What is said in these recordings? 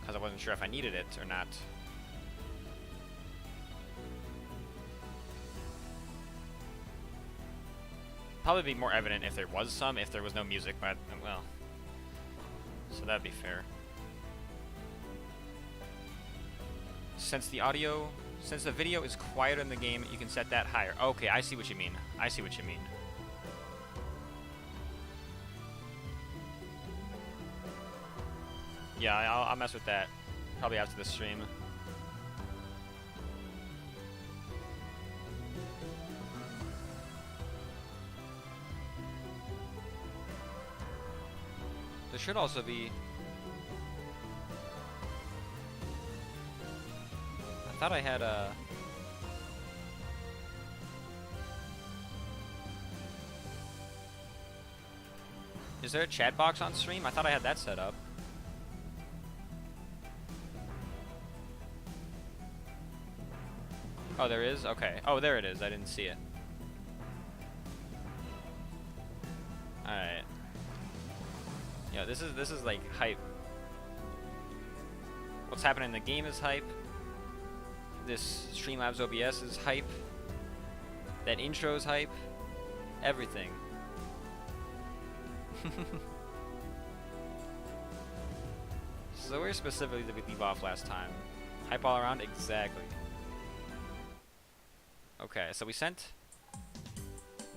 because I wasn't sure if I needed it or not. Probably be more evident if there was some, if there was no music, but, well, so that'd be fair. Since the video is quieter in the game, you can set that higher. Okay, I see what you mean. I see what you mean. Yeah, I'll mess with that. Probably after the stream. There should also be... I thought I had a... Is there a chat box on stream? I thought I had that set up. Oh, there is? Okay. Oh, there it is. I didn't see it. Alright. Yeah, this is like hype. What's happening in the game is hype. This Streamlabs OBS is hype. That intro is hype. Everything. So where specifically did we leave off last time? Hype all around? Exactly. Okay, so we sent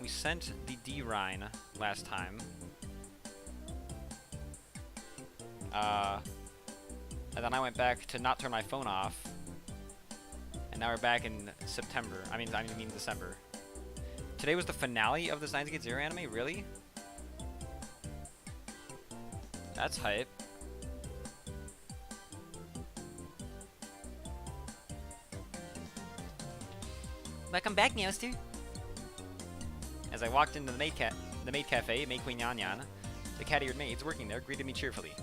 the D-Rhine last time. And then I went back to not turn my phone off. And now we're back in September. I mean December. Today was the finale of the Steins Gate Zero anime? Really? That's hype. Welcome back, Meowster. As I walked into the maid cafe, Maid Queen Yan Yan, the cat-eared maids working there greeted me cheerfully.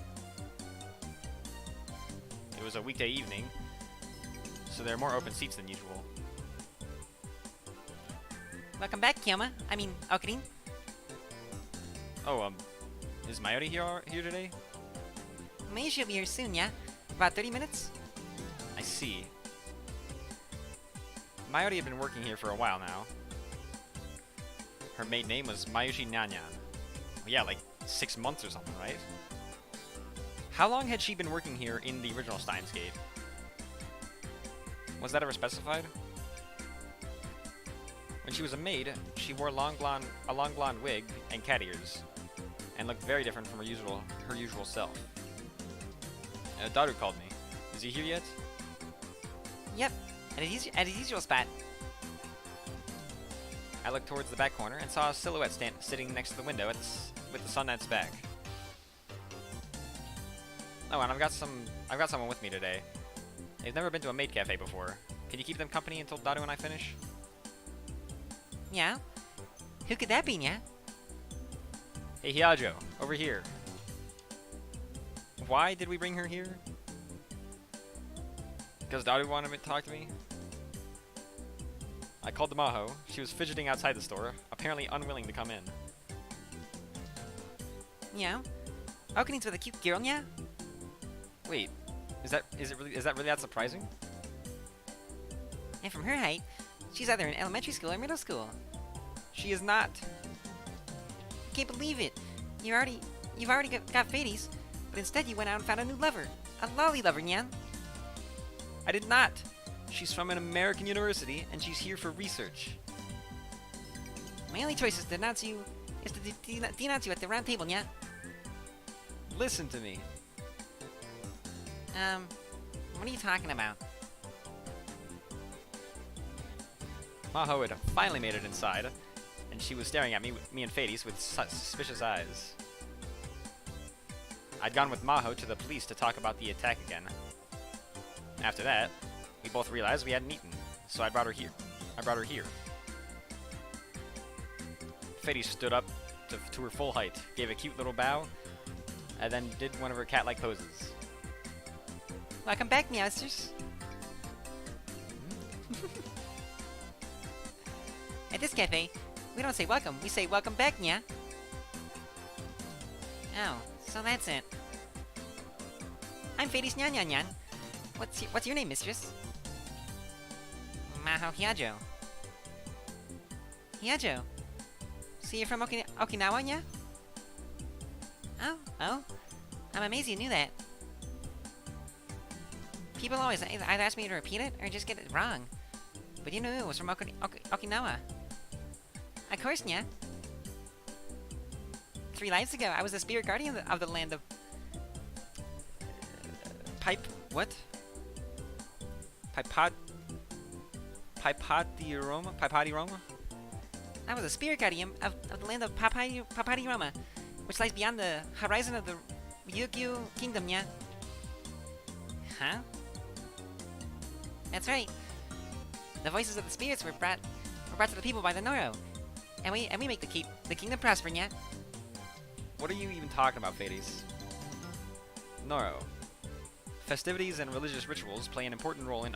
It was a weekday evening, so there are more open seats than usual. Welcome back, Kioma. I mean, Ocarine. Oh, is Mayuri here today? Maybe she'll be here soon, yeah? About 30 minutes? I see. Mayuri had been working here for a while now. Her maiden name was Mayushi Nyanyan. Well, yeah, like 6 months or something, right? How long had she been working here in the original Steins Gate? Was that ever specified? When she was a maid, she wore a long blonde wig and cat ears, and looked very different from her usual self. Daru called me. Is he here yet? Yep, at his usual spot. I looked towards the back corner and saw a silhouette sitting next to the window with the sun at its back. Oh, and I've got someone with me today. They've never been to a maid cafe before. Can you keep them company until Daru and I finish? Yeah? Who could that be, yeah? Hey, Hyajo, over here. Why did we bring her here? Because Daru wanted to talk to me? I called the Maho. She was fidgeting outside the store, apparently unwilling to come in. Yeah? Okarine's with a cute girl, yeah? Wait, is that really that surprising? And from her height, she's either in elementary school or middle school. She is not. Can't believe it. You've already got Fades, but instead you went out and found a new lover. A lolly lover, Nyan. I did not. She's from an American university, and she's here for research. My only choice is to denounce you at the round table, Nyan. Listen to me. What are you talking about? Maho had finally made it inside, and she was staring at me and Fades with suspicious eyes. I'd gone with Maho to the police to talk about the attack again. After that, we both realized we hadn't eaten, so I brought her here. Fades stood up to her full height, gave a cute little bow, and then did one of her cat-like poses. Welcome back, Meowsters. At this cafe, we don't say welcome, we say welcome back, Nya. Oh, so that's it. I'm Fades Nyan Nyan Nyan. What's your name, mistress? Maho Hyajo. Hyajo. So you're from Okinawa, yeah? Oh. I'm amazed you knew that. People always either ask me to repeat it or just get it wrong. But you knew it was from Okinawa. Of course, yeah. 3 lives ago, I was the spirit guardian of the land of... What? Pipati Roma? I was a spirit guardian of the land of Papati Roma, which lies beyond the horizon of the Ryukyu Kingdom, yeah? Huh? That's right. The voices of the spirits were brought to the people by the Noro, and we make the kingdom prosper, yeah? What are you even talking about, Fades? Noro. Festivities and religious rituals play an important role in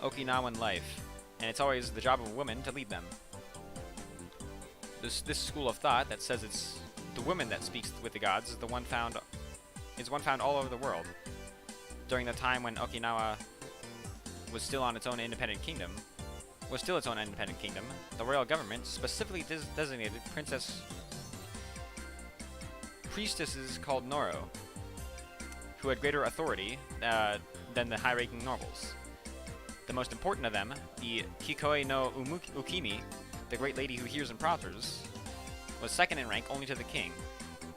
Okinawan life, and it's always the job of a woman to lead them. This school of thought that says it's the woman that speaks with the gods is one found all over the world. During the time when Okinawa was still its own independent kingdom, the royal government specifically designated priestesses called Noro, who had greater authority than the high-ranking nobles. The most important of them, the Kikoi no Ukimi, the great lady who hears and prospers, was second in rank only to the king,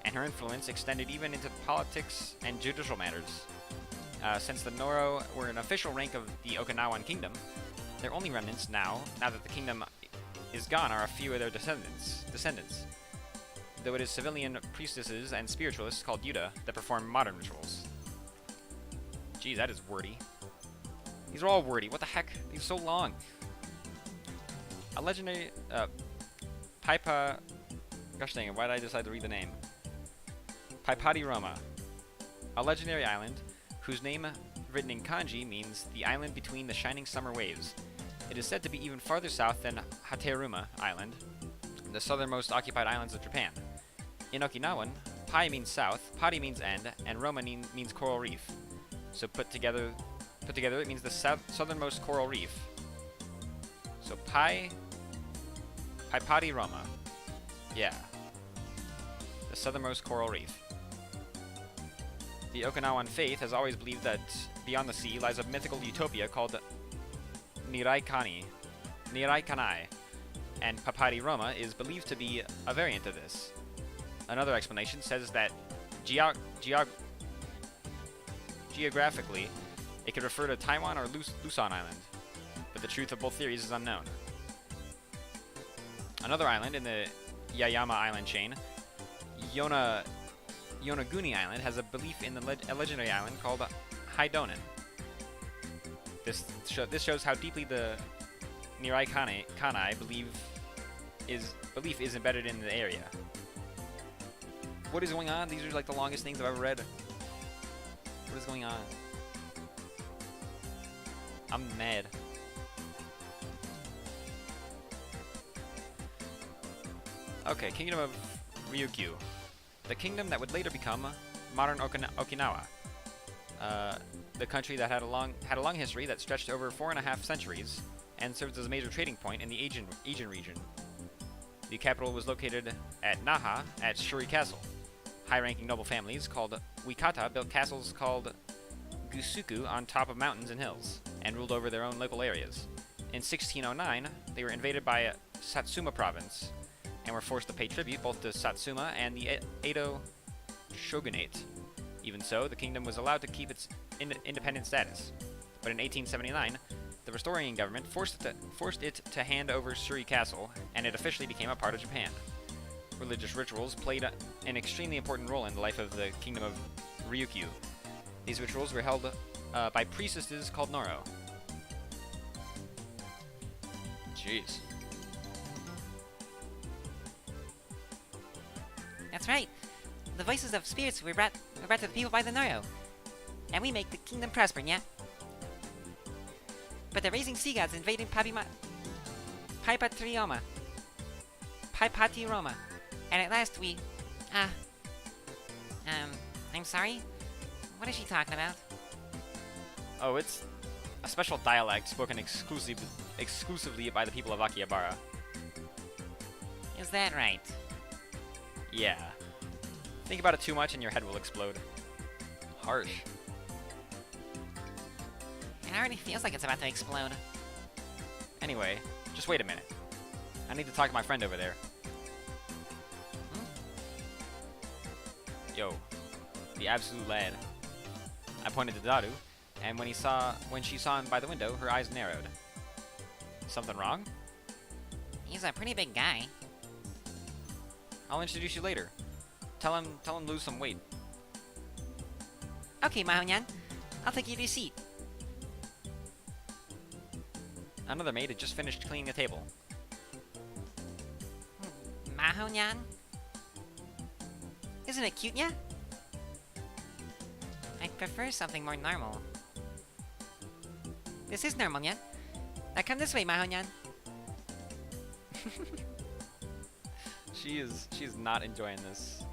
and her influence extended even into politics and judicial matters. Since the Noro were an official rank of the Okinawan kingdom, their only remnants now that the kingdom is gone, are a few of their descendants. Though it is civilian priestesses and spiritualists called Yuta that perform modern rituals. Geez, that is wordy. These are all wordy. What the heck? These are so long. A legendary... Gosh dang it, why did I decide to read the name? Paipati Roma. A legendary island whose name, written in kanji, means the island between the shining summer waves. It is said to be even farther south than Hateruma Island, the southernmost occupied islands of Japan. In Okinawan, Pai means south, Pari means end, and Roma means coral reef. So put together, it means the southernmost coral reef. So Paipati Roma. Yeah. The southernmost coral reef. The Okinawan faith has always believed that beyond the sea lies a mythical utopia called Niraikanai, and Paipati Roma is believed to be a variant of this. Another explanation says that geographically, it could refer to Taiwan or Luzon Island, but the truth of both theories is unknown. Another island in the Yayama Island chain, Yonaguni Island, has a belief in a legendary island called Haidonin. This shows how deeply the Niraikanai belief is embedded in the area. What is going on? These are like the longest things I've ever read. What is going on? I'm mad. Okay, Kingdom of Ryukyu. The kingdom that would later become modern Okinawa. The country that had a long history that stretched over 4.5 centuries and served as a major trading point in the Asian region. The capital was located at Naha at Shuri Castle. High-ranking noble families called Wikata built castles called Gusuku on top of mountains and hills, and ruled over their own local areas. In 1609, they were invaded by Satsuma province, and were forced to pay tribute both to Satsuma and the Edo shogunate. Even so, the kingdom was allowed to keep its independent status. But in 1879, the restoring government forced it to hand over Shuri Castle, and it officially became a part of Japan. Religious rituals played an extremely important role in the life of the kingdom of Ryukyu. These rituals were held by priestesses called Noro. Jeez. That's right. The voices of spirits were brought to the people by the Noro, and we make the kingdom prosper, yeah? But the raising sea gods invaded Paipati Roma, and at last I'm sorry? What is she talking about? Oh, it's a special dialect spoken exclusively by the people of Akihabara. Is that right? Yeah. Think about it too much and your head will explode. Harsh. It already feels like it's about to explode. Anyway, just wait a minute. I need to talk to my friend over there. Yo, the absolute lad. I pointed to Daru, and when she saw him by the window, her eyes narrowed. Something wrong? He's a pretty big guy. I'll introduce you later. Tell him lose some weight. Okay, Mahonyan. I'll take you to your seat. Another maid had just finished cleaning the table. Mahonyan? Isn't it cute, yeah? I'd prefer something more normal. This is normal, yeah? Now come this way, Mahonyan. She is not enjoying this.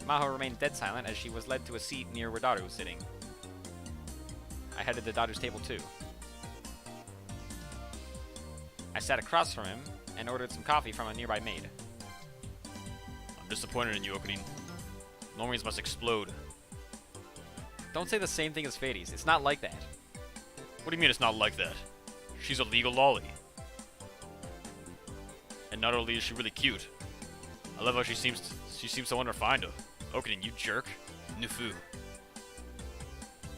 Maho remained dead silent as she was led to a seat near where Daru was sitting. I headed to Daru's table too. I sat across from him and ordered some coffee from a nearby maid. I'm disappointed in you, Okunin. Normies must explode. Don't say the same thing as Fades. It's not like that. What do you mean it's not like that? She's a legal lolly. And not only is she really cute, I love how she seems so unrefined. Okunin, you jerk. Nufu.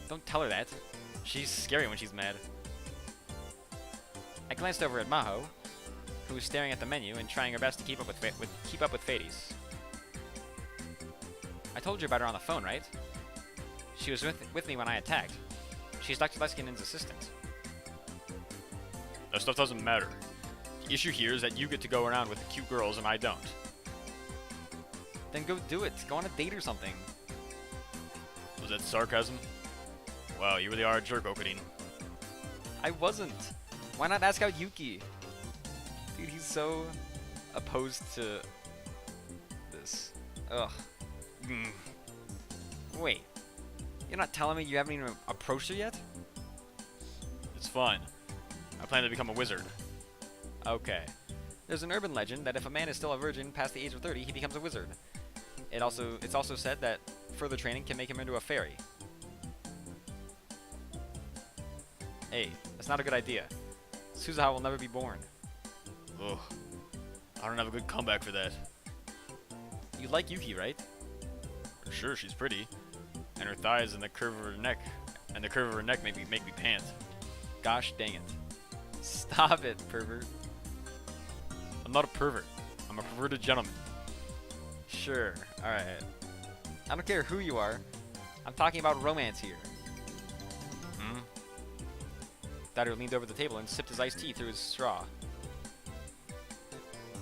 Don't tell her that. She's scary when she's mad. I glanced over at Maho, who was staring at the menu and trying her best to keep up with Fades. I told you about her on the phone, right? She was with me when I attacked. She's Dr. Leskinen's assistant. That stuff doesn't matter. The issue here is that you get to go around with the cute girls and I don't. Then go do it. Go on a date or something. Was that sarcasm? Wow, you really are a jerk, Okunin. I wasn't. Why not ask out Yuki? Dude, he's so opposed to this. Ugh. Wait. You're not telling me you haven't even approached her yet? It's fine. I plan to become a wizard. Okay. There's an urban legend that if a man is still a virgin past the age of 30, he becomes a wizard. It's also said that further training can make him into a fairy. Hey, that's not a good idea. Suzuha will never be born. Ugh. I don't have a good comeback for that. You like Yuki, right? For sure, she's pretty. And her thighs and the curve of her neck. And the curve of her neck make me pant. Gosh dang it. Stop it, pervert. I'm not a pervert. I'm a perverted gentleman. Sure, alright. I don't care who you are. I'm talking about romance here. Daru leaned over the table and sipped his iced tea through his straw.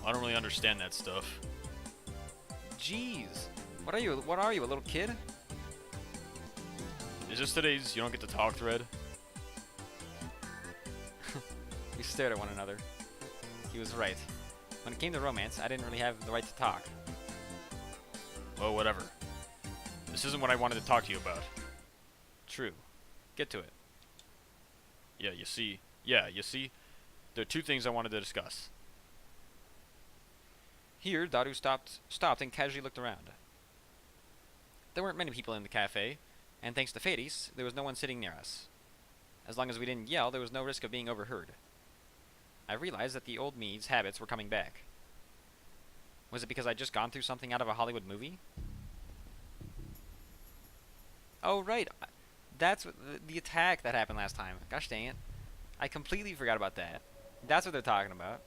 I don't really understand that stuff. Jeez. What are you, a little kid? Is this today's you don't get to talk thread? We stared at one another. He was right. When it came to romance, I didn't really have the right to talk. Well, whatever. This isn't what I wanted to talk to you about. True. Get to it. Yeah, you see, there are two things I wanted to discuss. Here, Daru stopped and casually looked around. There weren't many people in the cafe, and thanks to Fades, there was no one sitting near us. As long as we didn't yell, there was no risk of being overheard. I realized that the old me's habits were coming back. Was it because I'd just gone through something out of a Hollywood movie? Oh, right. That's what, the attack that happened last time. Gosh dang it. I completely forgot about that. That's what they're talking about.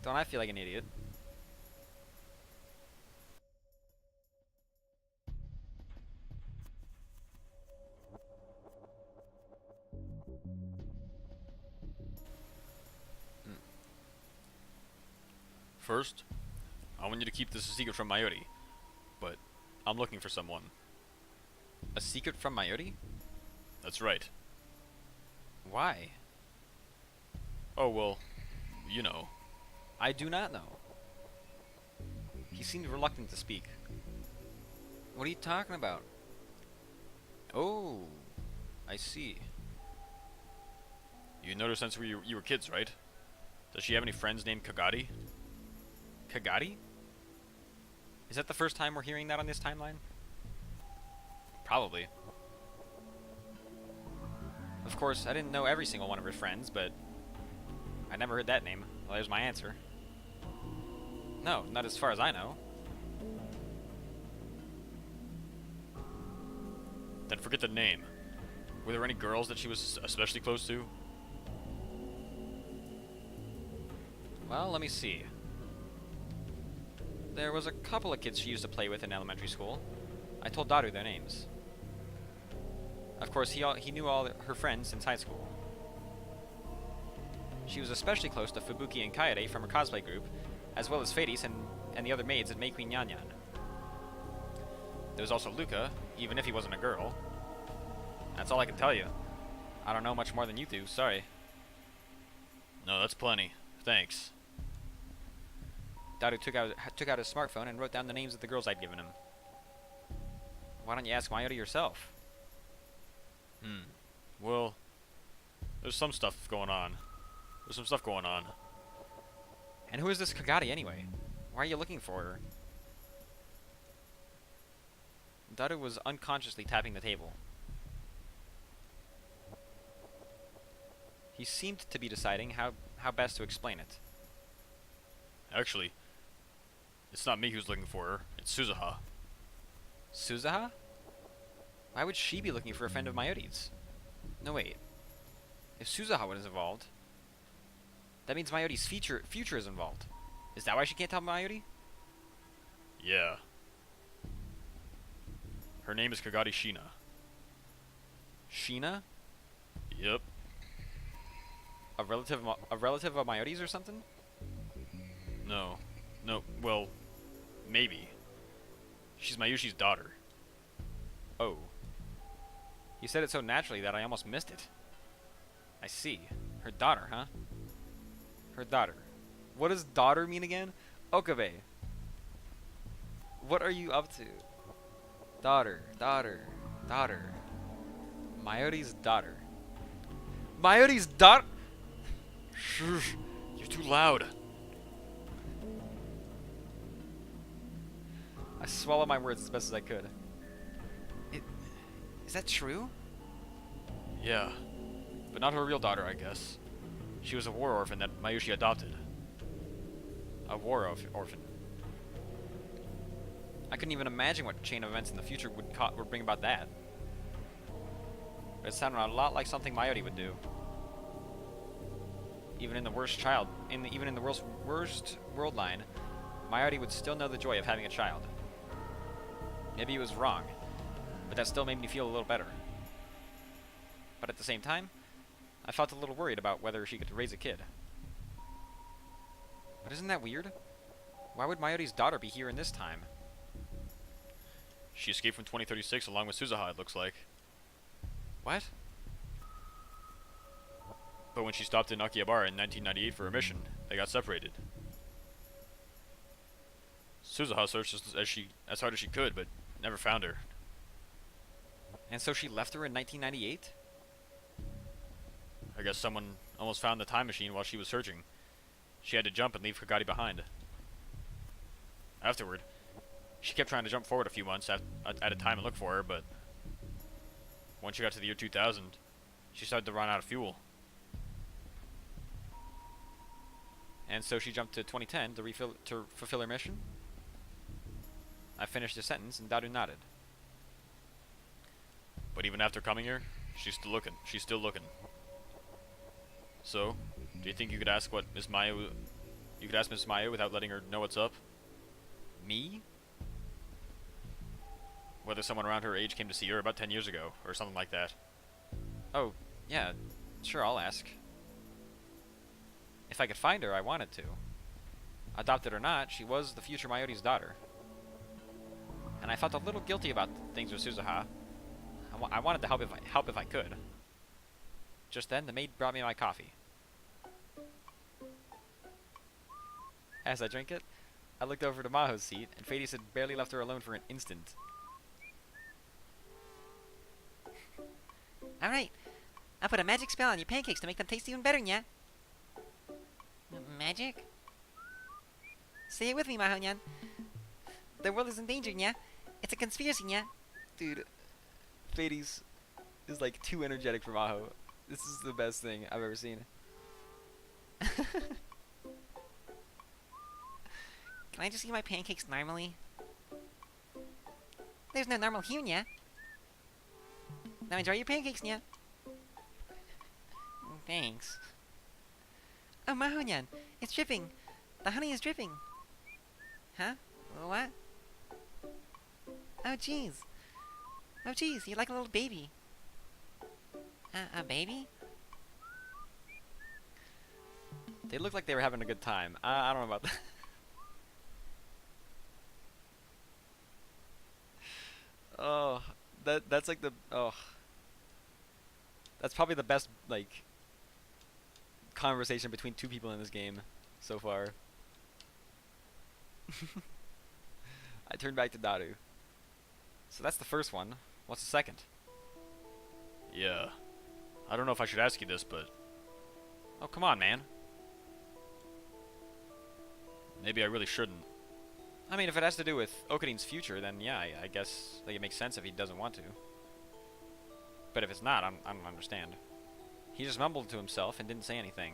Don't I feel like an idiot? First, I want you to keep this a secret from Mayuri, but I'm looking for someone. A secret from Mayuri? That's right. Why? Oh, well, you know. I do not know. He seemed reluctant to speak. What are you talking about? Oh, I see. You noticed since you were kids, right? Does she have any friends named Kagadi? Kagadi? Is that the first time we're hearing that on this timeline? Probably. Of course, I didn't know every single one of her friends, but I never heard that name. Well, there's my answer. No, not as far as I know. Then forget the name. Were there any girls that she was especially close to? Well, let me see. There was a couple of kids she used to play with in elementary school. I told Daru their names. Of course, he knew all her friends since high school. She was especially close to Fubuki and Kaede from her cosplay group, as well as Fadis and the other maids at May Queen Nyanyan. There was also Luca, even if he wasn't a girl. That's all I can tell you. I don't know much more than you do, sorry. No, that's plenty. Thanks. Daru took out his smartphone and wrote down the names of the girls I'd given him. Why don't you ask Mayuri yourself? Well, there's some stuff going on. And who is this Kagadi anyway? Why are you looking for her? Daru was unconsciously tapping the table. He seemed to be deciding how best to explain it. Actually, it's not me who's looking for her. It's Suzuha. Suzuha? Why would she be looking for a friend of Mayuri's? No, wait. If Suzuha was involved, that means Mayuri's future is involved. Is that why she can't tell Mayuri? Yeah. Her name is Kagadi Shina. Shina? Yep. A relative of Mayuri's or something? No, well, maybe. She's Mayushi's daughter. Oh. You said it so naturally that I almost missed it. I see. Her daughter, huh? Her daughter. What does daughter mean again? Okabe. What are you up to? Daughter. Mayuri's daughter. Mayuri's daughter? Shh, you're too loud. I swallowed my words as best as I could. Is that true? Yeah, but not her real daughter, I guess. She was a war orphan that Mayushi adopted. A war orphan. I couldn't even imagine what chain of events in the future would bring about that. But it sounded a lot like something Mayuri would do. Even in the worst world line, Mayuri would still know the joy of having a child. Maybe it was wrong, but that still made me feel a little better. But at the same time, I felt a little worried about whether she could raise a kid. But isn't that weird? Why would Mayuri's daughter be here in this time? She escaped from 2036 along with Suzuha, it looks like. What? But when she stopped in Akihabara in 1998 for a mission, they got separated. Suzuha searched as hard as she could, but never found her. And so she left her in 1998? I guess someone almost found the time machine while she was searching. She had to jump and leave Kagadi behind. Afterward, she kept trying to jump forward a few months at a time and look for her, but once she got to the year 2000, she started to run out of fuel. And so she jumped to 2010 to fulfill her mission? I finished the sentence and Daru nodded. But even after coming here, she's still looking. So, do you think you could ask Miss Maya without letting her know what's up? Me? Whether someone around her age came to see her about 10 years ago, or something like that. Oh, yeah, sure, I'll ask. If I could find her, I wanted to. Adopted or not, she was the future Mayuri's daughter. And I felt a little guilty about things with Suzuha. I wanted to help if I could. Just then, the maid brought me my coffee. As I drank it, I looked over to Maho's seat, and Fadis had barely left her alone for an instant. Alright. I'll put a magic spell on your pancakes to make them taste even better, nya. Magic? Say it with me, Mahonyan. The world is in danger, nya. It's a conspiracy, nya. Dude, Fades is like too energetic for Maho. This is the best thing I've ever seen. Can I just eat my pancakes normally? There's no normal here, nya. Now enjoy your pancakes, nya. Thanks. Oh, Mahonyan, it's dripping. The honey is dripping. Huh? What? Oh, jeez. Oh, jeez, you're like a little baby. A baby? They looked like they were having a good time. I don't know about that. Oh, that's like the that's probably the best like conversation between two people in this game so far. I turned back to Daru. So that's the first one. What's the second? Yeah. I don't know if I should ask you this, but Oh, come on, man. maybe I really shouldn't. I mean, if it has to do with Okarin's future, then yeah, I guess like it makes sense if he doesn't want to. But if it's not, I don't understand. He just mumbled to himself and didn't say anything.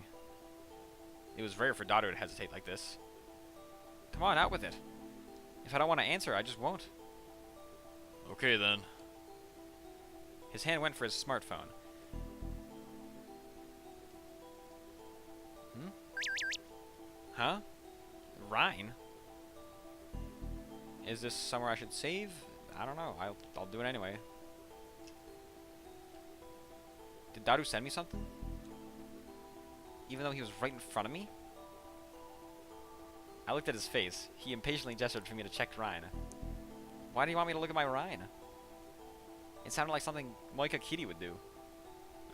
It was rare for Daru to hesitate like this. Come on, out with it. If I don't want to answer, I just won't. Okay then. His hand went for his smartphone. Huh? Rhine? Is this somewhere I should save? I don't know. I'll do it anyway. Did Daru send me something? Even though he was right in front of me? I looked at his face. He impatiently gestured for me to check Rhine. Why do you want me to look at my Rhine? It sounded like something Moika Kitty would do.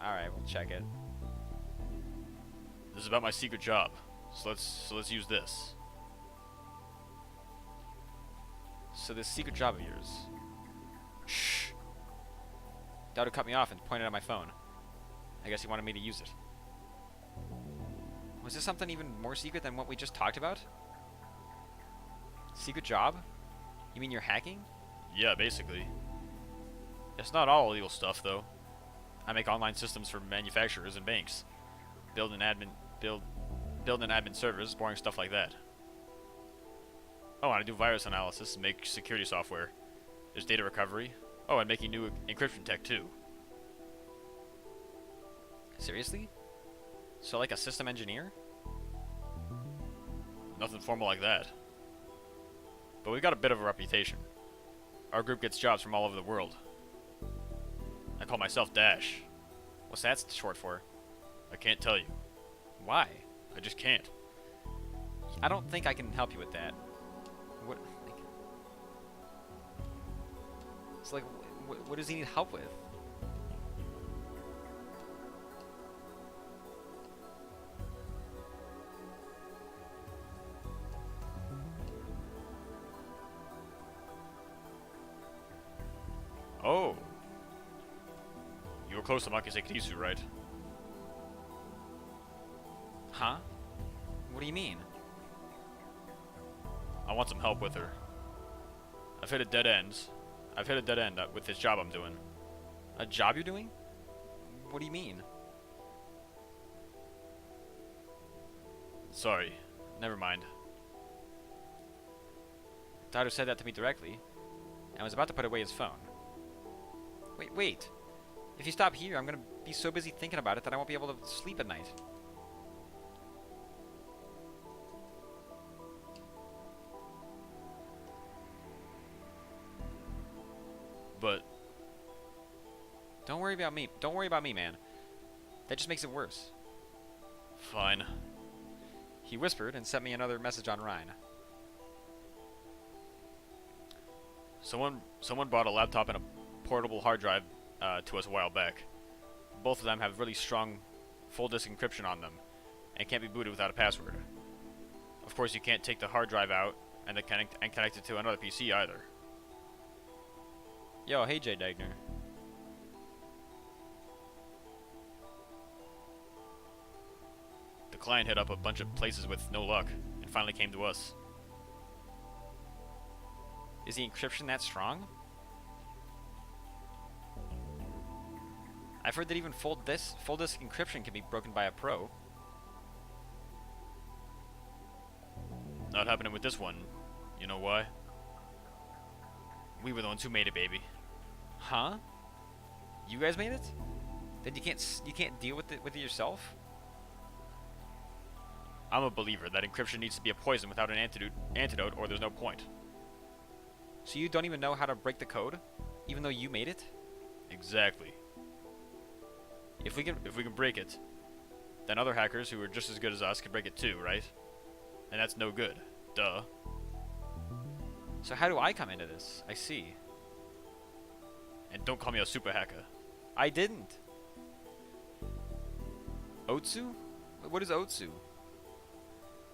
Alright, we'll check it. This is about my secret job. So let's use this. So this secret job of yours. Shh. Daru cut me off and pointed at my phone. I guess he wanted me to use it. Was this something even more secret than what we just talked about? Secret job? You mean you're hacking? Yeah, basically. It's not all illegal stuff though. I make online systems for manufacturers and banks. Build and admin servers, boring stuff like that. Oh, and I do virus analysis and make security software. There's data recovery. Oh, and making new encryption tech too. Seriously? So like a system engineer? Nothing formal like that. But we've got a bit of a reputation. Our group gets jobs from all over the world. I call myself Dash. What's that short for? I can't tell you. Why? I just can't. I don't think I can help you with that. What? Like, it's like, what does he need help with? Oh. You were close to Makise Kisu, right? Huh? What do you mean? I want some help with her. I've hit a dead end with this job I'm doing. A job you're doing? What do you mean? Sorry. Never mind. Daru said that to me directly, and was about to put away his phone. Wait. If you stop here, I'm gonna be so busy thinking about it that I won't be able to sleep at night. But Don't worry about me. Don't worry about me, man. That just makes it worse. fine. He whispered and sent me another message on Rhine. Someone brought a laptop and a portable hard drive to us a while back. Both of them have really strong full disk encryption on them and can't be booted without a password. Of course, you can't take the hard drive out and connect it to another PC either. Yo, hey Jay Dagner. client hit up a bunch of places with no luck, and finally came to us. Is the encryption that strong? I've heard that even full disk encryption can be broken by a pro. Not happening with this one. You know why? We were the ones who made it, baby. Huh? You guys made it? Then you can't deal with it yourself? I'm a believer that encryption needs to be a poison without an antidote, or there's no point. So you don't even know how to break the code, even though you made it? Exactly. If we can break it, then other hackers who are just as good as us can break it too, right? And that's no good. Duh. So how do I come into this? I see. And don't call me a super hacker. I didn't. Otsu? What is Otsu?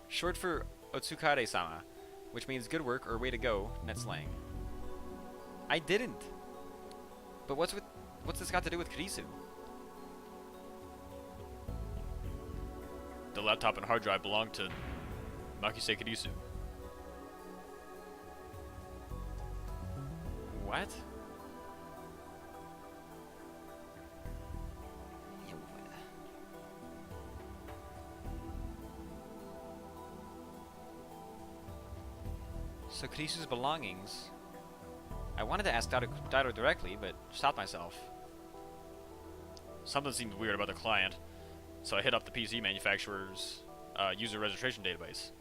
Short for Otsukare-sama, which means good work or way to go, net slang. I didn't. But what's this got to do with Kurisu? The laptop and hard drive belong to Makise Kurisu. What? So Kurisu's belongings. I wanted to ask Daido directly, but stopped myself. Something seemed weird about the client, so I hit up the PC manufacturer's user registration database.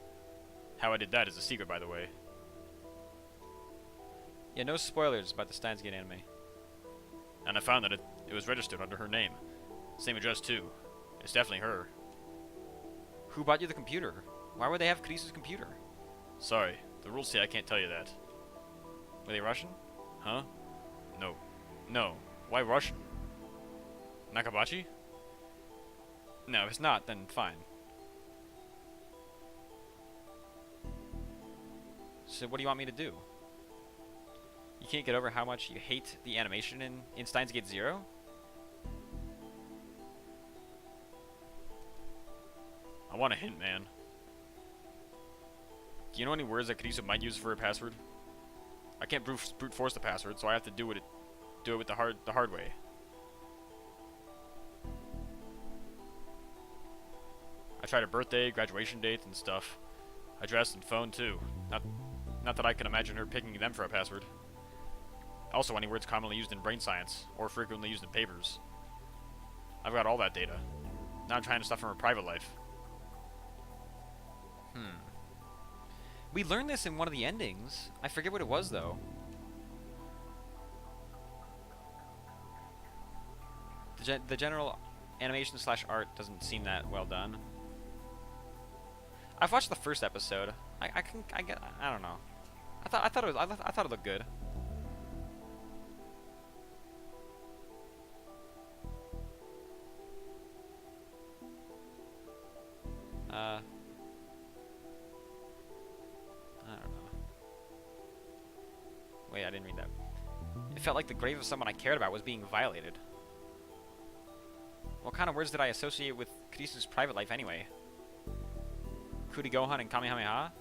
How I did that is a secret, by the way. Yeah, no spoilers about the Steins anime. And I found that it was registered under her name. Same address too. It's definitely her. Who bought you the computer? Why would they have Kurisu's computer? Sorry, the rules say I can't tell you that. Were they Russian? Huh? No. No. Why Russian? Nakabachi? No, if it's not, then fine. So what do you want me to do? You can't get over how much you hate the animation in Steins Gate Zero? I want a hint, man. Do you know any words that Kurisu might use for a password? I can't brute force the password, so I have to do it with the hard way. I tried her birthday, graduation date, and stuff. Address and phone too. Not that I can imagine her picking them for a password. Also, any words commonly used in brain science, or frequently used in papers. I've got all that data. Now I'm trying to stuff from her private life. We learned this in one of the endings. I forget what it was, though. The general animation / art doesn't seem that well done. I've watched the first episode. I don't know. I thought it looked good. I don't know. Wait, I didn't read that. It felt like the grave of someone I cared about was being violated. What kind of words did I associate with Kurisu's private life anyway? Kuri Gohan and Kamehameha?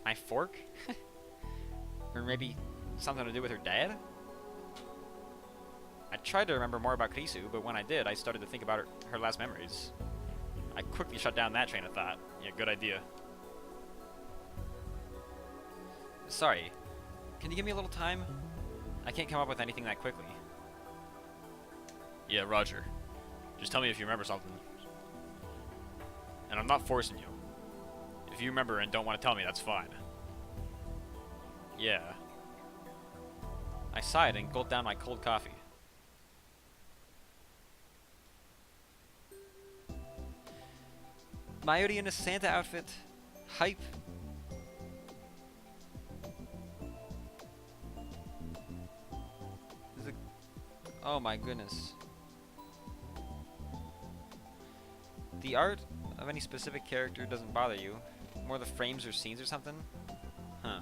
My fork? Or maybe something to do with her dad? I tried to remember more about Kurisu, but when I did, I started to think about her last memories. I quickly shut down that train of thought. Yeah, good idea. Sorry. Can you give me a little time? I can't come up with anything that quickly. Yeah, Roger. Just tell me if you remember something. And I'm not forcing you. If you remember and don't want to tell me, that's fine. Yeah. I sighed and gulped down my cold coffee. Mayuri in a Santa outfit. Hype. Oh my goodness. The art of any specific character doesn't bother you. More the frames or scenes or something? Huh.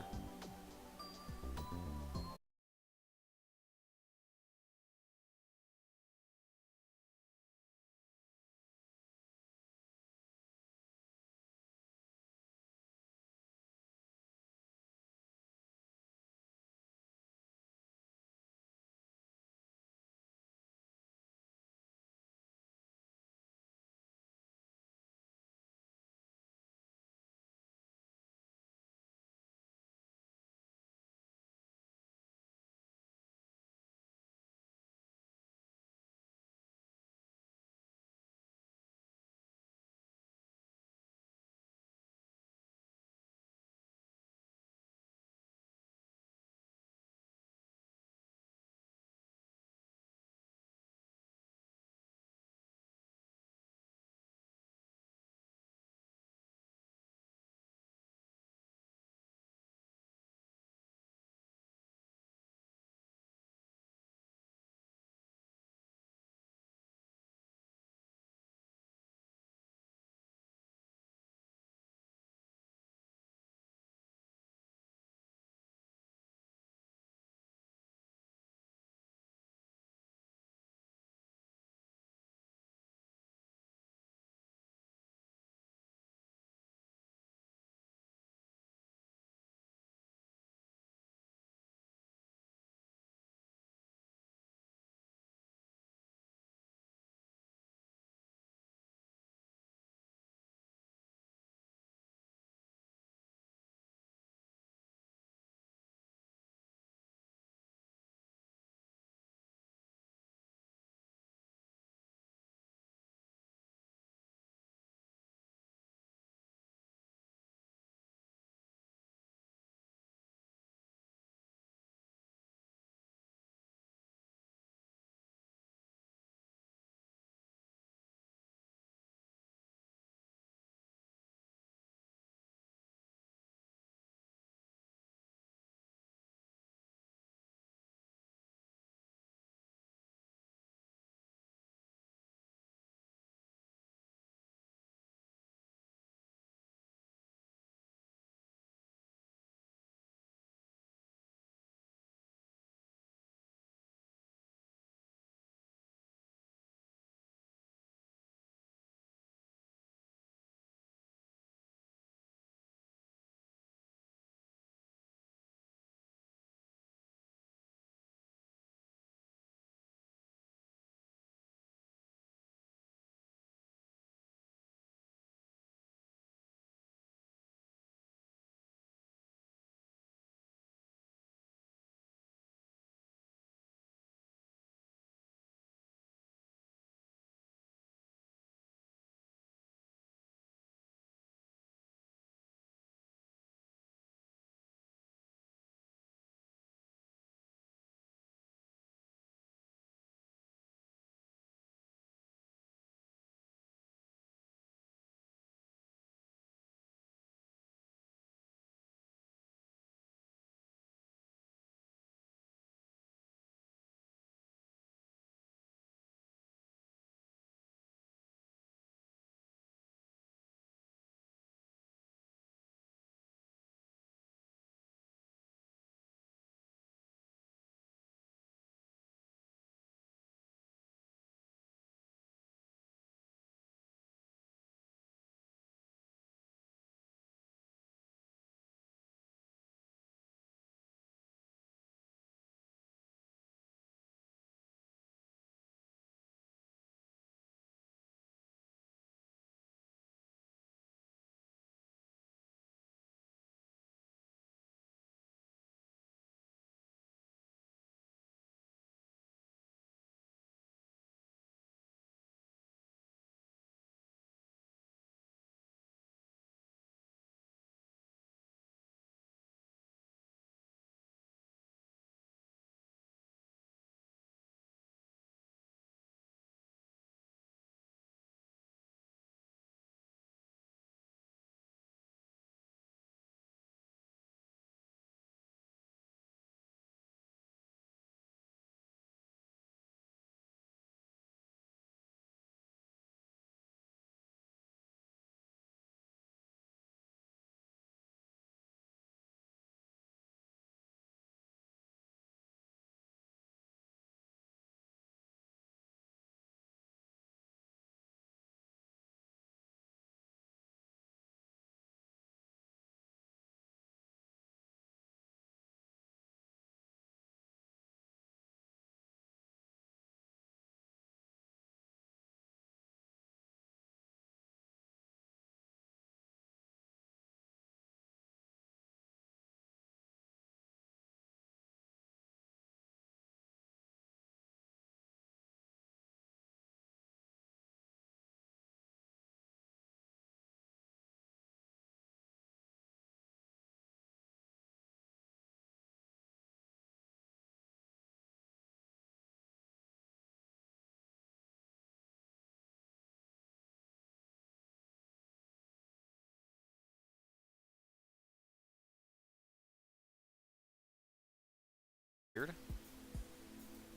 weird.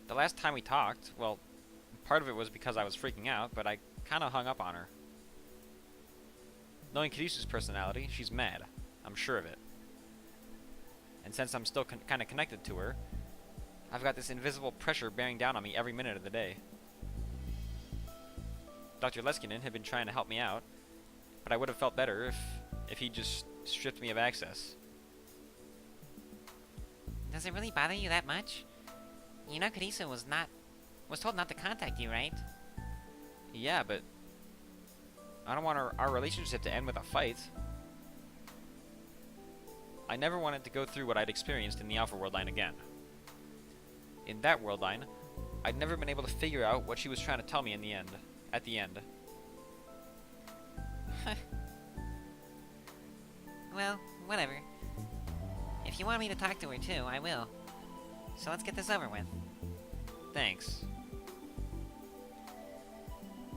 The last time we talked, well, part of it was because I was freaking out, but I kind of hung up on her. Knowing Kirisu's personality, she's mad. I'm sure of it. And since I'm still kind of connected to her, I've got this invisible pressure bearing down on me every minute of the day. Dr. Leskinen had been trying to help me out, but I would have felt better if he just stripped me of access. Does it really bother you that much? You know Karisu was told not to contact you, right? Yeah, but I don't want our relationship to end with a fight. I never wanted to go through what I'd experienced in the Alpha World Line again. In that world line, I'd never been able to figure out what she was trying to tell me at the end. Well, whatever. If you want me to talk to her too, I will. So let's get this over with. Thanks.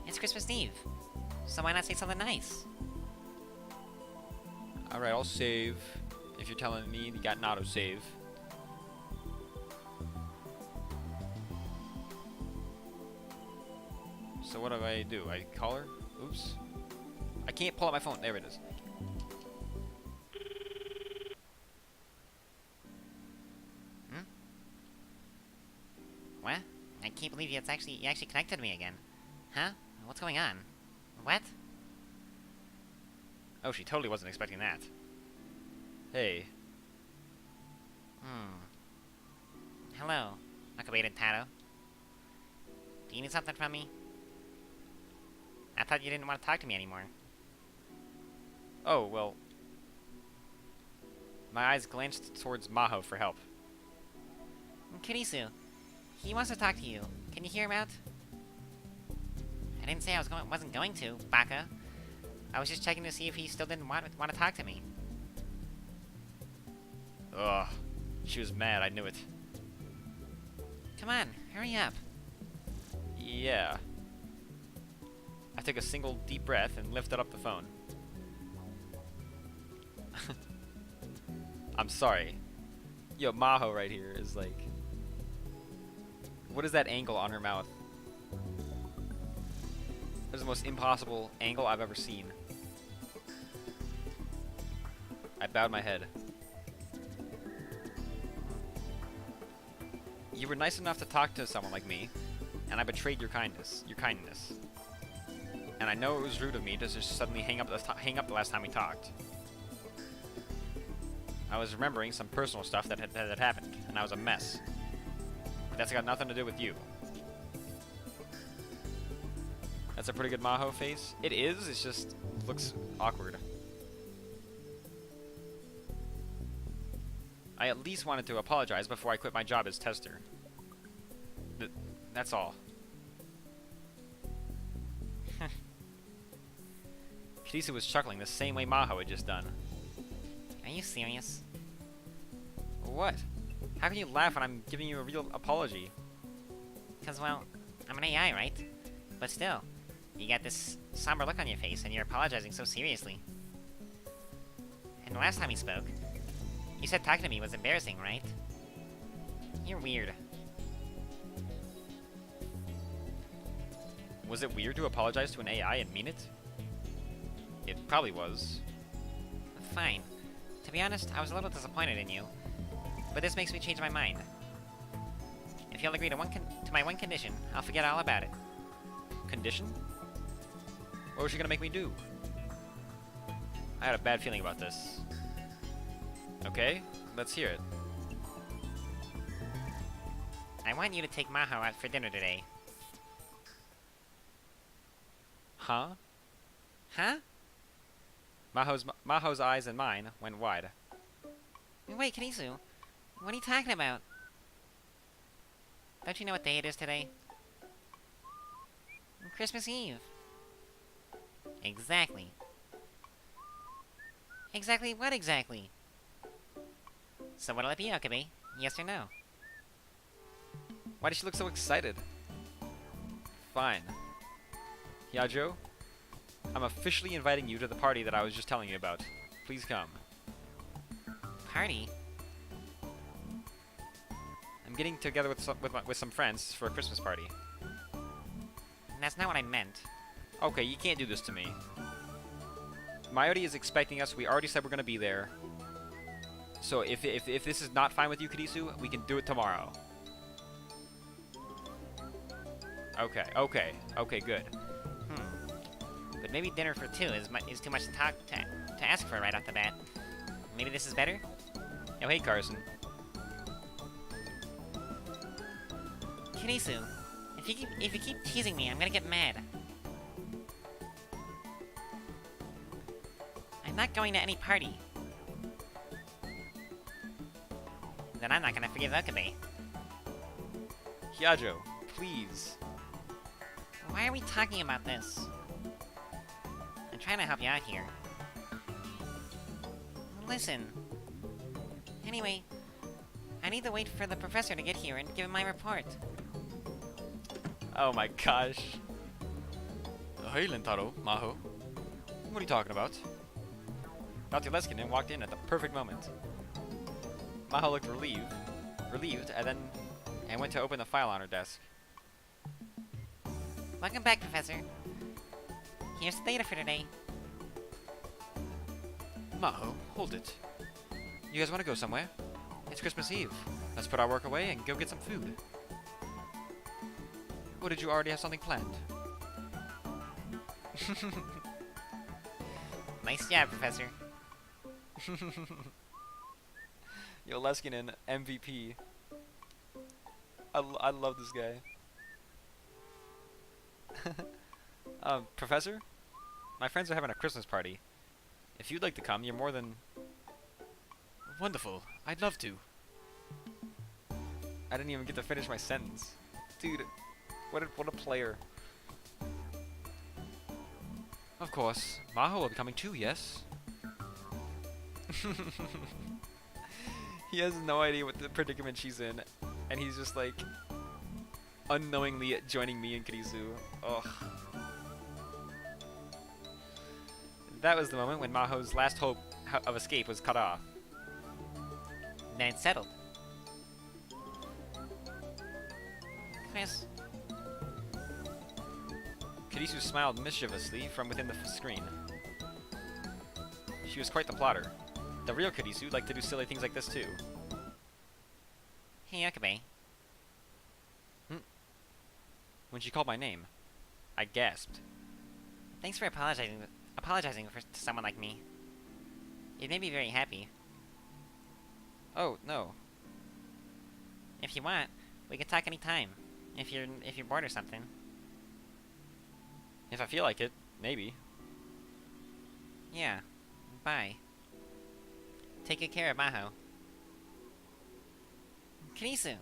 It's Christmas Eve, so why not say something nice? Alright, I'll save. If you're telling me you got an autosave. So what do? I call her? Oops. I can't pull out my phone. There it is. What? I can't believe you actually connected to me again. Huh? What's going on? What? Oh, she totally wasn't expecting that. Hey. Hello, Akabe Taro. Do you need something from me? I thought you didn't want to talk to me anymore. Oh, well. My eyes glanced towards Maho for help. Kirisu, he wants to talk to you. Can you hear him out? I didn't say wasn't going to, Baka. I was just checking to see if he still didn't want to talk to me. Ugh. She was mad, I knew it. Come on, hurry up. Yeah. I took a single deep breath and lifted up the phone. I'm sorry. Yo, Maho right here is like... What is that angle on her mouth? That's the most impossible angle I've ever seen. I bowed my head. You were nice enough to talk to someone like me, and I betrayed your kindness. And I know it was rude of me to just suddenly hang up the last time we talked. I was remembering some personal stuff that had happened, and I was a mess. But that's got nothing to do with you. That's a pretty good Maho face. It is, it just looks awkward. I at least wanted to apologize before I quit my job as tester. That's all. Kirisu was chuckling the same way Maho had just done. Are you serious? What? How can you laugh when I'm giving you a real apology? Because, well, I'm an AI, right? But still, you got this somber look on your face and you're apologizing so seriously. And the last time we spoke, you said talking to me was embarrassing, right? You're weird. Was it weird to apologize to an AI and mean it? It probably was. Fine. To be honest, I was a little disappointed in you. But this makes me change my mind. If you'll agree to my one condition, I'll forget all about it. Condition? What was she gonna make me do? I had a bad feeling about this. Okay, let's hear it. I want you to take Maho out for dinner today. Huh? Huh? Maho's eyes and mine went wide. Wait, Kirisu, what are you talking about? Don't you know what day it is today? Christmas Eve. Exactly. Exactly what exactly? So what'll it be, Okabe? Yes or no? Why does she look so excited? Fine. Yajo, I'm officially inviting you to the party that I was just telling you about. Please come. Party? getting together with some friends for a Christmas party. That's not what I meant. Okay, you can't do this to me. Mayuri is expecting us. We already said we're gonna be there. So if this is not fine with you, Karisu, we can do it tomorrow. Okay, good. But maybe dinner for two is too much to ask for right off the bat. Maybe this is better? Oh, hey, Carson. Kirisu, if you keep teasing me, I'm gonna get mad. I'm not going to any party. Then I'm not gonna forgive Okabe. Hyajo, please. Why are we talking about this? I'm trying to help you out here. Listen. Anyway, I need to wait for the professor to get here and give him my report. Oh my gosh. Hey, Lintaro, Maho. What are you talking about? Dr. Leskinen walked in at the perfect moment. Maho looked relieved, and went to open the file on her desk. Welcome back, Professor. Here's the data for today. Maho, hold it. You guys want to go somewhere? It's Christmas Eve. Let's put our work away and go get some food. Or did you already have something planned? Nice job, Professor. Yo, Leskinen, MVP. I love this guy. Professor? My friends are having a Christmas party. If you'd like to come, you're more than... Wonderful. I'd love to. I didn't even get to finish my sentence. Dude, what a player. Of course. Maho will be coming too, yes? He has no idea what the predicament she's in, and he's just like unknowingly joining me and Kirisu. Ugh. That was the moment when Maho's last hope of escape was cut off. Then it's settled. Chris, Kirisu smiled mischievously from within the screen. She was quite the plotter. The real Kirisu liked to do silly things like this too. hey Okabe. When she called my name, I gasped. Thanks for apologizing to someone like me. It made me very happy. Oh, no. If you want, we can talk anytime. If you're bored or something. If I feel like it, maybe. Yeah. Bye. Take good care of Maho. Kirisu.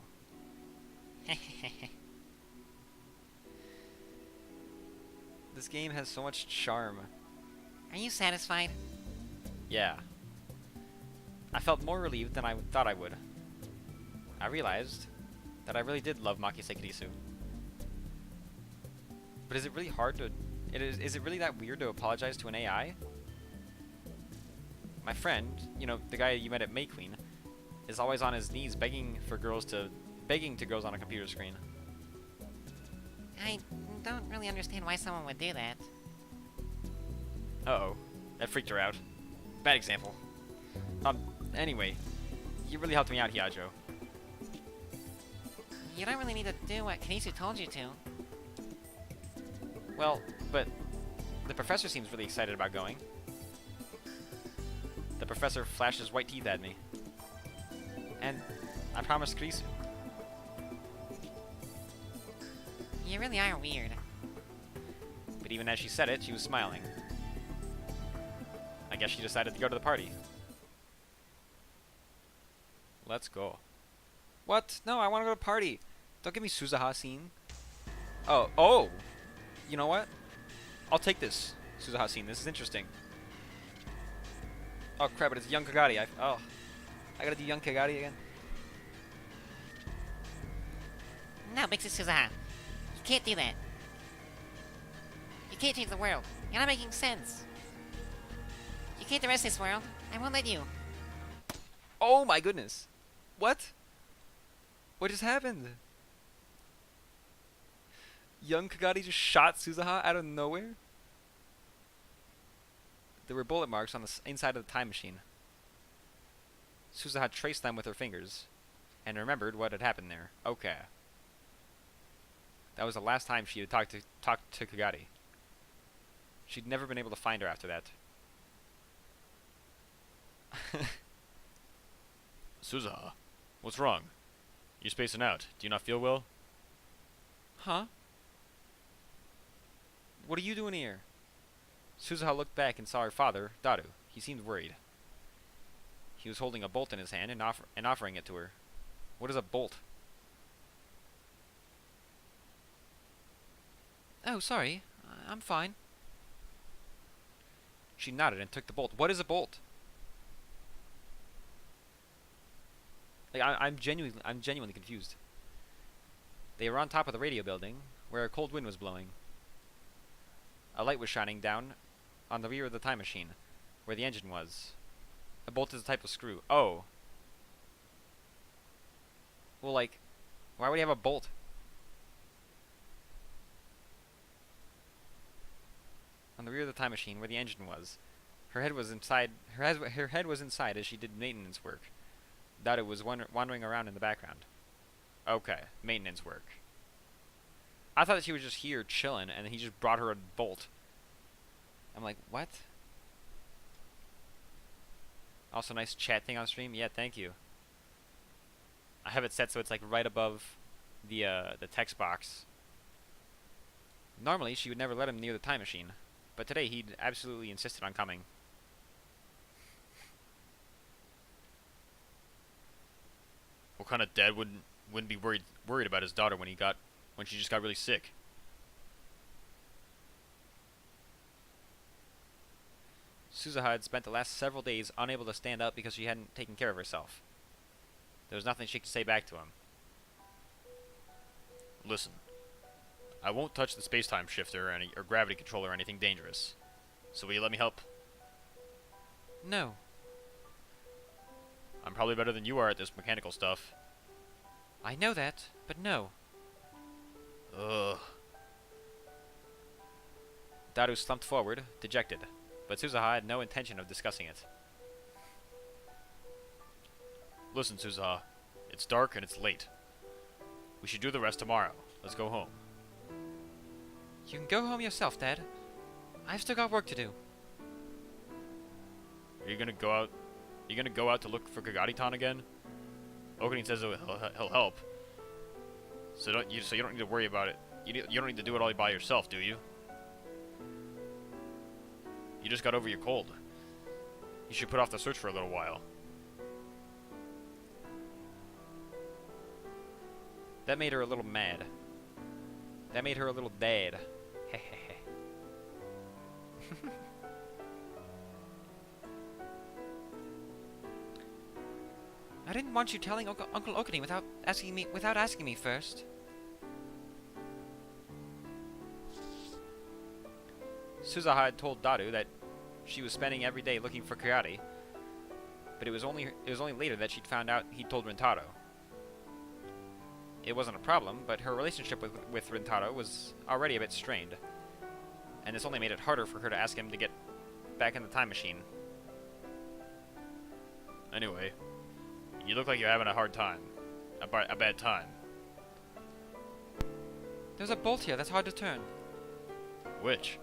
This game has so much charm. Are you satisfied? Yeah. I felt more relieved than I thought I would. I realized that I really did love Makise Kirisu. But is it really hard to... Is it really that weird to apologize to an AI? My friend, you know, the guy you met at May Queen, is always on his knees begging to girls on a computer screen. I don't really understand why someone would do that. Uh-oh. That freaked her out. Bad example. Anyway. You really helped me out, Hyajo. You don't really need to do what Kenisu told you to. Well, but... the professor seems really excited about going. The professor flashed his white teeth at me. And I promised Kirisu. You really are weird. But even as she said it, she was smiling. I guess she decided to go to the party. Let's go. What? No, I want to go to the party. Don't give me Suzuha scene. Oh! You know what? I'll take this Suzuha scene. This is interesting. Oh crap, but it's young Kagari. I gotta do young Kagari again. No, Big Sis Suzuha. You can't do that. You can't change the world. You're not making sense. You can't arrest this world. I won't let you. Oh my goodness. What? What just happened? Young Kagami just shot Suzuha out of nowhere? There were bullet marks on the inside of the time machine. Suzuha traced them with her fingers and remembered what had happened there. Okay. That was the last time she had talked to Kagami. She'd never been able to find her after that. Suzuha, what's wrong? You're spacing out. Do you not feel well? Huh? What are you doing here? Suzuha looked back and saw her father, Daru. He seemed worried. He was holding a bolt in his hand and offering it to her. What is a bolt? Oh, sorry. I'm fine. She nodded and took the bolt. What is a bolt? Like, I'm genuinely confused. They were on top of the radio building, where a cold wind was blowing. A light was shining down on the rear of the time machine, where the engine was. A bolt is a type of screw. Oh. Well, like, why would he have a bolt? On the rear of the time machine, where the engine was. Her head was inside. Her head was inside as she did maintenance work. Daru was wandering around in the background. Okay, maintenance work. I thought that she was just here chilling, and he just brought her a bolt. I'm like, what? Also, nice chat thing on stream. Yeah, thank you. I have it set so it's like right above the text box. Normally, she would never let him near the time machine, but today he'd absolutely insisted on coming. What kind of dad wouldn't be worried about his daughter when she just got really sick? Suzuha had spent the last several days unable to stand up because she hadn't taken care of herself. There was nothing she could say back to him. Listen, I won't touch the space-time shifter or gravity controller or anything dangerous. So will you let me help? No. I'm probably better than you are at this mechanical stuff. I know that, but no. Ugh. Daru slumped forward, dejected, but Suzuha had no intention of discussing it. Listen, Suzuha, it's dark and it's late. We should do the rest tomorrow. Let's go home. You can go home yourself, Dad. I've still got work to do. Are you gonna go out? You gonna go out to look for Kagami-tan again? Okanin says he'll help. So you don't need to worry about it. You don't need to do it all by yourself, do you? You just got over your cold. You should put off the search for a little while. That made her a little mad. That made her a little dad. Hehehe. I didn't want you telling Uncle Okanin without asking me first. Suzuha had told Daru that she was spending every day looking for Kagami, but it was only later that she'd found out he'd told Rintaro. It wasn't a problem, but her relationship with Rintaro was already a bit strained, and this only made it harder for her to ask him to get back in the time machine. Anyway, you look like you're having a hard time. A bad time. There's a bolt here that's hard to turn. Which?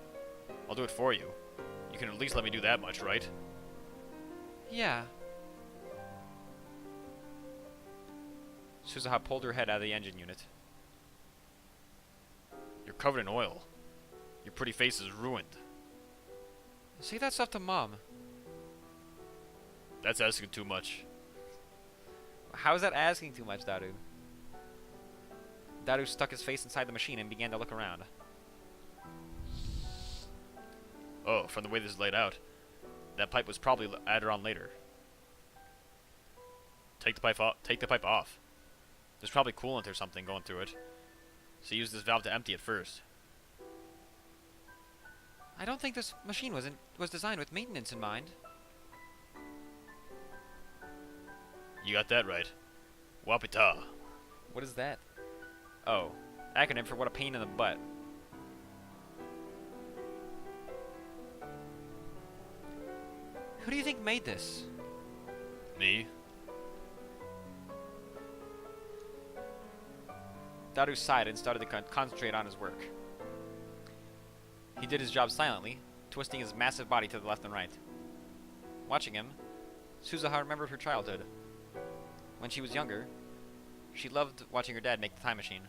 I'll do it for you. You can at least let me do that much, right? Yeah. Suzuha pulled her head out of the engine unit. You're covered in oil. Your pretty face is ruined. Say that stuff to Mom. That's asking too much. How is that asking too much, Daru? Daru stuck his face inside the machine and began to look around. Oh, from the way this is laid out, that pipe was probably added on later. Take the pipe off. Take the pipe off. There's probably coolant or something going through it. So use this valve to empty it first. I don't think this machine was designed with maintenance in mind. You got that right. Wapita. What is that? Oh, acronym for what a pain in the butt. Who do you think made this? Me? Daru sighed and started to concentrate on his work. He did his job silently, twisting his massive body to the left and right. Watching him, Suzuha remembered her childhood. When she was younger, she loved watching her dad make the time machine.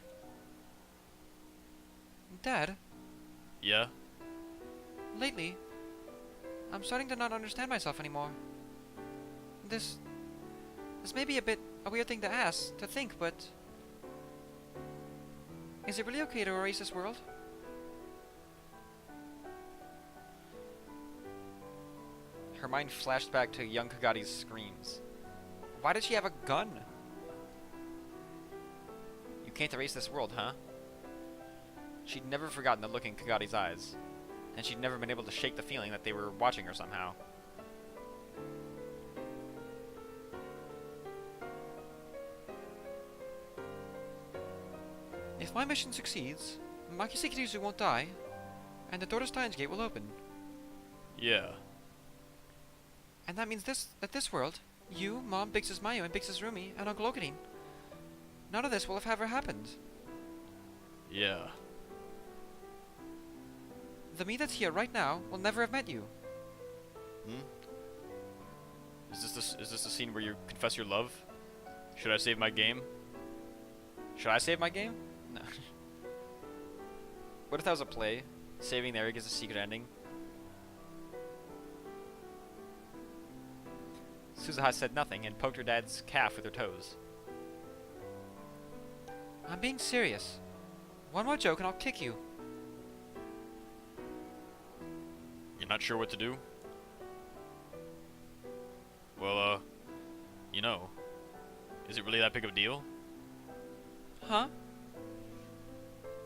Dad, Yeah? lately, I'm starting to not understand myself anymore. This may be a weird thing to ask, to think, but is it really okay to erase this world? Her mind flashed back to young Kagati's screams. Why did she have a gun? You can't erase this world, huh? She'd never forgotten the look in Kagati's eyes, and she'd never been able to shake the feeling that they were watching her somehow. If my mission succeeds, Maki Sekirizu won't die, and the door to Steins Gate will open. Yeah. And that means that this world, you, Mom, Bix's Mayu, and Bix's Rumi, and Uncle Okadine, none of this will have ever happened. Yeah. The me that's here right now will never have met you. Hmm? Is this the scene where you confess your love? Should I save my game? Should I save my game? No. What if that was a play? Saving there gives a secret ending. Suzuha said nothing and poked her dad's calf with her toes. I'm being serious. One more joke and I'll kick you. You're not sure what to do? Well, you know, is it really that big of a deal? Huh?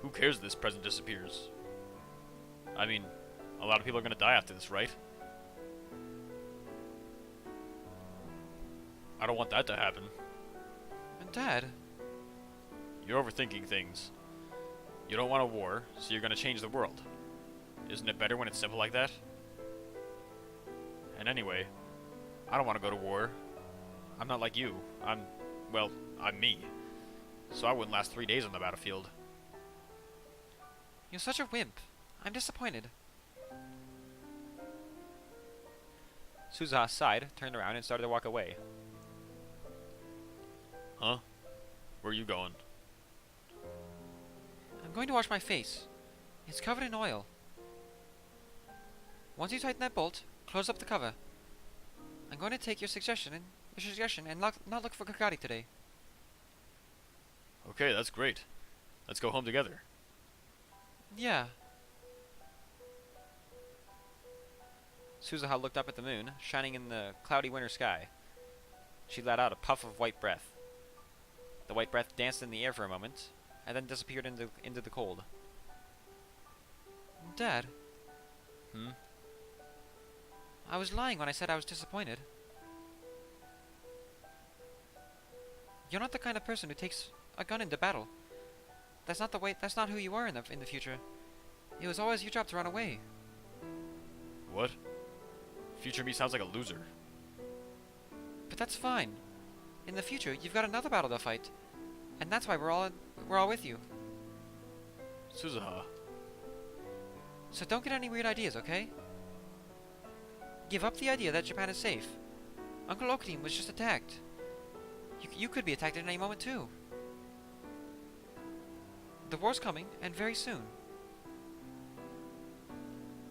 Who cares if this present disappears? I mean, a lot of people are gonna die after this, right? I don't want that to happen. And Dad? You're overthinking things. You don't want a war, so you're gonna change the world. Isn't it better when it's simple like that? And anyway, I don't want to go to war. I'm not like you. I'm me. So I wouldn't last 3 days on the battlefield. You're such a wimp. I'm disappointed. Suzuha sighed, turned around, and started to walk away. Huh? Where are you going? I'm going to wash my face. It's covered in oil. Once you tighten that bolt, close up the cover. I'm going to take your suggestion and not look for Kagati today. Okay, that's great. Let's go home together. Yeah. Suzuha looked up at the moon, shining in the cloudy winter sky. She let out a puff of white breath. The white breath danced in the air for a moment, and then disappeared into the cold. Dad? Hmm? I was lying when I said I was disappointed. You're not the kind of person who takes a gun into battle. That's not who you are in the future. It was always your job to run away. What? Future me sounds like a loser. But that's fine. In the future, you've got another battle to fight. And that's why we're all with you. Suzuha. So don't get any weird ideas, okay? Give up the idea that Japan is safe. Uncle Okadine was just attacked. You could be attacked at any moment too. The war's coming, and very soon.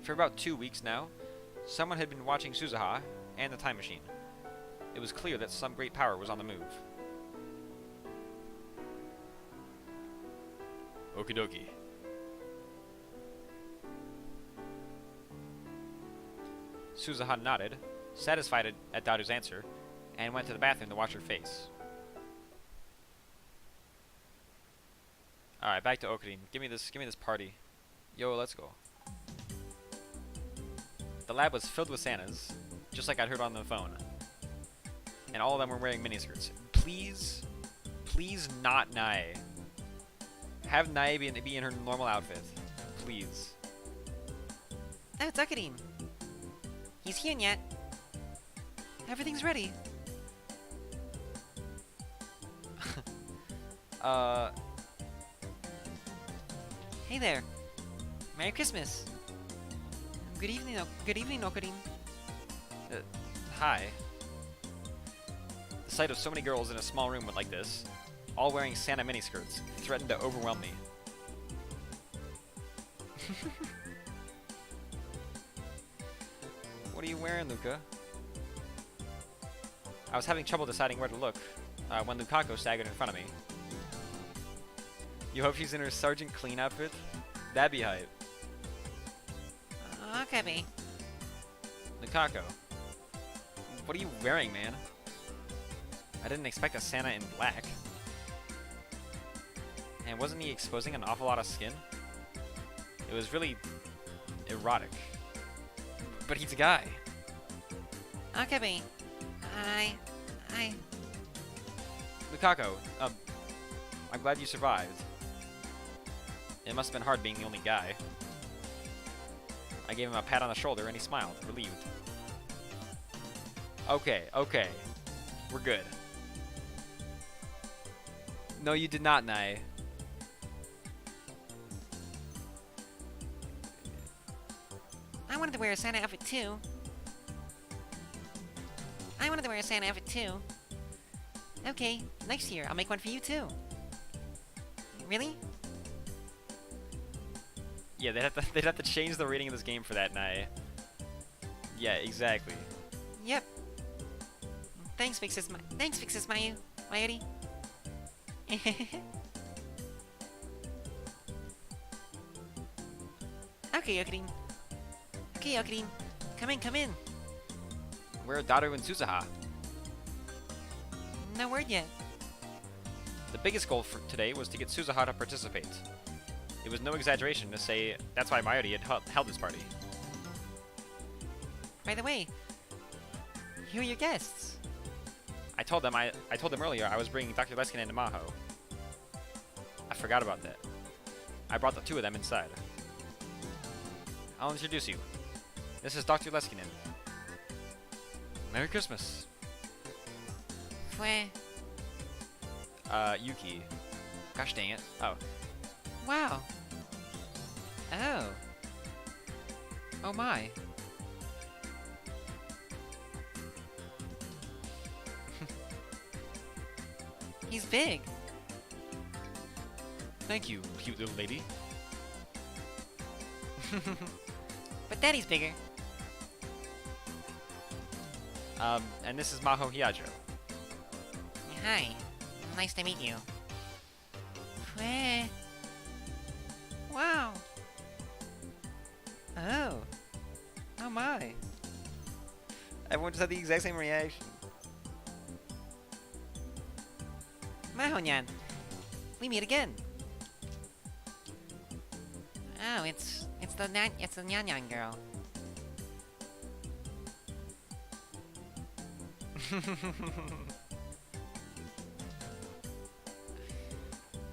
For about 2 weeks now, someone had been watching Suzuha and the time machine. It was clear that some great power was on the move. Okie dokie. Suzuha nodded, satisfied at Daru's answer, and went to the bathroom to wash her face. Alright, back to Okadine. Give me this party. Yo, let's go. The lab was filled with Santas, just like I'd heard on the phone. And all of them were wearing miniskirts. Please Please not Nae. Have Nae be in her normal outfit. Please. Oh, Ducketing. He's here yet. Everything's ready. Hey there. Merry Christmas. Good evening, Okarin. Hi. The sight of so many girls in a small room like this, all wearing Santa miniskirts, threatened to overwhelm me. What are you wearing, Luca? I was having trouble deciding where to look when Lukako staggered in front of me. You hope she's in her Sergeant Clean outfit? That'd be hype. Okay. Lukako, what are you wearing, man? I didn't expect a Santa in black. And wasn't he exposing an awful lot of skin? It was really erotic. But he's a guy. Okay. Lukako, I'm glad you survived. It must have been hard being the only guy. I gave him a pat on the shoulder and he smiled, relieved. Okay. We're good. No, you did not, Nae. I wanted to wear a Santa outfit too. Okay, next year I'll make one for you too. Really? Yeah, they'd have to change the rating of this game for that, Nae. Yeah, exactly. Yep. Thanks, Fixes Mayuri. Okay, Okarin. Come in. Where are Daru and Suzuha? No word yet. The biggest goal for today was to get Suzuha to participate. It was no exaggeration to say that's why Mayuri had held this party. By the way, who are your guests? I told them earlier I was bringing Dr. Leskinen and Maho. I forgot about that. I brought the two of them inside. I'll introduce you. This is Dr. Leskinen. Merry Christmas. Fue. Yuki. Gosh dang it. Oh. Wow. Oh. Oh my. He's big. Thank you, cute little lady. But Daddy's bigger. And this is Maho Hiajo. Hi. Nice to meet you. Fue. Wow. Oh. Oh my. Everyone just had the exact same reaction. Mahonyan. We meet again. Oh, it's the Nyan girl.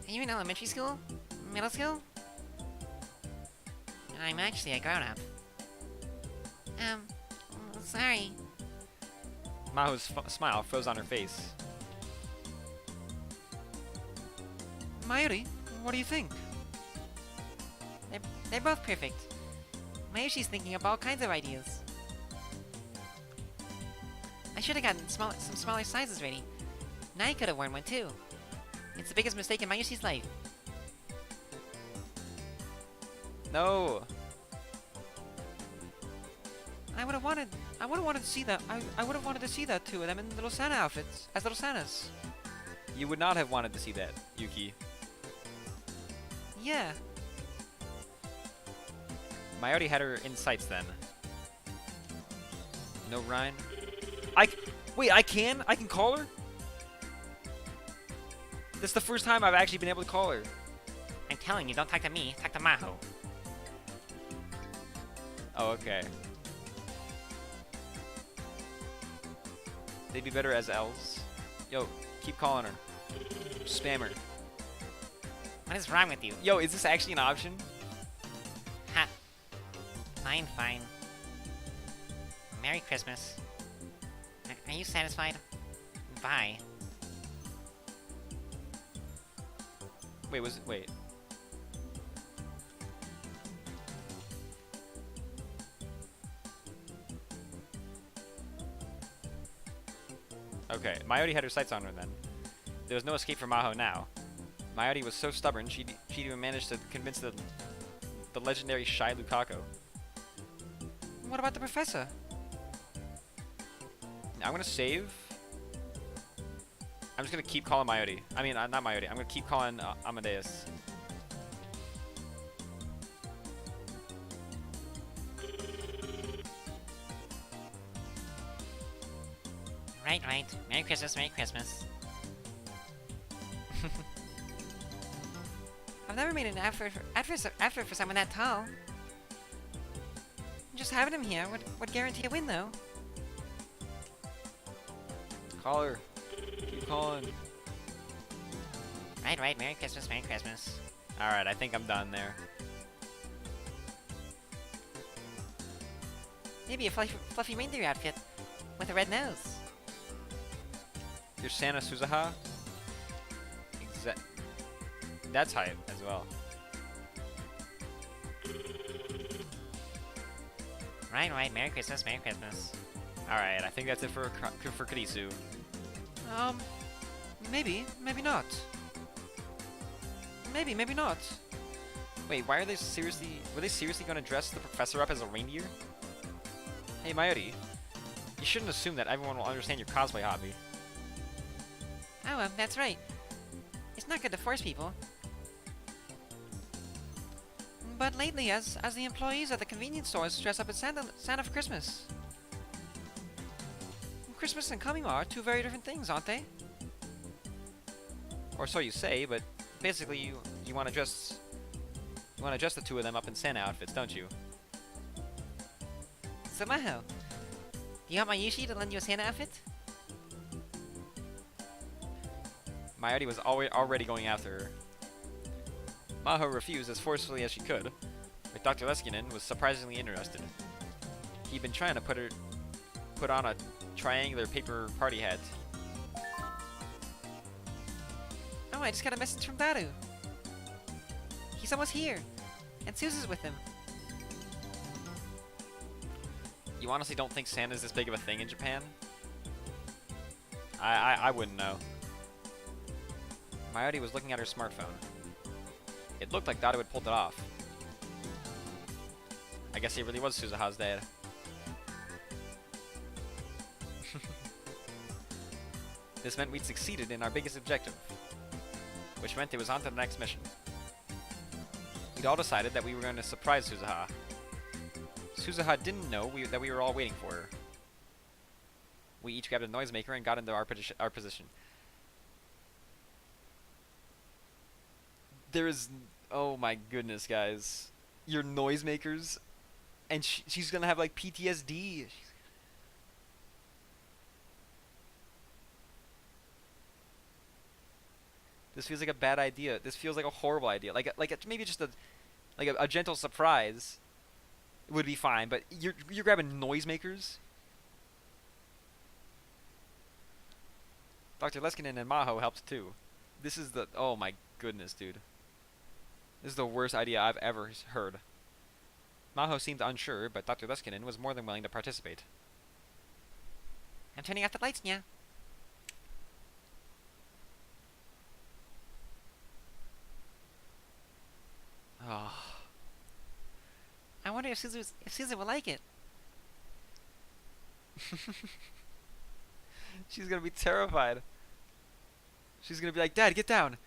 Are you in elementary school? Middle school? I'm actually a grown-up. Sorry. Maho's smile froze on her face. Mayuri, what do you think? They're both perfect. Mayushi's thinking of all kinds of ideas. I should have gotten some smaller sizes ready. Nai could have worn one too. It's the biggest mistake in Mayushi's life. No. I would have wanted to see that. I would have wanted to see that two of them in little Santa outfits as little Santas. You would not have wanted to see that, Yuki. Yeah. Mayuri had her in sights then. No Ryan. Wait, I can call her? This is the first time I've actually been able to call her. I'm telling you, don't talk to me. Talk to Maho. Oh, okay. They'd be better as elves. Yo, keep calling her. Spammer. What is wrong with you? Yo, is this actually an option? Ha. Fine, fine. Merry Christmas. Are you satisfied? Bye. Wait. Okay, Mayuri had her sights on her then. There was no escape for Maho now. Mayuri was so stubborn, she'd even managed to convince the legendary Shy Lukaku. What about the professor? I'm gonna save. I'm just gonna keep calling Mayuri. I mean, not Mayuri. I'm gonna keep calling Amadeus. Right. Merry Christmas, Merry Christmas. I've never made an effort for someone that tall. Just having him here would guarantee a win, though. Call her. Keep calling. Right. Merry Christmas, Merry Christmas. Alright, I think I'm done there. Maybe a fluffy reindeer outfit with a red nose. You're Santa Suzuha? That's hype as well. Right. Merry Christmas, Merry Christmas. Alright, I think that's it for Kurisu. Maybe not. Maybe not. Wait, were they seriously going to dress the professor up as a reindeer? Hey, Mayuri. You shouldn't assume that everyone will understand your cosplay hobby. Oh, that's right. It's not good to force people. But lately, as the employees at the convenience stores dress up as Santa for Christmas. Christmas and Kamiwa are two very different things, aren't they? Or so you say, but basically you want to dress the two of them up in Santa outfits, don't you? So Maho, do you want Mayushi to lend you a Santa outfit? Mayuri was already going after her. Maho refused as forcefully as she could, but Dr. Leskinen was surprisingly interested. He'd been trying to put on a triangular paper party hat. Oh, I just got a message from Daru. He's almost here, and Suzu's with him. You honestly don't think Santa's this big of a thing in Japan? I wouldn't know. Mayuri was looking at her smartphone. It looked like Daru had pulled it off. I guess he really was Suzuha's dad. This meant we'd succeeded in our biggest objective, which meant it was on to the next mission. We'd all decided that we were going to surprise Suzuha. Suzuha didn't know that we were all waiting for her. We each grabbed a noisemaker and got into our position. Oh my goodness, guys. You're noisemakers, and she's gonna have like PTSD. This feels like a bad idea. This feels like a horrible idea. Maybe just a gentle surprise would be fine, but you're grabbing noisemakers. Dr. Leskinen and Maho helped too. Oh my goodness, dude. This is the worst idea I've ever heard. Maho seemed unsure, but Dr. Leskinen was more than willing to participate. I'm turning off the lights now. Oh. I wonder if Suzu will like it. She's gonna be terrified. She's gonna be like, "Dad, get down!"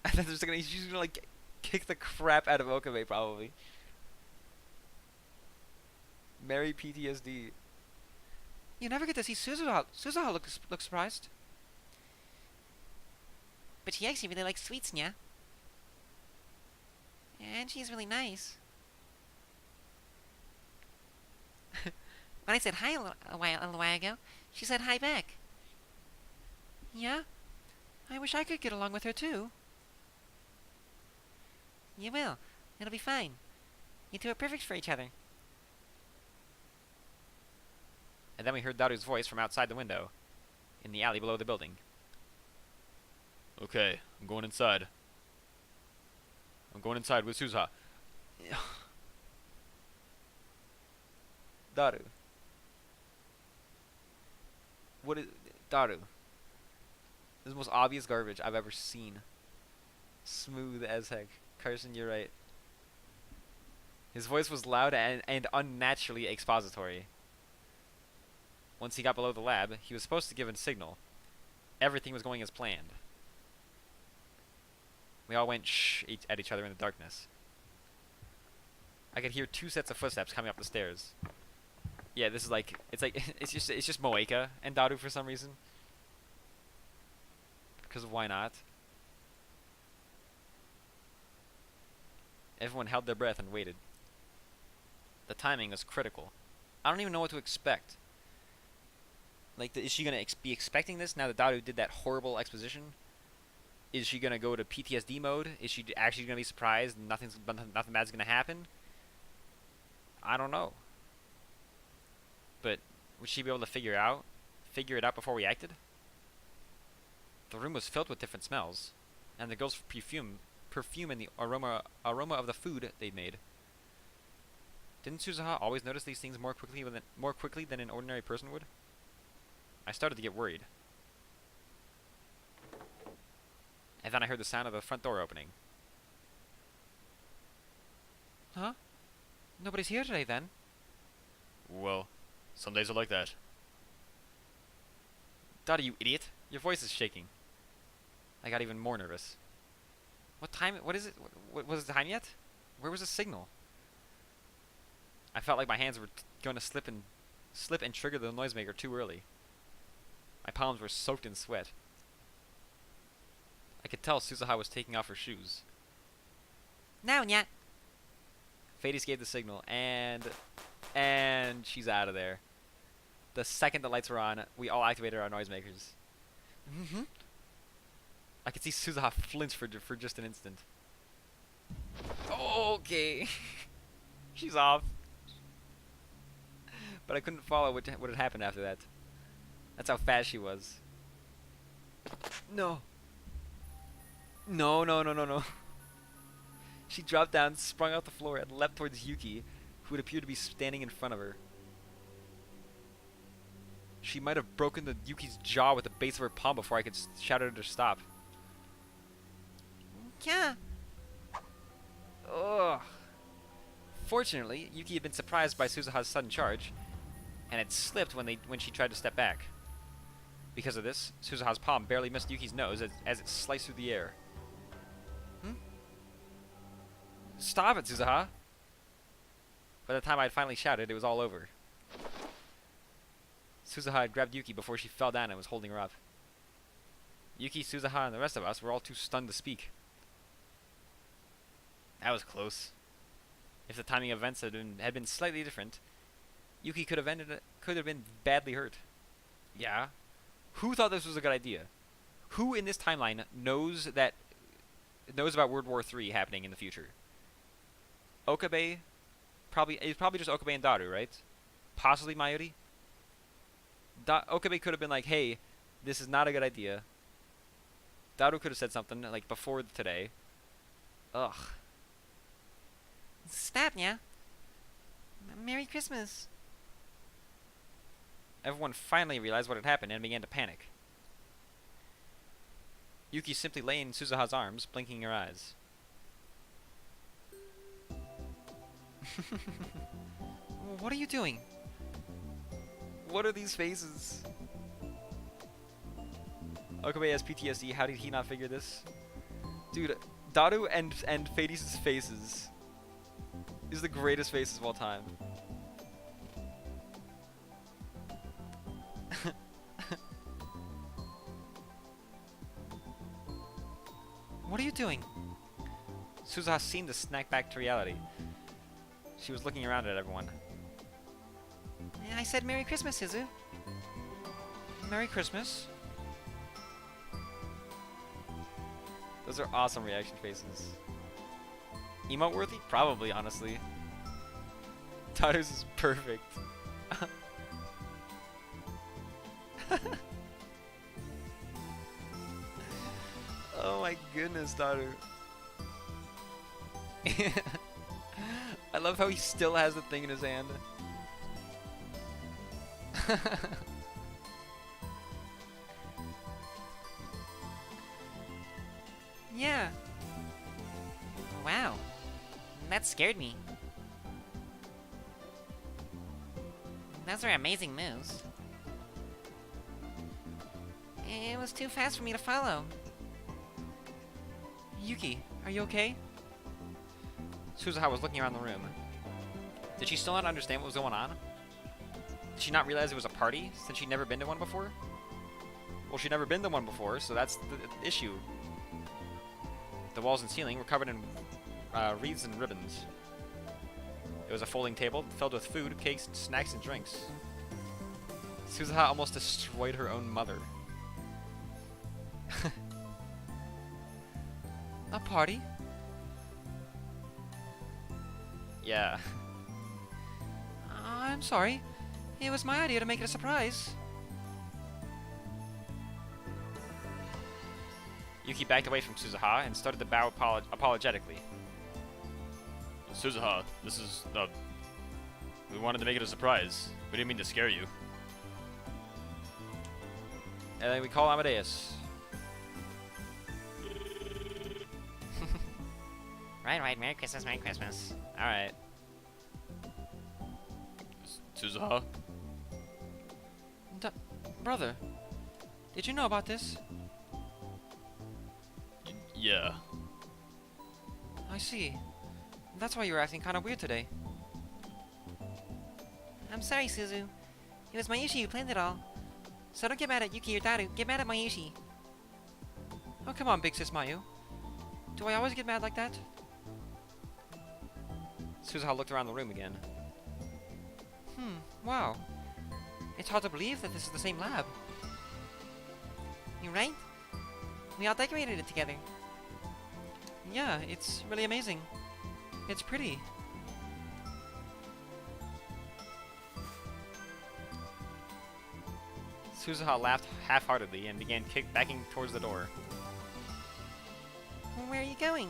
And then she's gonna like kick the crap out of Okabe probably. Merry PTSD. You never get to see Suzuha. Suzuha look surprised. But she actually really likes sweets, yeah. And she's really nice. When I said hi a little while ago, she said hi back. Yeah? I wish I could get along with her too. You will. It'll be fine. You two are perfect for each other. And then we heard Daru's voice from outside the window, in the alley below the building. Okay, I'm going inside. I'm going inside with Suzuha. Daru. What is... Daru. This is the most obvious garbage I've ever seen. Smooth as heck. Carson, you're right. His voice was loud and unnaturally expository. Once he got below the lab, he was supposed to give a signal. Everything was going as planned. We all went shh at each other in the darkness. I could hear 2 sets of footsteps coming up the stairs. Yeah, this is like it's just Moeka and Daru for some reason. Because why not? Everyone held their breath and waited. The timing was critical. I don't even know what to expect. Like, is she gonna be expecting this now that Daru did that horrible exposition? Is she gonna go to PTSD mode? Is she actually gonna be surprised and nothing bad's gonna happen? I don't know. But would she be able to figure it out before we acted? The room was filled with different smells, and the girls' perfume and the aroma of the food they'd made. Didn't Suzuha always notice these things more quickly than an ordinary person would? I started to get worried. And then I heard the sound of the front door opening. Huh? Nobody's here today then? Well, some days are like that. Daru, you idiot! Your voice is shaking. I got even more nervous. What time? What is it? Was it time yet? Where was the signal? I felt like my hands were going to slip and trigger the noisemaker too early. My palms were soaked in sweat. I could tell Suzuha was taking off her shoes. Now, Nya. Fades gave the signal, and she's out of there. The second the lights were on, we all activated our noisemakers. Mm-hmm. I could see Suzuha flinch for just an instant. Okay. She's off. But I couldn't follow what had happened after that. That's how fast she was. No. No. She dropped down, sprung off the floor, and leapt towards Yuki, who would appear to be standing in front of her. She might have broken Yuki's jaw with the base of her palm before I could shout at her to stop. Yeah. Ugh. Fortunately, Yuki had been surprised by Suzuha's sudden charge, and had slipped when she tried to step back. Because of this, Suzuha's palm barely missed Yuki's nose as it sliced through the air. Stop it, Suzuha! By the time I had finally shouted, it was all over. Suzuha had grabbed Yuki before she fell down and was holding her up. Yuki, Suzuha, and the rest of us were all too stunned to speak. That was close. If the timing of events had been slightly different, Yuki could have been badly hurt. Yeah. Who thought this was a good idea? Who in this timeline knows about World War III happening in the future? Okabe? It's probably just Okabe and Daru, right? Possibly Mayuri? Okabe could have been like, hey, this is not a good idea. Daru could have said something like before today. Ugh. Stop, Nya. Merry Christmas. Everyone finally realized what had happened and began to panic. Yuki simply lay in Suzuha's arms, blinking her eyes. What are you doing? What are these faces? Okabe has PTSD. How did he not figure this? Dude, Daru and Fades' faces is the greatest faces of all time. What are you doing? Suzuha seemed to snack back to reality. She was looking around at everyone. I said Merry Christmas, Suzu. Merry Christmas. Those are awesome reaction faces. Emote worthy? Probably, honestly. Taru's is perfect. Oh my goodness, Taru. I love how he still has the thing in his hand. Yeah. Wow. That scared me. Those are amazing moves. It was too fast for me to follow. Yuki, are you okay? Suzuha was looking around the room. Did she still not understand what was going on? Did she not realize it was a party, since she'd never been to one before? Well, she'd never been to one before, so that's the issue. The walls and ceiling were covered in wreaths and ribbons. It was a folding table filled with food, cakes, snacks, and drinks. Suzuha almost destroyed her own mother. A party? Yeah. I'm sorry. It was my idea to make it a surprise. Yuki backed away from Suzuha and started to bow apologetically. Suzuha, this is, we wanted to make it a surprise. We didn't mean to scare you. And then we call Amadeus. Right. Merry Christmas, Merry Christmas. Alright. Suzuha? Brother, did you know about this? Yeah. I see. That's why you were acting kind of weird today. I'm sorry, Suzu. It was Mayushi who planned it all. So don't get mad at Yuki or Daru, get mad at Mayushi. Oh, come on, big sis Mayu. Do I always get mad like that? Suzuha looked around the room again. Wow. It's hard to believe that this is the same lab. You right? We all decorated it together. Yeah, it's really amazing. It's pretty. Suzuha laughed half-heartedly and began backing towards the door. Where are you going?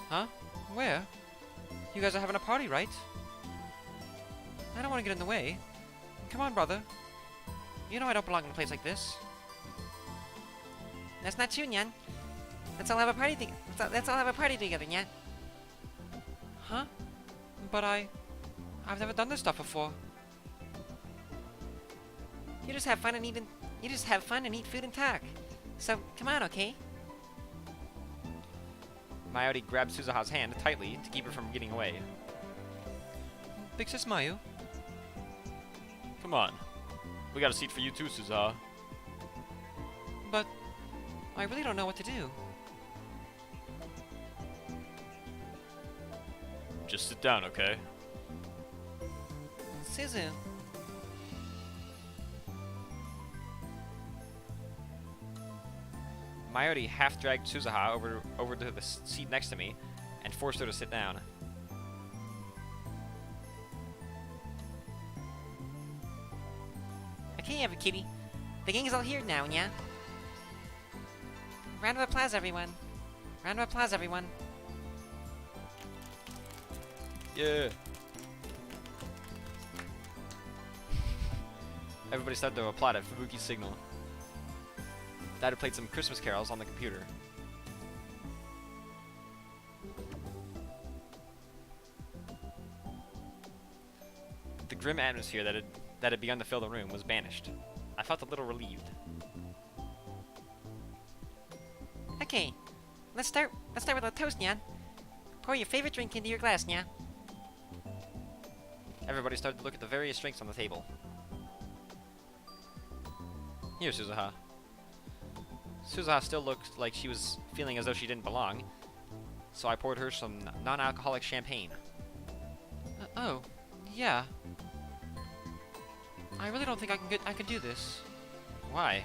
Huh? Where? You guys are having a party, right? I don't want to get in the way. Come on, brother. You know I don't belong in a place like this. That's not true, Nyan. Let's all have a party. Let's all have a party together, Nyan. Huh? But I've never done this stuff before. You just have fun and eat. You just have fun and eat food and talk. So come on, okay? Mayuri grabbed Suzuha's hand tightly to keep her from getting away. Big sis Mayu. Come on. We got a seat for you too, Suzuha. But I really don't know what to do. Just sit down, okay? Suzu. Mayuri half-dragged Suzuha over to the seat next to me and forced her to sit down. Okay, everybody. The gang is all here now, yeah? Round of applause, everyone. Round of applause, everyone. Yeah. Everybody started to applaud at Fubuki's signal. Dad had played some Christmas carols on the computer. The grim atmosphere that had begun to fill the room was banished. I felt a little relieved. Okay, let's start with a toast, Nyan. Pour your favorite drink into your glass, Nyan. Everybody started to look at the various drinks on the table. Here, Suzuha. Suzuha still looked like she was feeling as though she didn't belong, so I poured her some non-alcoholic champagne. Oh, yeah. I really don't think I can do this. Why?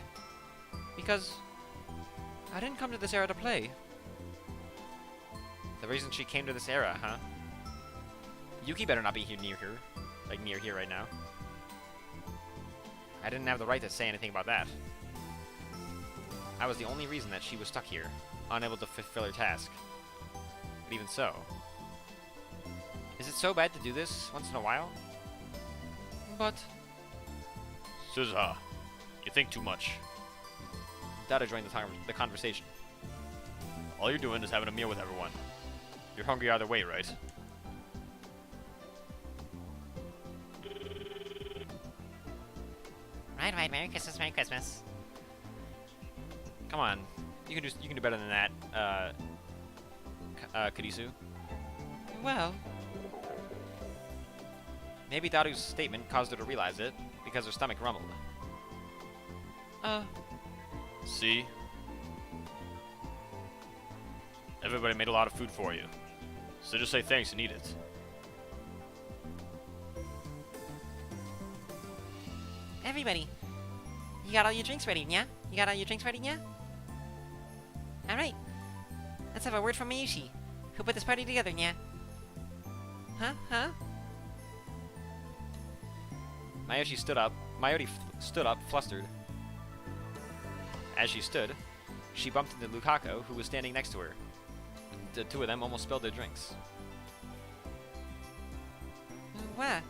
Because I didn't come to this era to play. The reason she came to this era, huh? Yuki better not be here near here. Like, near here right now. I didn't have the right to say anything about that. I was the only reason that she was stuck here, unable to fulfill her task. But even so... Is it so bad to do this once in a while? But Suzuha, you think too much. Dada joined the conversation. All you're doing is having a meal with everyone. You're hungry either way, right? Right, right. Merry Christmas, Merry Christmas. Come on, you can do better than that, Karisu. well, Maybe Daru's statement caused her to realize it, because her stomach rumbled. See? Everybody made a lot of food for you. So just say thanks and eat it. Everybody, you got all your drinks ready, yeah? You got all your drinks ready, yeah? Alright. Let's have a word from Mayushi, who put this party together, yeah? Huh? Mayuri stood up, flustered. As she stood, she bumped into Lukako, who was standing next to her. The two of them almost spilled their drinks. What?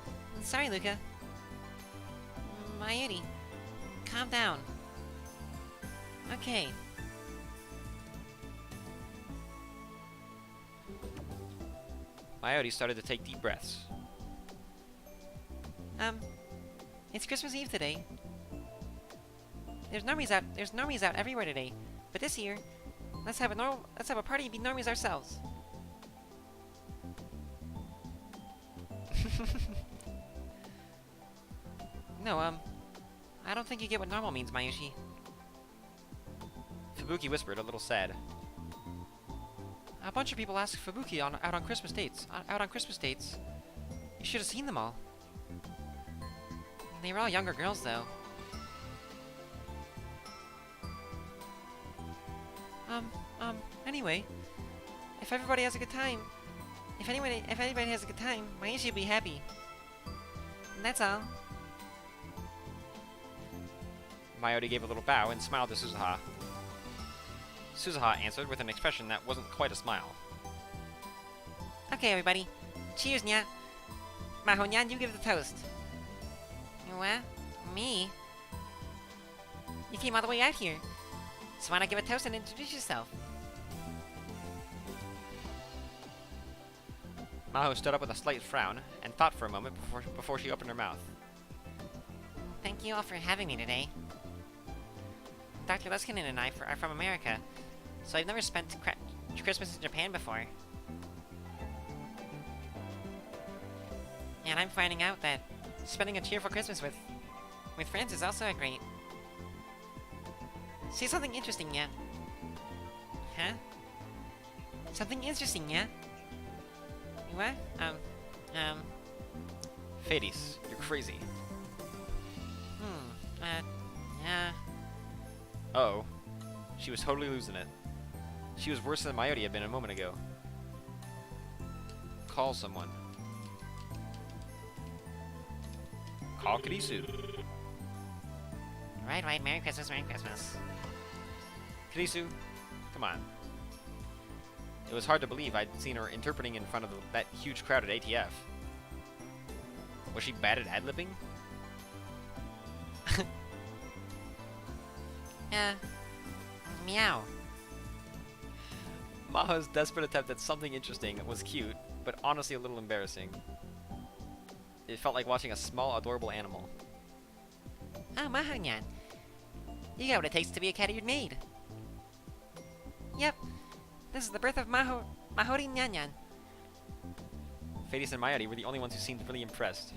Sorry, Luca. Mayuri, calm down. Okay. Mayuri started to take deep breaths. It's Christmas Eve today. There's normies out everywhere today. But this year, let's have a party and be normies ourselves. No, I don't think you get what normal means, Mayushi. Fubuki whispered, a little sad. a bunch of people asked Fubuki out on Christmas dates. You should have seen them all. They were all younger girls, though. Anyway, If everybody has a good time, if anybody has a good time, Mayushi will be happy. And that's all. Mayuri gave a little bow and smiled to Suzuha. Suzuha answered with an expression that wasn't quite a smile. Okay, everybody. Cheers, nya. Maho-nyan, you give the toast. What? Me? You came all the way out here. So why not give a toast and introduce yourself? Maho stood up with a slight frown and thought for a moment before she opened her mouth. Thank you all for having me today. Dr. Leskinen and I are from America, so I've never spent Christmas in Japan before. And I'm finding out that spending a cheerful Christmas with friends is also a great... Say something interesting, yeah? Huh? Something interesting, yeah? What? Fades, you're crazy. Yeah. Uh-oh. She was totally losing it. She was worse than Mayuri had been a moment ago. Call someone. Call Karisu. Right, Merry Christmas, Merry Christmas. Karisu, come on. It was hard to believe I'd seen her interpreting in front of that huge crowd at ATF. Was she bad at ad-libbing? Meow. Maho's desperate attempt at something interesting was cute, but honestly a little embarrassing. It felt like watching a small, adorable animal. Oh, Maho-nyan. You got what it takes to be a cat-eared maid. Yep. This is the birth of Mahori-nyan-nyan. Fades and Mayuri were the only ones who seemed really impressed.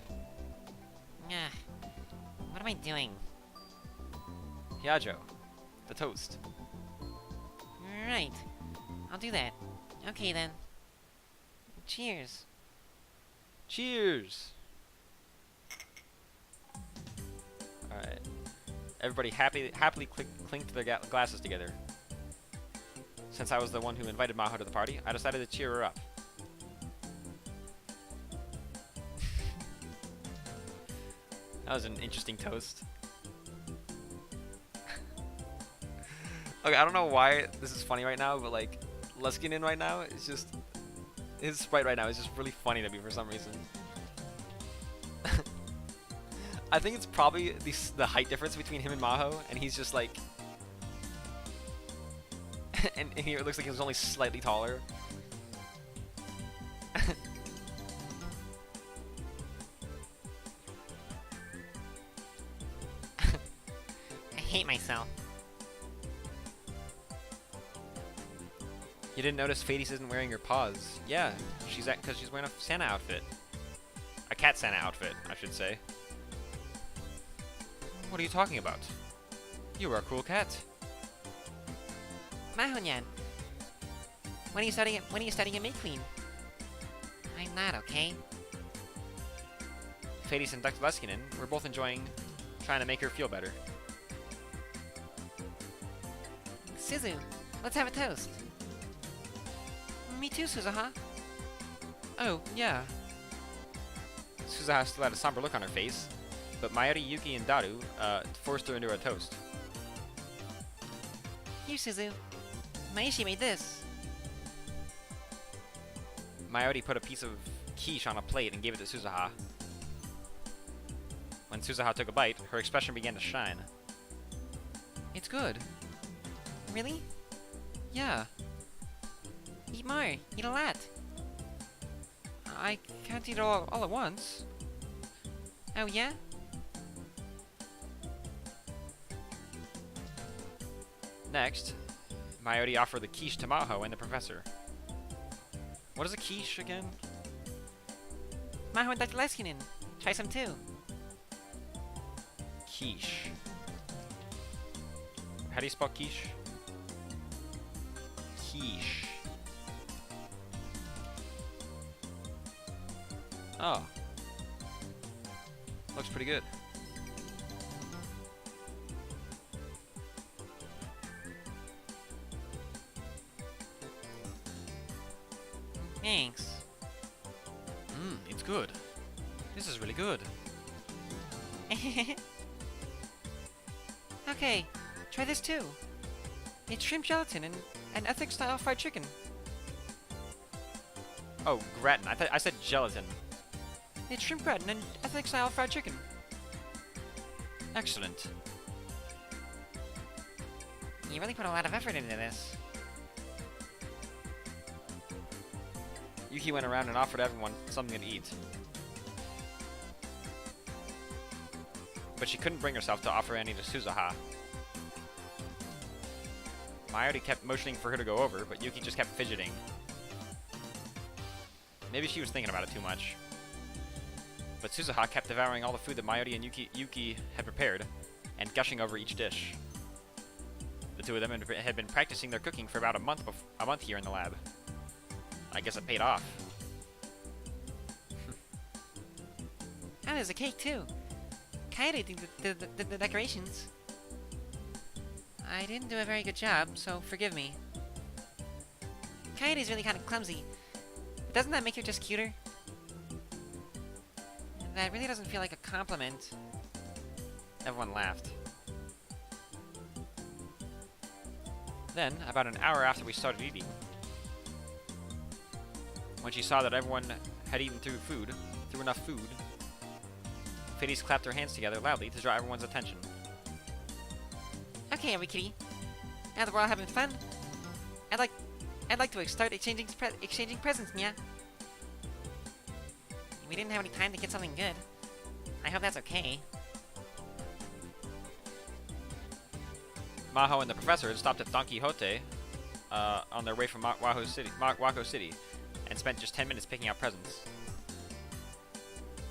What am I doing? Hyajo, the toast. Right. I'll do that. Okay, then. Cheers. Cheers! Alright. Everybody happily clinked their glasses together. Since I was the one who invited Maho to the party, I decided to cheer her up. That was an interesting toast. Okay, I don't know why this is funny right now, but like, Leskinen right now is just... His sprite right now is just really funny to me for some reason. I think it's probably the height difference between him and Maho, and he's just like... and here it looks like he was only slightly taller. I hate myself. You didn't notice Fades isn't wearing her paws. Yeah, because she's wearing a Santa outfit. A cat Santa outfit, I should say. What are you talking about? You are a cool cat. Mahonyan, when are you studying at May Queen? I'm not, okay? Fades and Dr. Leskinen were both enjoying trying to make her feel better. Suzu, let's have a toast. Me too, Suzuha. Oh, yeah. Suzuha still had a somber look on her face, but Mayuri, Yuki, and Daru forced her into a toast. Here, Suzu. Maishi made this. Mayuri put a piece of quiche on a plate and gave it to Suzuha. When Suzuha took a bite, her expression began to shine. It's good. Really? Yeah. Eat more. Eat a lot. I can't eat it all at once. Oh, yeah? Next, Mayuri offered the quiche to Maho and the professor. What is a quiche again? Maho and Dr. Leskinen. Try some too. Quiche. How do you spell quiche? Quiche. Oh. Looks pretty good. Thanks. It's good. This is really good. Okay, try this too. It's shrimp gelatin and ethnic-style fried chicken. Oh, gratin. I said gelatin. It's shrimp gratin and ethnic-style fried chicken. Excellent. You really put a lot of effort into this. Yuki went around and offered everyone something to eat. But she couldn't bring herself to offer any to Suzuha. Mayuri kept motioning for her to go over, but Yuki just kept fidgeting. Maybe she was thinking about it too much. But Suzuha kept devouring all the food that Mayuri and Yuki had prepared, and gushing over each dish. The two of them had been practicing their cooking for about a month here in the lab. I guess it paid off. Oh, there's a cake too. Kaede did the decorations. I didn't do a very good job, so forgive me. Kaede's really kind of clumsy. Doesn't that make her just cuter? That really doesn't feel like a compliment. Everyone laughed. Then, about an hour after we started eating, when she saw that everyone had eaten through enough food, Fades clapped her hands together loudly to draw everyone's attention. Okay, every kitty. Now that we're all having fun, I'd like to start exchanging presents, yeah. We didn't have any time to get something good. I hope that's okay. Maho and the professor had stopped at Don Quixote on their way from Wako City, and spent just 10 minutes picking out presents.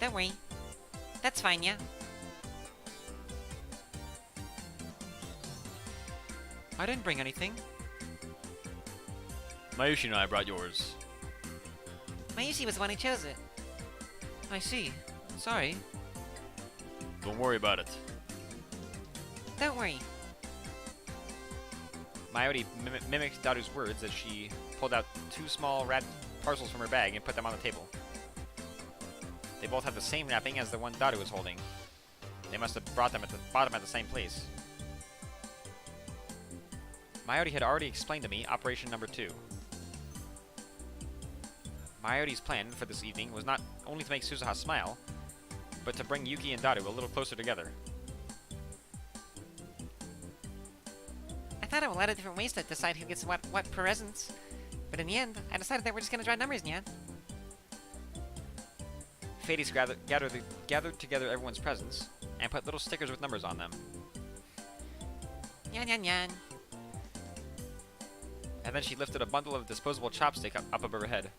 Don't worry. That's fine, yeah. I didn't bring anything. Mayushi and I brought yours. Mayushi was the one who chose it. I see. Sorry. Don't worry about it. Don't worry. Mayuri mimicked Daru's words as she pulled out 2 small rat parcels from her bag and put them on the table. They both had the same wrapping as the one Daru was holding. They must have brought them at the same place. Mayuri had already explained to me Operation Number 2. Mayuri's plan for this evening was not only to make Suzuha smile, but to bring Yuki and Daru a little closer together. I thought of a lot of different ways to decide who gets what presents, but in the end, I decided that we're just gonna draw numbers, Nyan. Fades gathered together everyone's presents and put little stickers with numbers on them. Nyan, nyan, nyan. And then she lifted a bundle of disposable chopstick up above her head.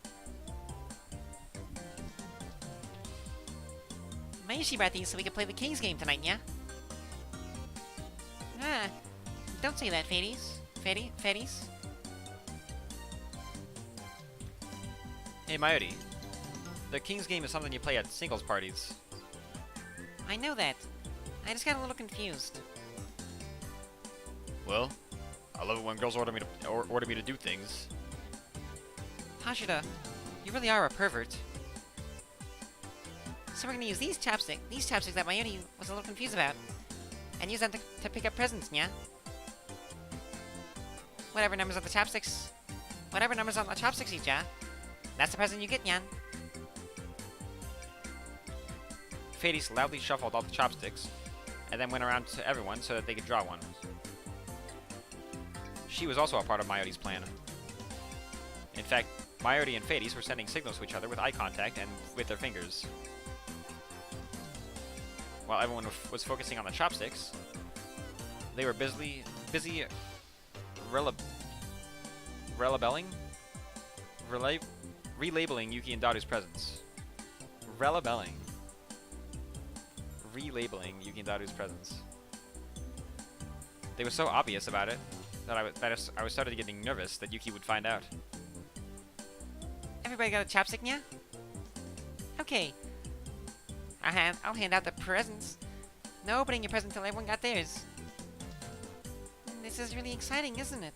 Mayushi brought these so we could play the King's game tonight, yeah? Ah, don't say that, Fades. Fades. Hey Mayuri, the King's Game is something you play at singles parties. I know that. I just got a little confused. Well, I love it when girls order me to do things. Hashida, you really are a pervert. So we're gonna use these chopsticks that Mayuri was a little confused about, and use them to pick up presents, yeah? Whatever numbers on the chopsticks each, yeah? That's the present you get, Nyan. Fades loudly shuffled all the chopsticks, and then went around to everyone so that they could draw one. She was also a part of Mayuri's plan. In fact, Mayuri and Fades were sending signals to each other with eye contact and with their fingers. While everyone was focusing on the chopsticks, they were busy relabeling Yuki and Daru's presents. Relabeling Yuki and Daru's presents. They were so obvious about it that I was started getting nervous that Yuki would find out. Everybody got a chopstick, yeah? Okay. I'll hand out the presents. No opening your present until everyone got theirs. This is really exciting, isn't it?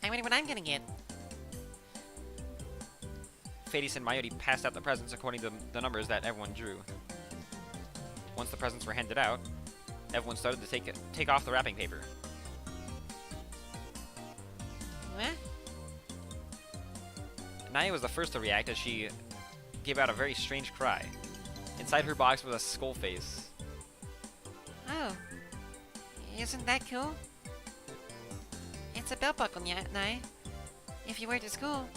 I wonder what I'm gonna get. Fades and Mayuri passed out the presents according to the numbers that everyone drew. Once the presents were handed out, everyone started to take off the wrapping paper. What? Naya was the first to react as she gave out a very strange cry. Inside her box was a skull face. Oh. Isn't that cool? It's a belt buckle, Nai. If you wear it to school,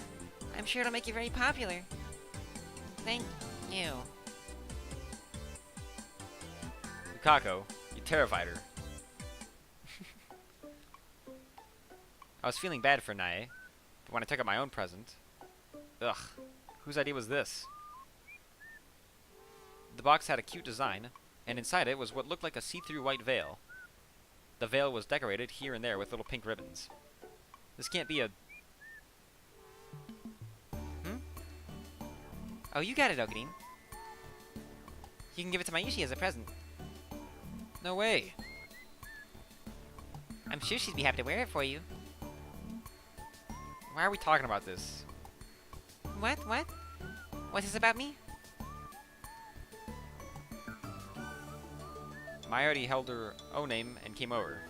I'm sure it'll make you very popular. Thank you. Yukako, you terrified her. I was feeling bad for Nae, but when I took out my own present... Ugh, whose idea was this? The box had a cute design, and inside it was what looked like a see-through white veil. The veil was decorated here and there with little pink ribbons. This can't be a... Oh, you got it, Okadim. You can give it to Mayushi as a present. No way! I'm sure she'd be happy to wear it for you. Why are we talking about this? What? What's this about me? Mayuri held her own name and came over.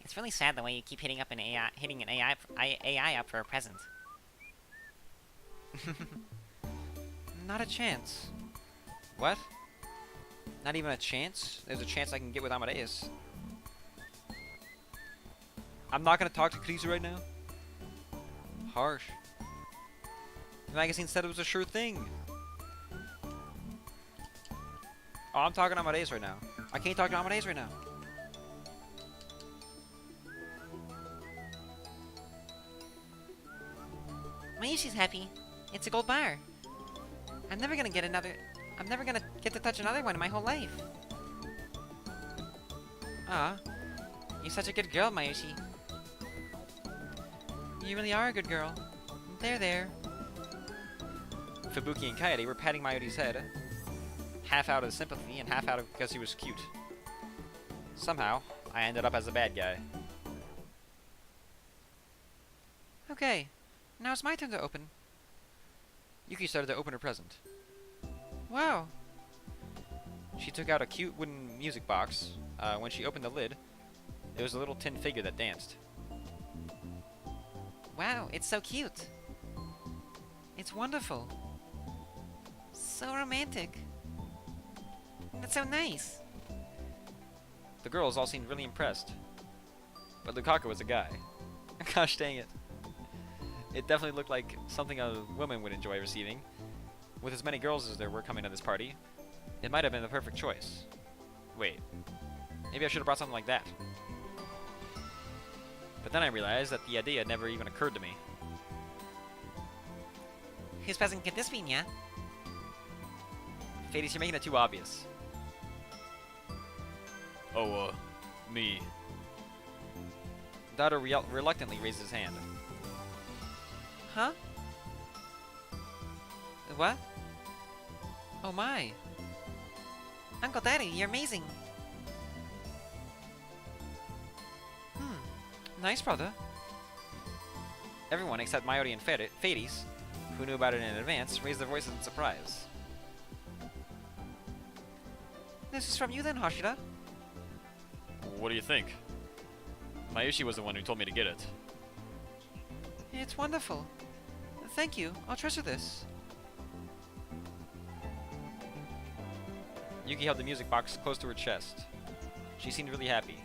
It's really sad the way you keep hitting an AI up for a present. Not a chance. What? Not even a chance? There's a chance I can get with Amadeus. I'm not gonna talk to Krisu right now? Harsh. The magazine said it was a sure thing. Oh, I'm talking to Amadeus right now. I can't talk to Amadeus right now. Mayushi's happy. It's a gold bar. I'm never gonna get to touch another one in my whole life. Ah, you're such a good girl, Mayushi. You really are a good girl. There. Fubuki and Kaede were patting Mayuri's head, half out of sympathy and half out of because he was cute. Somehow, I ended up as a bad guy. Okay, now it's my turn to open. Yuki started to open her present. Wow. She took out a cute wooden music box. When she opened the lid, there was a little tin figure that danced. Wow, it's so cute. It's wonderful. So romantic. That's so nice. The girls all seemed really impressed. But Lukaku was a guy. Gosh dang it. It definitely looked like something a woman would enjoy receiving. With as many girls as there were coming to this party, it might have been the perfect choice. Wait, maybe I should have brought something like that. But then I realized that the idea never even occurred to me. Whose present could this be, Nya? Fades, you're making it too obvious. Oh, me. Dado reluctantly raised his hand. Huh? What? Oh my. Uncle Daddy, you're amazing. Nice, brother. Everyone except Mayuri and Fades, who knew about it in advance, raised their voices in surprise. This is from you then, Hashira? What do you think? Mayushi was the one who told me to get it. It's wonderful. Thank you. I'll treasure this. Yuki held the music box close to her chest. She seemed really happy.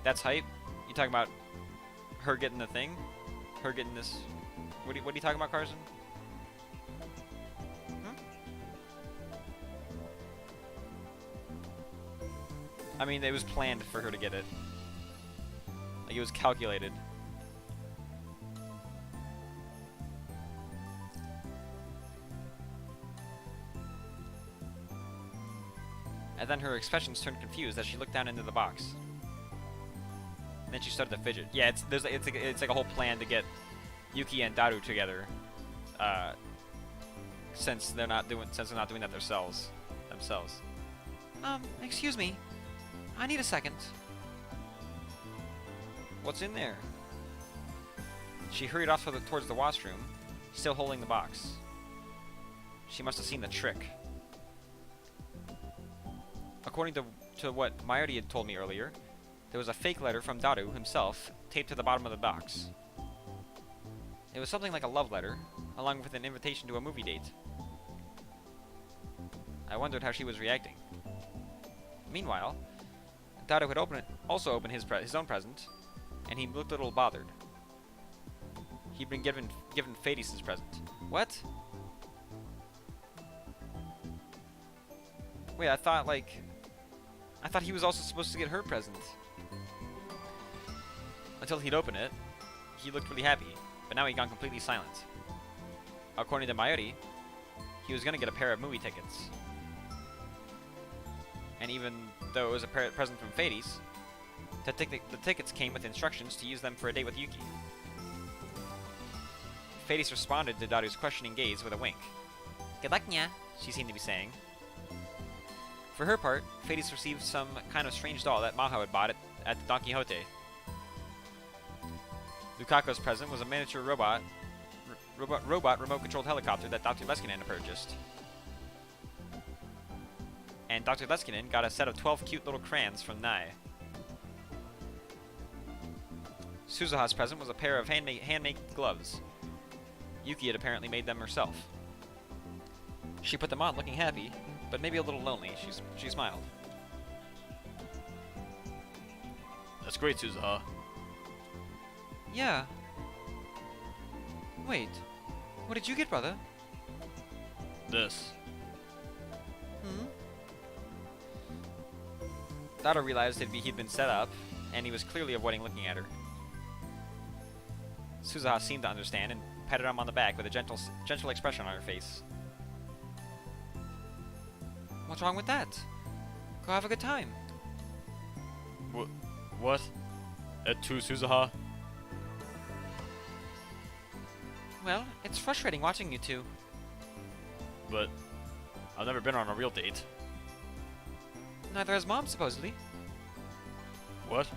That's hype? You talking about her getting the thing? Her getting this... What are you talking about, Carson? I mean, it was planned for her to get it. Like, it was calculated. And then her expressions turned confused as she looked down into the box. And then she started to fidget. Yeah, it's like a whole plan to get Yuki and Daru together. Since they're not doing that themselves. Excuse me. I need a second. What's in there? She hurried off towards the washroom, still holding the box. She must have seen the trick. According to what Mayuri had told me earlier, there was a fake letter from Daru himself taped to the bottom of the box. It was something like a love letter, along with an invitation to a movie date. I wondered how she was reacting. Meanwhile, Daru had also opened his own present, and he looked a little bothered. He'd been given Fades' present. What? Wait, I thought he was also supposed to get her present. Until he'd open it, he looked really happy, but now he'd gone completely silent. According to Mayuri, he was gonna get a pair of movie tickets. And even though it was a present from Fades, the tickets came with instructions to use them for a date with Yuki. Fades responded to Daru's questioning gaze with a wink. Good luck, Nya. She seemed to be saying. For her part, Fades received some kind of strange doll that Maho had bought at the Don Quixote. Lukaku's present was a miniature robot remote-controlled helicopter that Dr. Leskinen had purchased. and Dr. Leskinen got a set of 12 cute little crayons from Nai. Suzuha's present was a pair of handmade gloves. Yuki had apparently made them herself. She put them on looking happy, but maybe a little lonely. She smiled. That's great, Suzuha. Yeah. Wait. What did you get, brother? This. Hmm? Dado realized he'd been set up, and he was clearly avoiding looking at her. Suzuha seemed to understand and patted him on the back with a gentle expression on her face. What's wrong with that? Go have a good time. What? At 2, Suzuha? Well, it's frustrating watching you two. But I've never been on a real date. Neither has Mom, supposedly. What?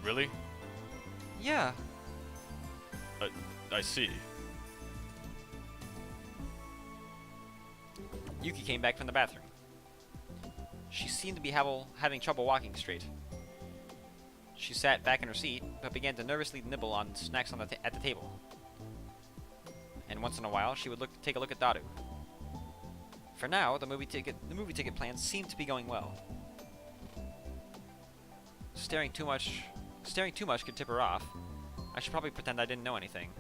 Really? Yeah. I see. Yuki came back from the bathroom. She seemed to be having trouble walking straight. She sat back in her seat, but began to nervously nibble on snacks at the table. And once in a while, she would take a look at Dadu. For now, the movie ticket plans seemed to be going well. Staring too much could tip her off. I should probably pretend I didn't know anything.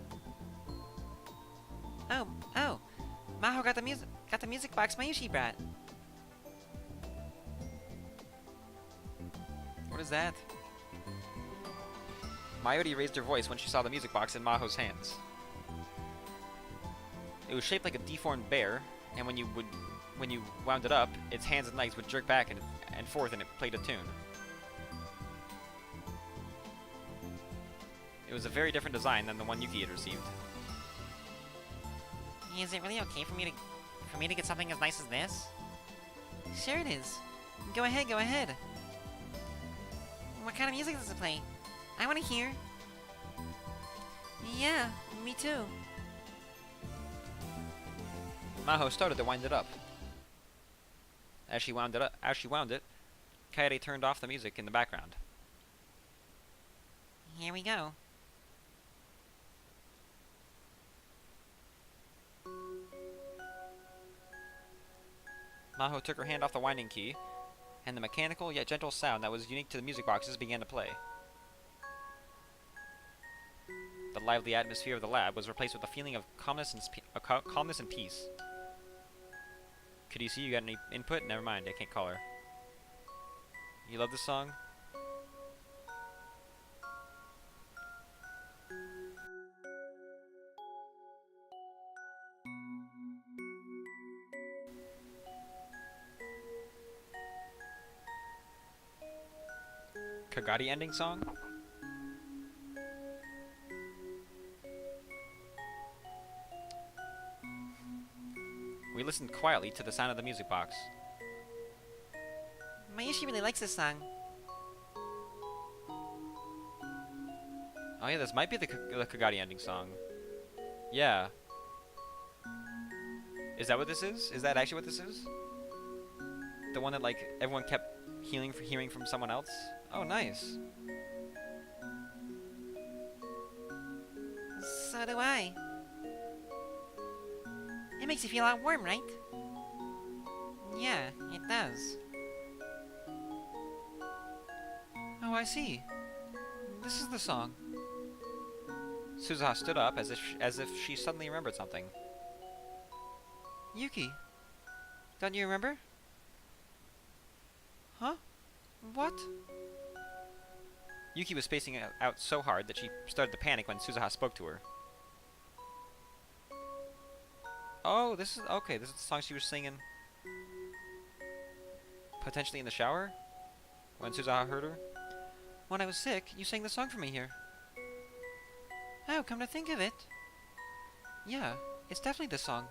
Oh, Maho got the music box Mayushi brought. What is that? Mayuri raised her voice when she saw the music box in Maho's hands. It was shaped like a deformed bear, and when you wound it up, its hands and legs would jerk back and forth, and it played a tune. It was a very different design than the one Yuki had received. Is it really okay for me to get something as nice as this? Sure it is. Go ahead. What kind of music does it play? I want to hear. Yeah, me too. Maho started to wind it up. As she wound it, Kaede turned off the music in the background. Here we go. Maho took her hand off the winding key, and the mechanical yet gentle sound that was unique to the music boxes began to play. The lively atmosphere of the lab was replaced with a feeling of calmness and peace. Could you see you got any input? Never mind, I can't call her. You love this song? Kagadi ending song? We listened quietly to the sound of the music box. Mayushi really likes this song. Oh yeah, this might be the Kagadi ending song. Yeah. Is that what this is? Is that actually what this is? The one that, like, everyone kept hearing from someone else? Oh, nice. So do I. It makes you feel all warm, right? Yeah, it does. Oh, I see. This is the song. Suzuha stood up as if she suddenly remembered something. Yuki, don't you remember? Huh? What? Yuki was spacing out so hard that she started to panic when Suzuha spoke to her. Oh, this is the song she was singing. Potentially in the shower? When Suzuha heard her? When I was sick, you sang the song for me here. Oh, come to think of it. Yeah, it's definitely this song.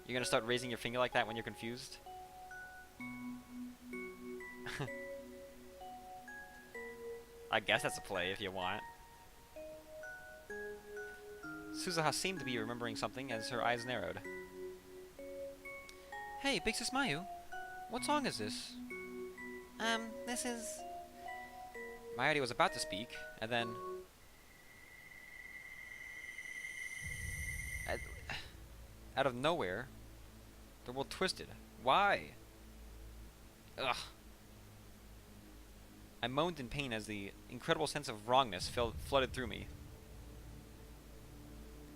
You're gonna start raising your finger like that when you're confused? I guess that's a play if you want. Suzuha seemed to be remembering something as her eyes narrowed. Hey, Big Sis Mayu. What song is this? This is... Mayuri was about to speak, and then... Out of nowhere, the world twisted. Why? Ugh. I moaned in pain as the incredible sense of wrongness flooded through me.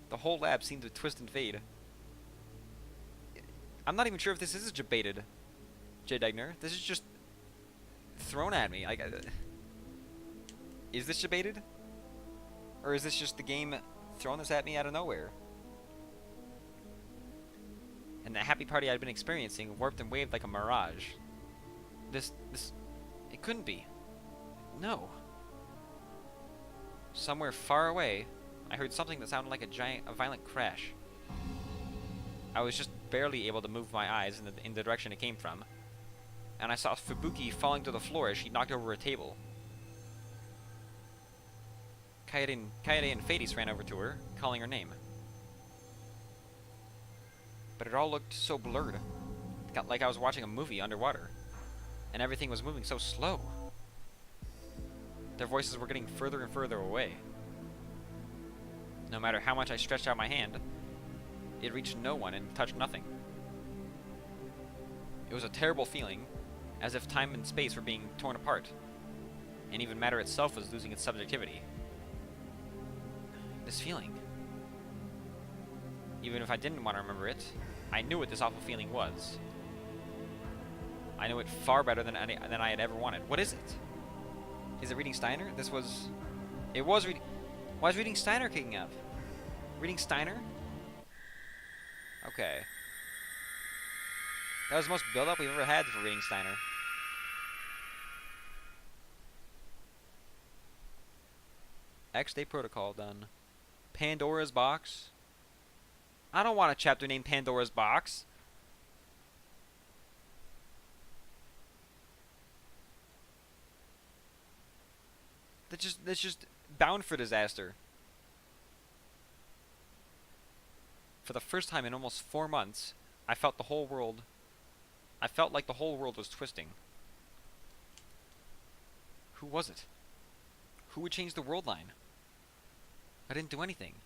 The whole lab seemed to twist and fade. I'm not even sure if this is debated, J. Degner. This is just thrown at me. Like, is this debated? Or is this just the game throwing this at me out of nowhere? And the happy party I'd been experiencing warped and waved like a mirage. It couldn't be. No. Somewhere far away, I heard something that sounded like a violent crash. I was just barely able to move my eyes in the direction it came from, and I saw Fubuki falling to the floor as she knocked over a table. Kaede and Fades ran over to her, calling her name. But it all looked so blurred, like I was watching a movie underwater, and everything was moving so slow. Their voices were getting further and further away. No matter how much I stretched out my hand, it reached no one and touched nothing. It was a terrible feeling, as if time and space were being torn apart, and even matter itself was losing its subjectivity. This feeling. Even if I didn't want to remember it, I knew what this awful feeling was. I knew it far better than I had ever wanted. What is it? Is it reading Steiner? It was reading... Why is reading Steiner kicking up? Reading Steiner? Okay. That was the most build-up we've ever had for reading Steiner. X-Day Protocol done. Pandora's Box. I don't want a chapter named Pandora's Box. That's just bound for disaster. For the first time in almost 4 months, I felt like the whole world was twisting. Who was it? Who would change the world line? I didn't do anything.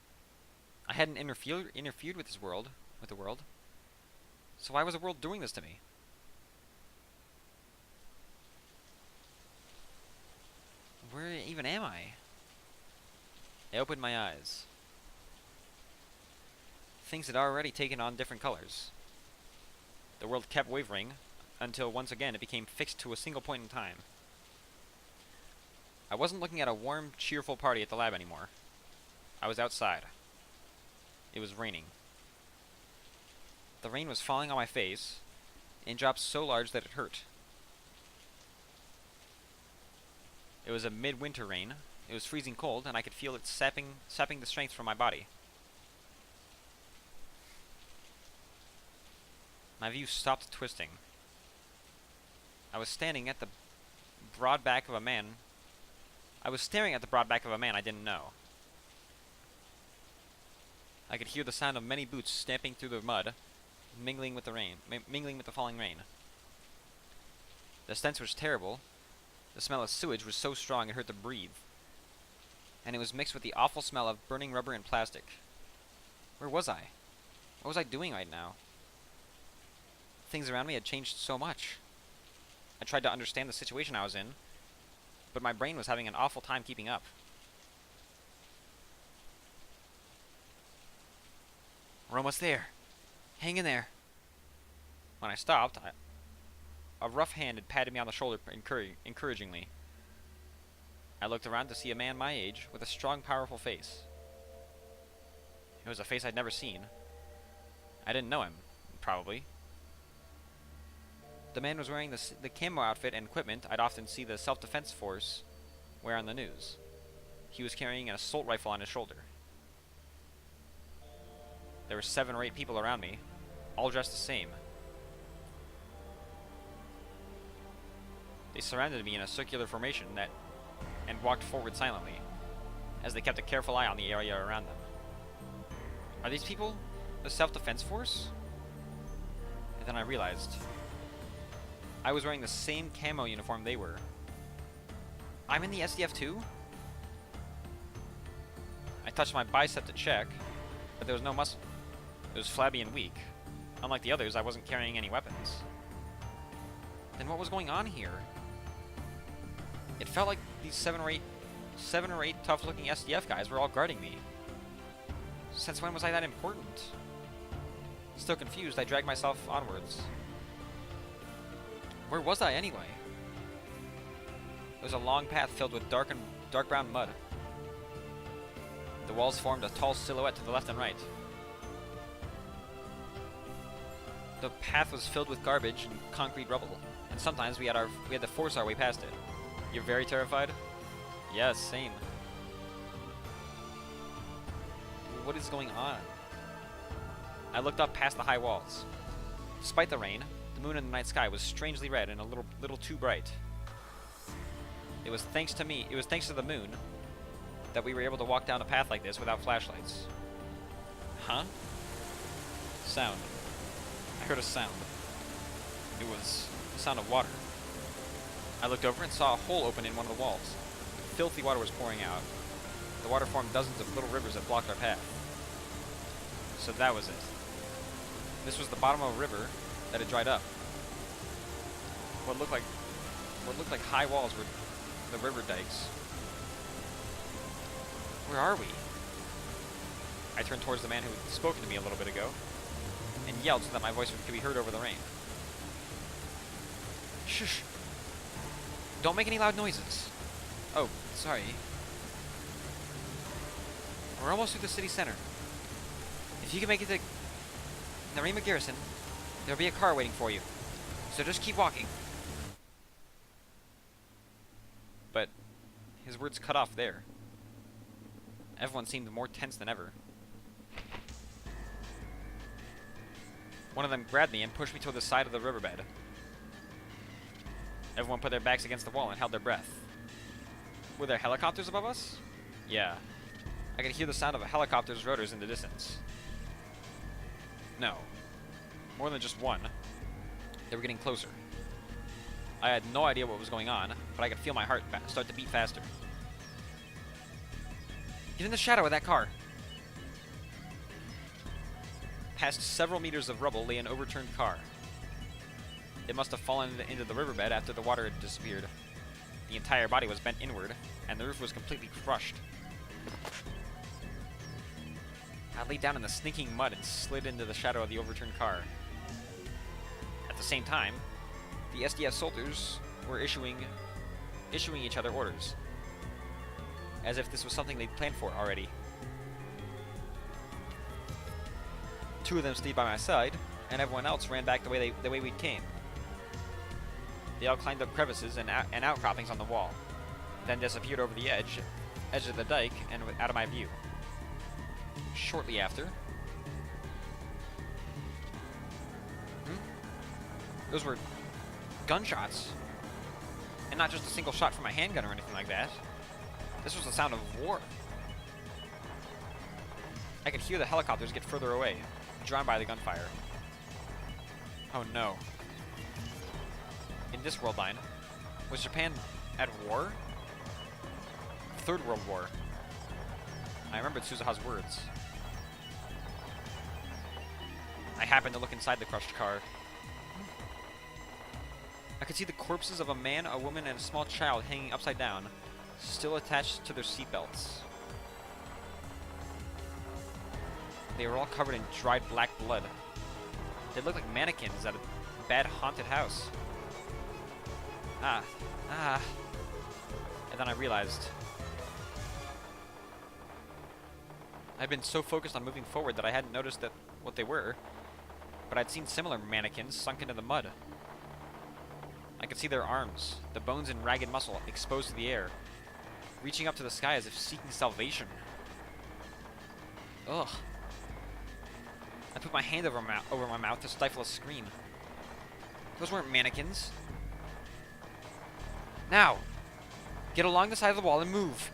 I hadn't interfered with the world. So why was the world doing this to me? Where even am I? I opened my eyes. Things had already taken on different colors. The world kept wavering, until once again it became fixed to a single point in time. I wasn't looking at a warm, cheerful party at the lab anymore. I was outside. It was raining. The rain was falling on my face, in drops so large that it hurt. It was a midwinter rain. It was freezing cold, and I could feel it sapping the strength from my body. My view stopped twisting. I was standing at the broad back of a man. I was staring at the broad back of a man I didn't know. I could hear the sound of many boots stamping through the mud, mingling with the falling rain. The stench was terrible. The smell of sewage was so strong it hurt to breathe. And it was mixed with the awful smell of burning rubber and plastic. Where was I? What was I doing right now? Things around me had changed so much. I tried to understand the situation I was in, but my brain was having an awful time keeping up. We're almost there. Hang in there. When I stopped, a rough hand had patted me on the shoulder encouragingly. I looked around to see a man my age with a strong, powerful face. It was a face I'd never seen. I didn't know him, probably. The man was wearing the camo outfit and equipment I'd often see the self-defense force wear on the news. He was carrying an assault rifle on his shoulder. There were 7 or 8 people around me, all dressed the same. They surrounded me in a circular formation and walked forward silently, as they kept a careful eye on the area around them. Are these people the self-defense force? And then I realized I was wearing the same camo uniform they were. I'm in the SDF too? I touched my bicep to check, but there was no muscle. It was flabby and weak. Unlike the others, I wasn't carrying any weapons. Then what was going on here? It felt like these seven or eight tough-looking SDF guys were all guarding me. Since when was I that important? Still confused, I dragged myself onwards. Where was I anyway? It was a long path filled with dark brown mud. The walls formed a tall silhouette to the left and right. The path was filled with garbage and concrete rubble, and sometimes we had to force our way past it. You're very terrified? Yes, same. What is going on? I looked up past the high walls. Despite the rain, the moon in the night sky was strangely red and a little too bright. It was thanks to the moon that we were able to walk down a path like this without flashlights. Huh? Sound. I heard a sound. It was the sound of water. I looked over and saw a hole open in one of the walls. Filthy water was pouring out. The water formed dozens of little rivers that blocked our path. So that was it. This was the bottom of a river that had dried up. What looked like high walls were the river dikes. Where are we? I turned towards the man who had spoken to me a little bit ago and yelled so that my voice could be heard over the rain. Shush! Don't make any loud noises. Oh, sorry. We're almost through the city center. If you can make it to Narima Garrison, there'll be a car waiting for you. So just keep walking. But his words cut off there. Everyone seemed more tense than ever. One of them grabbed me and pushed me toward the side of the riverbed. Everyone put their backs against the wall and held their breath. Were there helicopters above us? Yeah. I could hear the sound of a helicopter's rotors in the distance. No. More than just one. They were getting closer. I had no idea what was going on, but I could feel my heart start to beat faster. Get in the shadow of that car. Past several meters of rubble lay an overturned car. It must have fallen into the riverbed after the water had disappeared. The entire body was bent inward, and the roof was completely crushed. I lay down in the stinking mud and slid into the shadow of the overturned car. At the same time, the SDF soldiers were issuing each other orders, as if this was something they'd planned for already. Two of them stayed by my side, and everyone else ran back the way we came. They all climbed up crevices and outcroppings on the wall, then disappeared over the edge of the dike and out of my view. Shortly after... Those were gunshots. And not just a single shot from my handgun or anything like that. This was the sound of war. I could hear the helicopters get further away, drawn by the gunfire. Oh no. In this world line, was Japan at war? Third World War. I remembered Suzuha's words. I happened to look inside the crushed car. I could see the corpses of a man, a woman, and a small child hanging upside down, still attached to their seatbelts. They were all covered in dried black blood. They looked like mannequins at a bad haunted house. And then I realized I'd been so focused on moving forward that I hadn't noticed what they were, but I'd seen similar mannequins sunk into the mud. I could see their arms, the bones and ragged muscle exposed to the air, reaching up to the sky as if seeking salvation. Ugh. I put my hand over my mouth to stifle a scream. Those weren't mannequins. Now! Get along the side of the wall and move!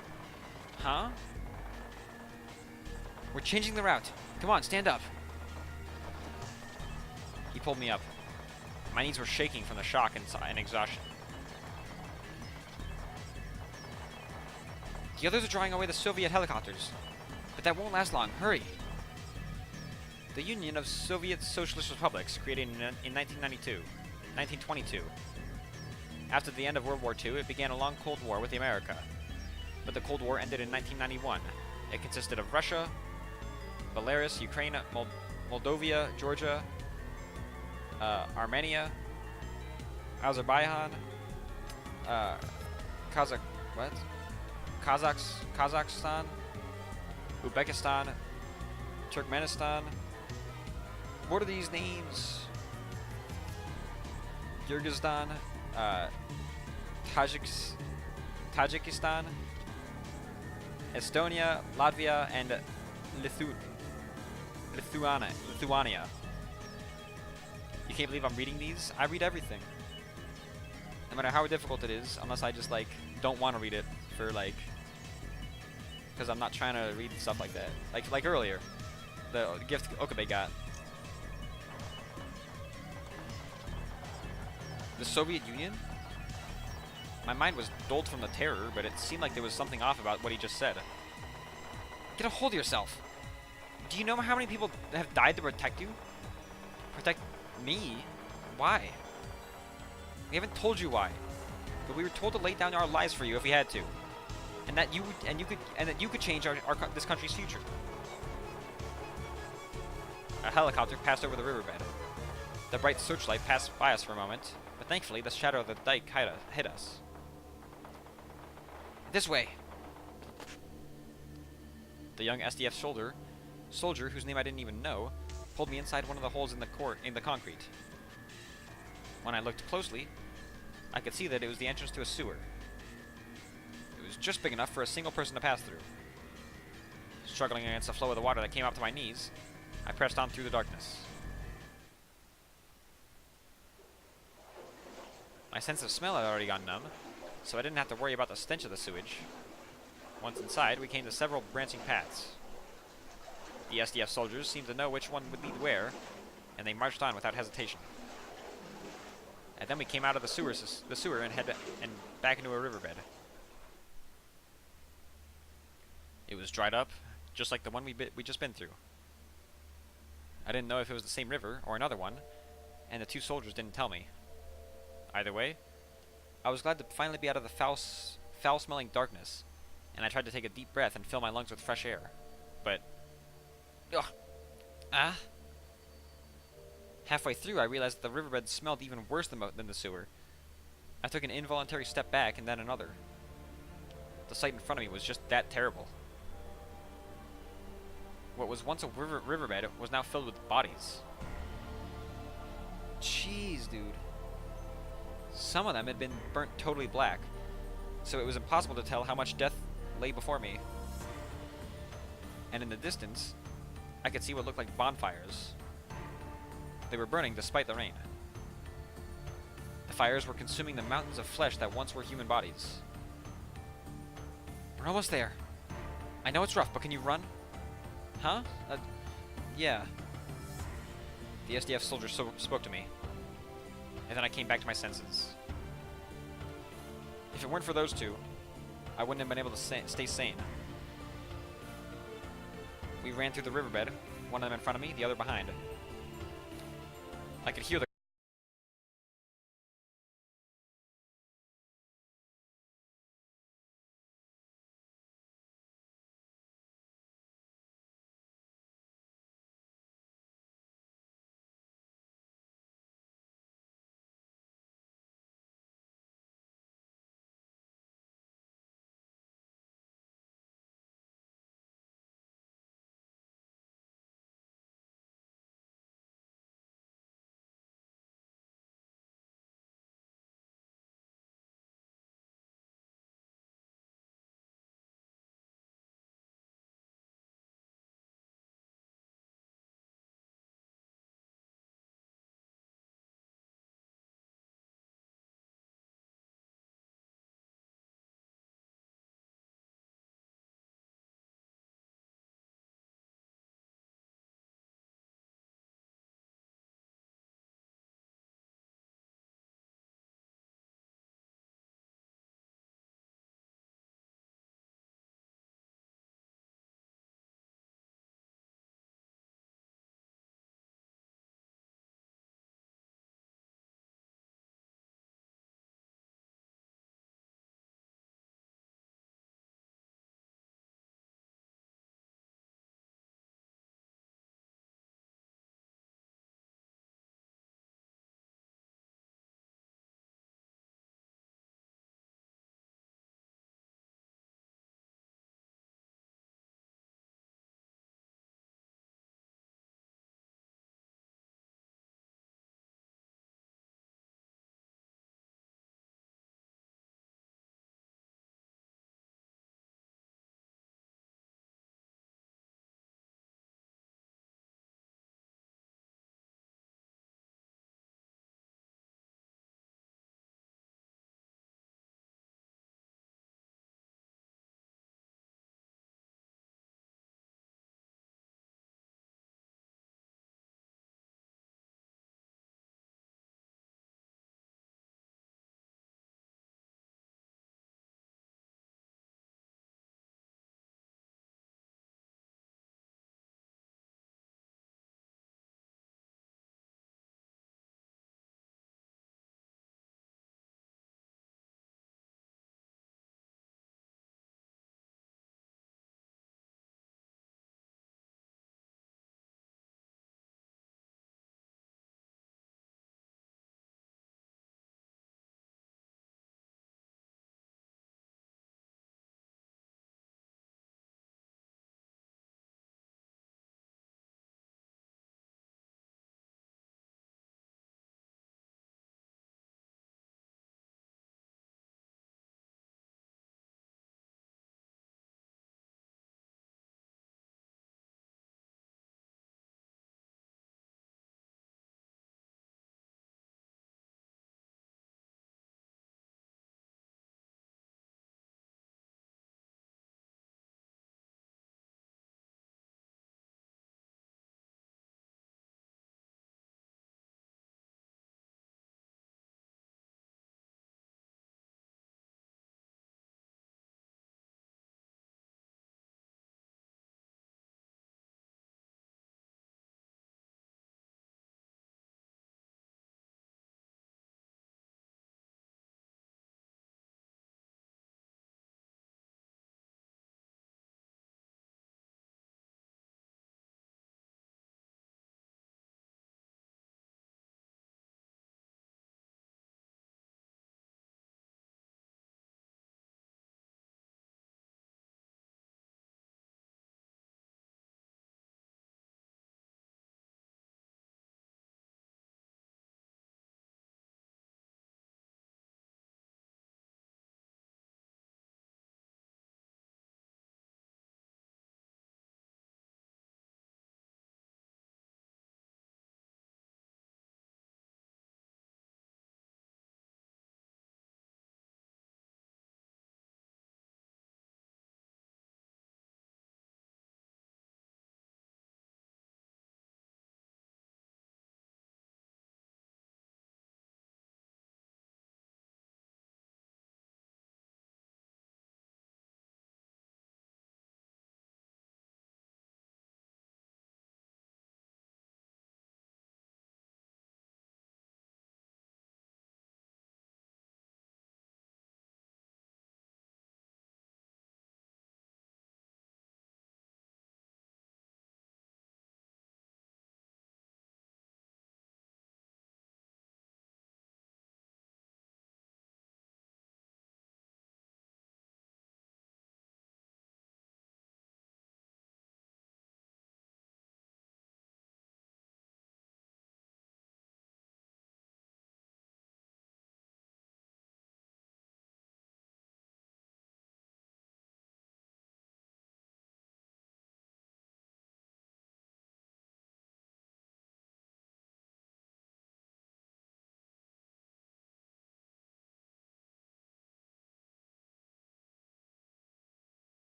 Huh? We're changing the route. Come on, stand up. He pulled me up. My knees were shaking from the shock and exhaustion. The others are drawing away the Soviet helicopters. But that won't last long. Hurry! The Union of Soviet Socialist Republics, created in 1922. After the end of World War II, it began a long Cold War with America. But the Cold War ended in 1991. It consisted of Russia, Belarus, Ukraine, Moldova, Georgia, Armenia, Azerbaijan, Kazakhstan, Uzbekistan, Turkmenistan. What are these names? Kyrgyzstan, Tajikistan, Estonia, Latvia, and Lithuania. You can't believe I'm reading these? I read everything. No matter how difficult it is, unless I just, like, don't want to read it for, like, because I'm not trying to read stuff like that. Like earlier, the gift Okabe got. The Soviet Union? My mind was dulled from the terror, but it seemed like there was something off about what he just said. Get a hold of yourself! Do you know how many people have died to protect you? Protect me? Why? We haven't told you why. But we were told to lay down our lives for you if we had to. And that you could change this country's future. A helicopter passed over the riverbed. The bright searchlight passed by us for a moment, but thankfully the shadow of the dike hit us. This way! The young SDF soldier, whose name I didn't even know, pulled me inside one of the holes in the concrete. When I looked closely, I could see that it was the entrance to a sewer. It was just big enough for a single person to pass through. Struggling against the flow of the water that came up to my knees, I pressed on through the darkness. My sense of smell had already gone numb, so I didn't have to worry about the stench of the sewage. Once inside, we came to several branching paths. The SDF soldiers seemed to know which one would lead where, and they marched on without hesitation. And then we came out of the sewer and headed back into a riverbed. It was dried up, just like the one we just been through. I didn't know if it was the same river or another one, and the two soldiers didn't tell me. Either way, I was glad to finally be out of the foul-smelling darkness, and I tried to take a deep breath and fill my lungs with fresh air. But... halfway through, I realized that the riverbed smelled even worse than the sewer. I took an involuntary step back and then another. The sight in front of me was just that terrible. What was once a riverbed was now filled with bodies. Jeez, dude. Some of them had been burnt totally black, so it was impossible to tell how much death lay before me. And in the distance, I could see what looked like bonfires. They were burning despite the rain. The fires were consuming the mountains of flesh that once were human bodies. We're almost there. I know it's rough, but can you run? Huh? Yeah. The SDF soldier spoke to me. And then I came back to my senses. If it weren't for those two, I wouldn't have been able to stay sane. We ran through the riverbed, one of them in front of me, the other behind. I could hear the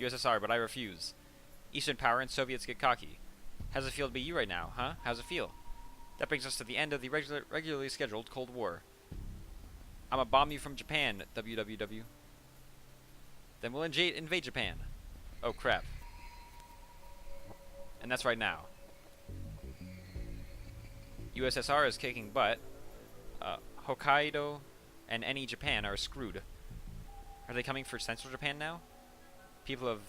USSR, but I refuse. Eastern power and Soviets get cocky. How's it feel to be you right now, huh? How's it feel? That brings us to the end of the regularly scheduled Cold War. I'ma bomb you from Japan, WWW. Then we'll invade Japan. Oh crap. And that's right now. USSR is kicking butt. Hokkaido and any Japan are screwed. Are they coming for Central Japan now? People of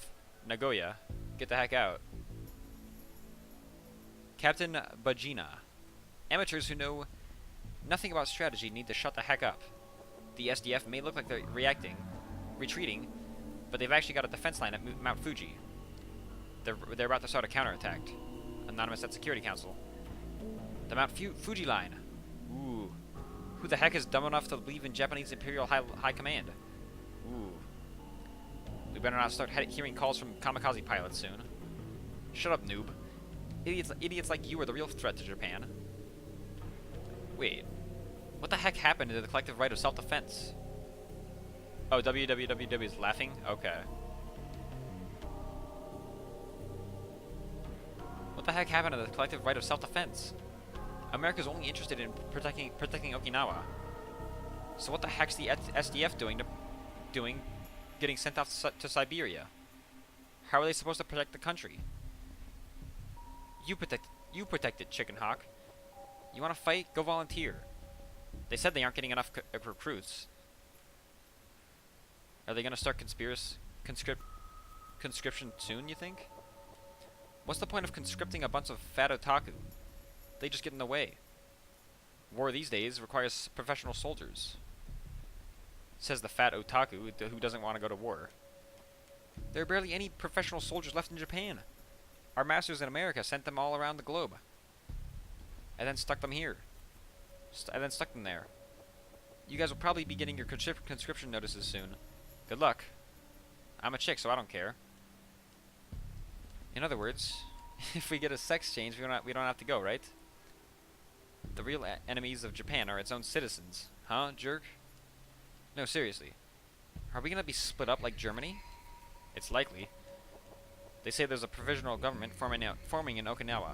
Nagoya, get the heck out. Captain Bajina. Amateurs who know nothing about strategy need to shut the heck up. The SDF may look like they're retreating, but they've actually got a defense line at Mount Fuji. They're about to start a counterattack. Anonymous at Security Council. The Mount Fuji line. Ooh. Who the heck is dumb enough to believe in Japanese Imperial High Command? Ooh. We better not start hearing calls from kamikaze pilots soon. Shut up, noob. Idiots like you are the real threat to Japan. Wait. What the heck happened to the collective right of self-defense? Oh, WWW is laughing? Okay. What the heck happened to the collective right of self-defense? America's only interested in protecting Okinawa. So what the heck's the SDF doing getting sent off to Siberia? How are they supposed to protect the country? You protect it, Chicken Hawk. You want to fight? Go volunteer. They said they aren't getting enough recruits. Are they going to start conscription soon, you think? What's the point of conscripting a bunch of fat otaku? They just get in the way. War these days requires professional soldiers. Says the fat otaku who doesn't want to go to war. There are barely any professional soldiers left in Japan. Our masters in America sent them all around the globe. And then stuck them here. And then stuck them there. You guys will probably be getting your conscription notices soon. Good luck. I'm a chick, so I don't care. In other words, if we get a sex change, we don't have to go, right? The real enemies of Japan are its own citizens. Huh, jerk? No, seriously. Are we gonna be split up like Germany? It's likely. They say there's a provisional government forming in Okinawa.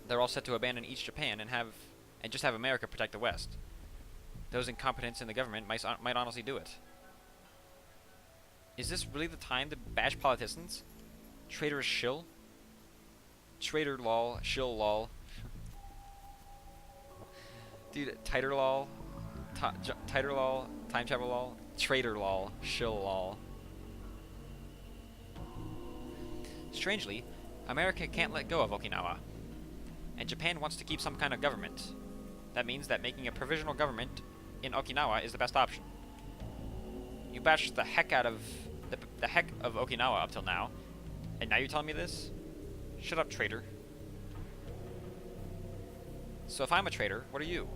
They're all set to abandon East Japan and just have America protect the West. Those incompetents in the government might honestly do it. Is this really the time to bash politicians? Traitorous shill? Traitor lol, shill lol. Dude, tighter lol, tighter lol, time travel lol, traitor lol, shill lol. Strangely, America can't let go of Okinawa, and Japan wants to keep some kind of government. That means that making a provisional government in Okinawa is the best option. You bashed the heck out of the heck of Okinawa up till now, and now you're telling me this? Shut up, traitor. So if I'm a traitor, what are you?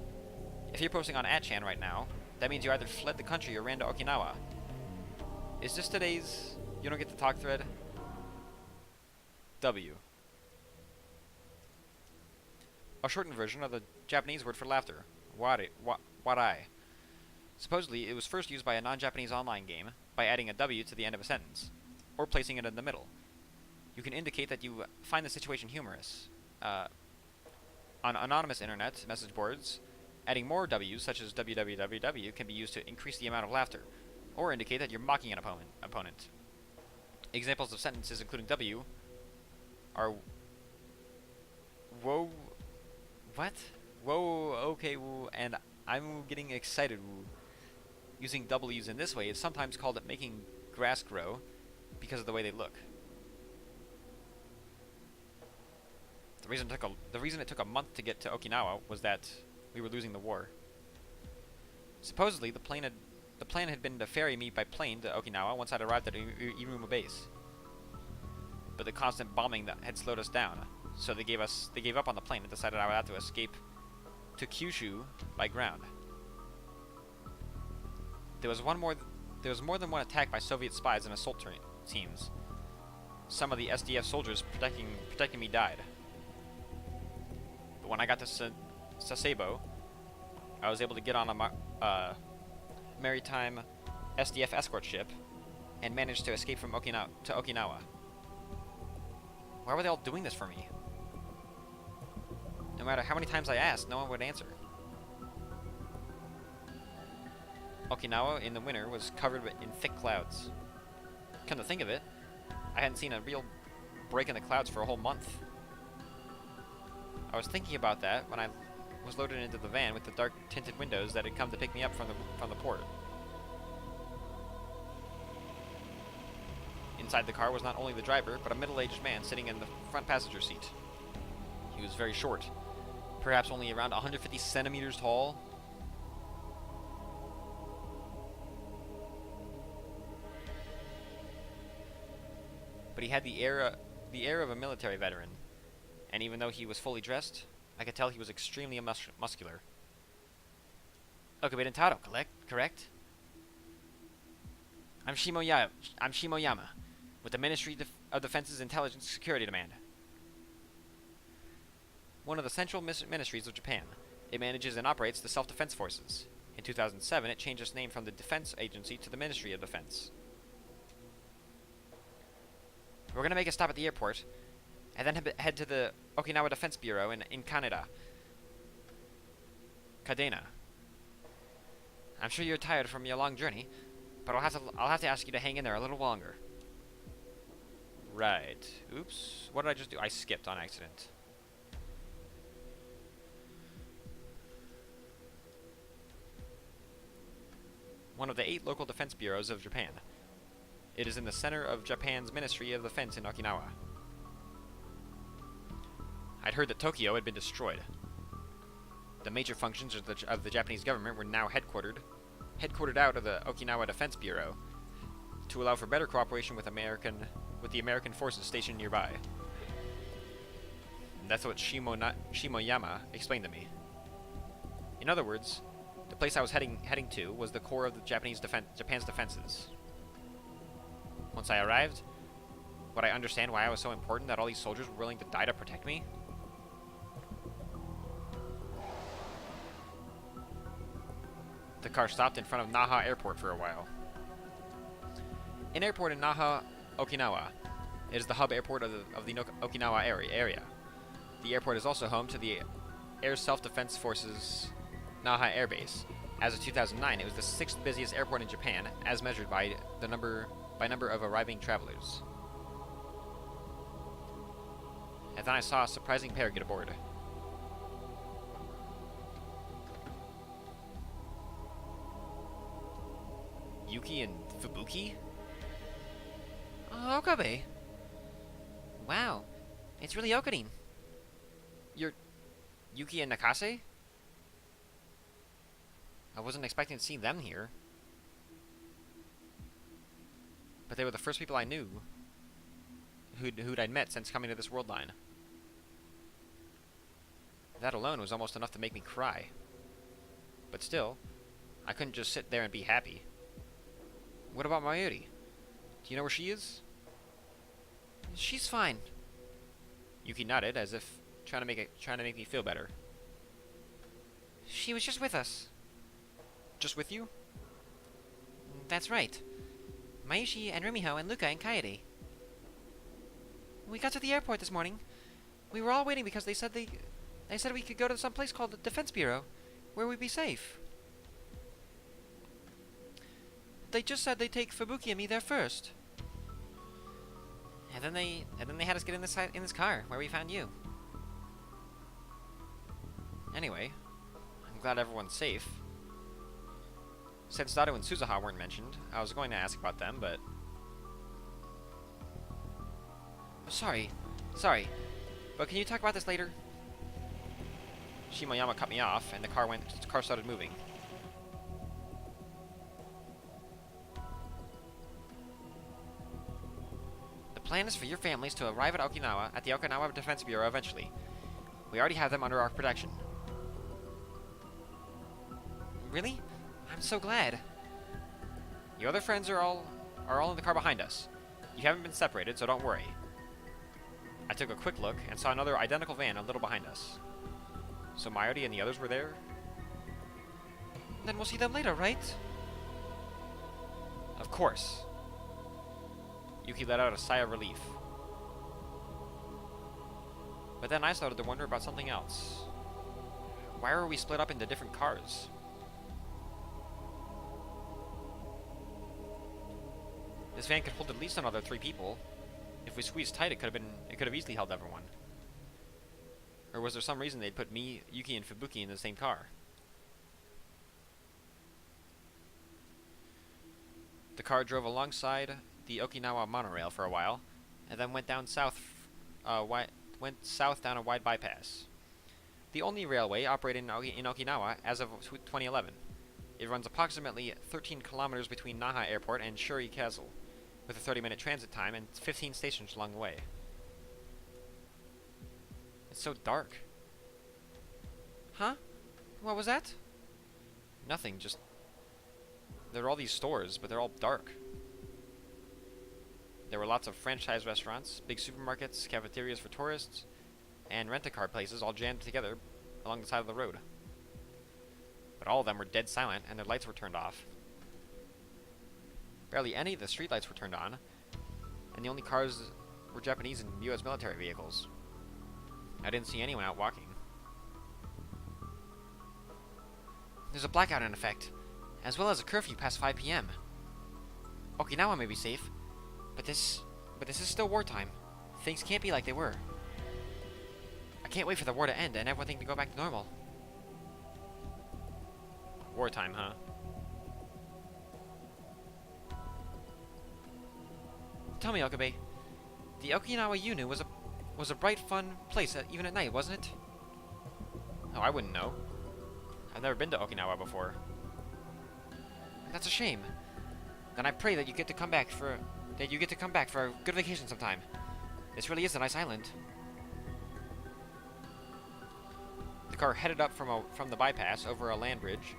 If you're posting on @chan right now, that means you either fled the country or ran to Okinawa. Is this today's you don't get to talk thread? W. A shortened version of the Japanese word for laughter, warai. Supposedly, it was first used by a non-Japanese online game by adding a W to the end of a sentence, or placing it in the middle. You can indicate that you find the situation humorous. On anonymous internet message boards, adding more W's, such as www, can be used to increase the amount of laughter, or indicate that you're mocking an opponent. Examples of sentences including W are whoa, what? Whoa, okay, woo, and I'm getting excited, woo. Using W's in this way is sometimes called making grass grow because of the way they look. The reason it took a month to get to Okinawa was that we were losing the war. Supposedly, the plan had been to ferry me by plane to Okinawa once I'd arrived at Iruma base. But the constant bombing that had slowed us down, so they gave up on the plane and decided I would have to escape to Kyushu by ground. There was more than one attack by Soviet spies and assault teams. Some of the SDF soldiers protecting me died. But when I got to Sasebo, I was able to get on a maritime SDF escort ship and managed to escape from Okinawa. Why were they all doing this for me? No matter how many times I asked, no one would answer. Okinawa in the winter was covered in thick clouds. Come to think of it, I hadn't seen a real break in the clouds for a whole month. I was thinking about that when I was loaded into the van with the dark tinted windows that had come to pick me up from the port. Inside the car was not only the driver, but a middle-aged man sitting in the front passenger seat. He was very short, perhaps only around 150 centimeters tall. But he had the air of a military veteran, and even though he was fully dressed, I could tell he was extremely muscular. Okube Taro, correct? I'm Shimoyama, with the Ministry of Defense's Intelligence Security Demand. One of the central ministries of Japan. It manages and operates the Self-Defense Forces. In 2007, it changed its name from the Defense Agency to the Ministry of Defense. We're going to make a stop at the airport, and then head to the Okinawa Defense Bureau in Kadena. I'm sure you're tired from your long journey, but I'll have to ask you to hang in there a little longer. Right. Oops. What did I just do? I skipped on accident. One of the 8 local defense bureaus of Japan. It is in the center of Japan's Ministry of Defense in Okinawa. I'd heard that Tokyo had been destroyed. The major functions of the Japanese government were now headquartered out of the Okinawa Defense Bureau to allow for better cooperation with the American forces stationed nearby. And that's what Shimoyama explained to me. In other words, the place I was heading to was the core of the Japan's defenses. Once I arrived, would I understand why I was so important that all these soldiers were willing to die to protect me? The car stopped in front of Naha Airport for a while. An airport in Naha, Okinawa. It is the hub airport of the Okinawa area. The airport is also home to the Air Self-Defense Forces Naha Air Base. As of 2009, it was the 6th busiest airport in Japan, as measured by the number of arriving travelers. And then I saw a surprising pair get aboard. Yuki and Fubuki? Oh, Okabe. Wow, it's really opening. You're Yuki and Nakase? I wasn't expecting to see them here. But they were the first people I knew who'd I'd met since coming to this world line. That alone was almost enough to make me cry. But still, I couldn't just sit there and be happy. What about Mayuri? Do you know where she is? She's fine. Yuki nodded, as if trying to make me feel better. She was just with us. Just with you? That's right. Mayushi and Rumiho and Luka and Kaede. We got to the airport this morning. We were all waiting because they said we could go to some place called the Defense Bureau, where we'd be safe. They just said they'd take Fubuki and me there first. And then they had us get in this car where we found you. Anyway, I'm glad everyone's safe. Since Dado and Suzuha weren't mentioned, I was going to ask about them, but... Sorry. But can you talk about this later? Shimoyama cut me off, and the car started moving. The plan is for your families to arrive at the Okinawa Defense Bureau eventually. We already have them under our protection. Really? I'm so glad. Your other friends are all in the car behind us. You haven't been separated, so don't worry. I took a quick look and saw another identical van a little behind us. So Mayuri and the others were there? Then we'll see them later, right? Of course. Yuki let out a sigh of relief. But then I started to wonder about something else. Why were we split up into different cars? This van could hold at least another 3 people. If we squeezed tight, it could have easily held everyone. Or was there some reason they'd put me, Yuki, and Fubuki in the same car? The car drove alongside the Okinawa monorail for a while, and then went south down a wide bypass. The only railway operating in Okinawa as of 2011. It runs approximately 13 kilometers between Naha Airport and Shuri Castle, with a 30-minute transit time and 15 stations along the way. It's so dark. Huh? What was that? Nothing, just... There are all these stores, but they're all dark. There were lots of franchise restaurants, big supermarkets, cafeterias for tourists, and rent-a-car places all jammed together along the side of the road. But all of them were dead silent, and their lights were turned off. Barely any of the streetlights were turned on, and the only cars were Japanese and US military vehicles. I didn't see anyone out walking. There's a blackout in effect, as well as a curfew past 5 p.m. Okinawa may be safe, but this is still wartime. Things can't be like they were. I can't wait for the war to end and everything to go back to normal. Wartime, huh? Tell me, Okabe, the Okinawa Unu was a bright, fun place even at night, wasn't it? Oh, I wouldn't know. I've never been to Okinawa before. That's a shame. Then I pray that you get to come back for a good vacation sometime. This really is a nice island. The car headed up from the bypass over a land bridge,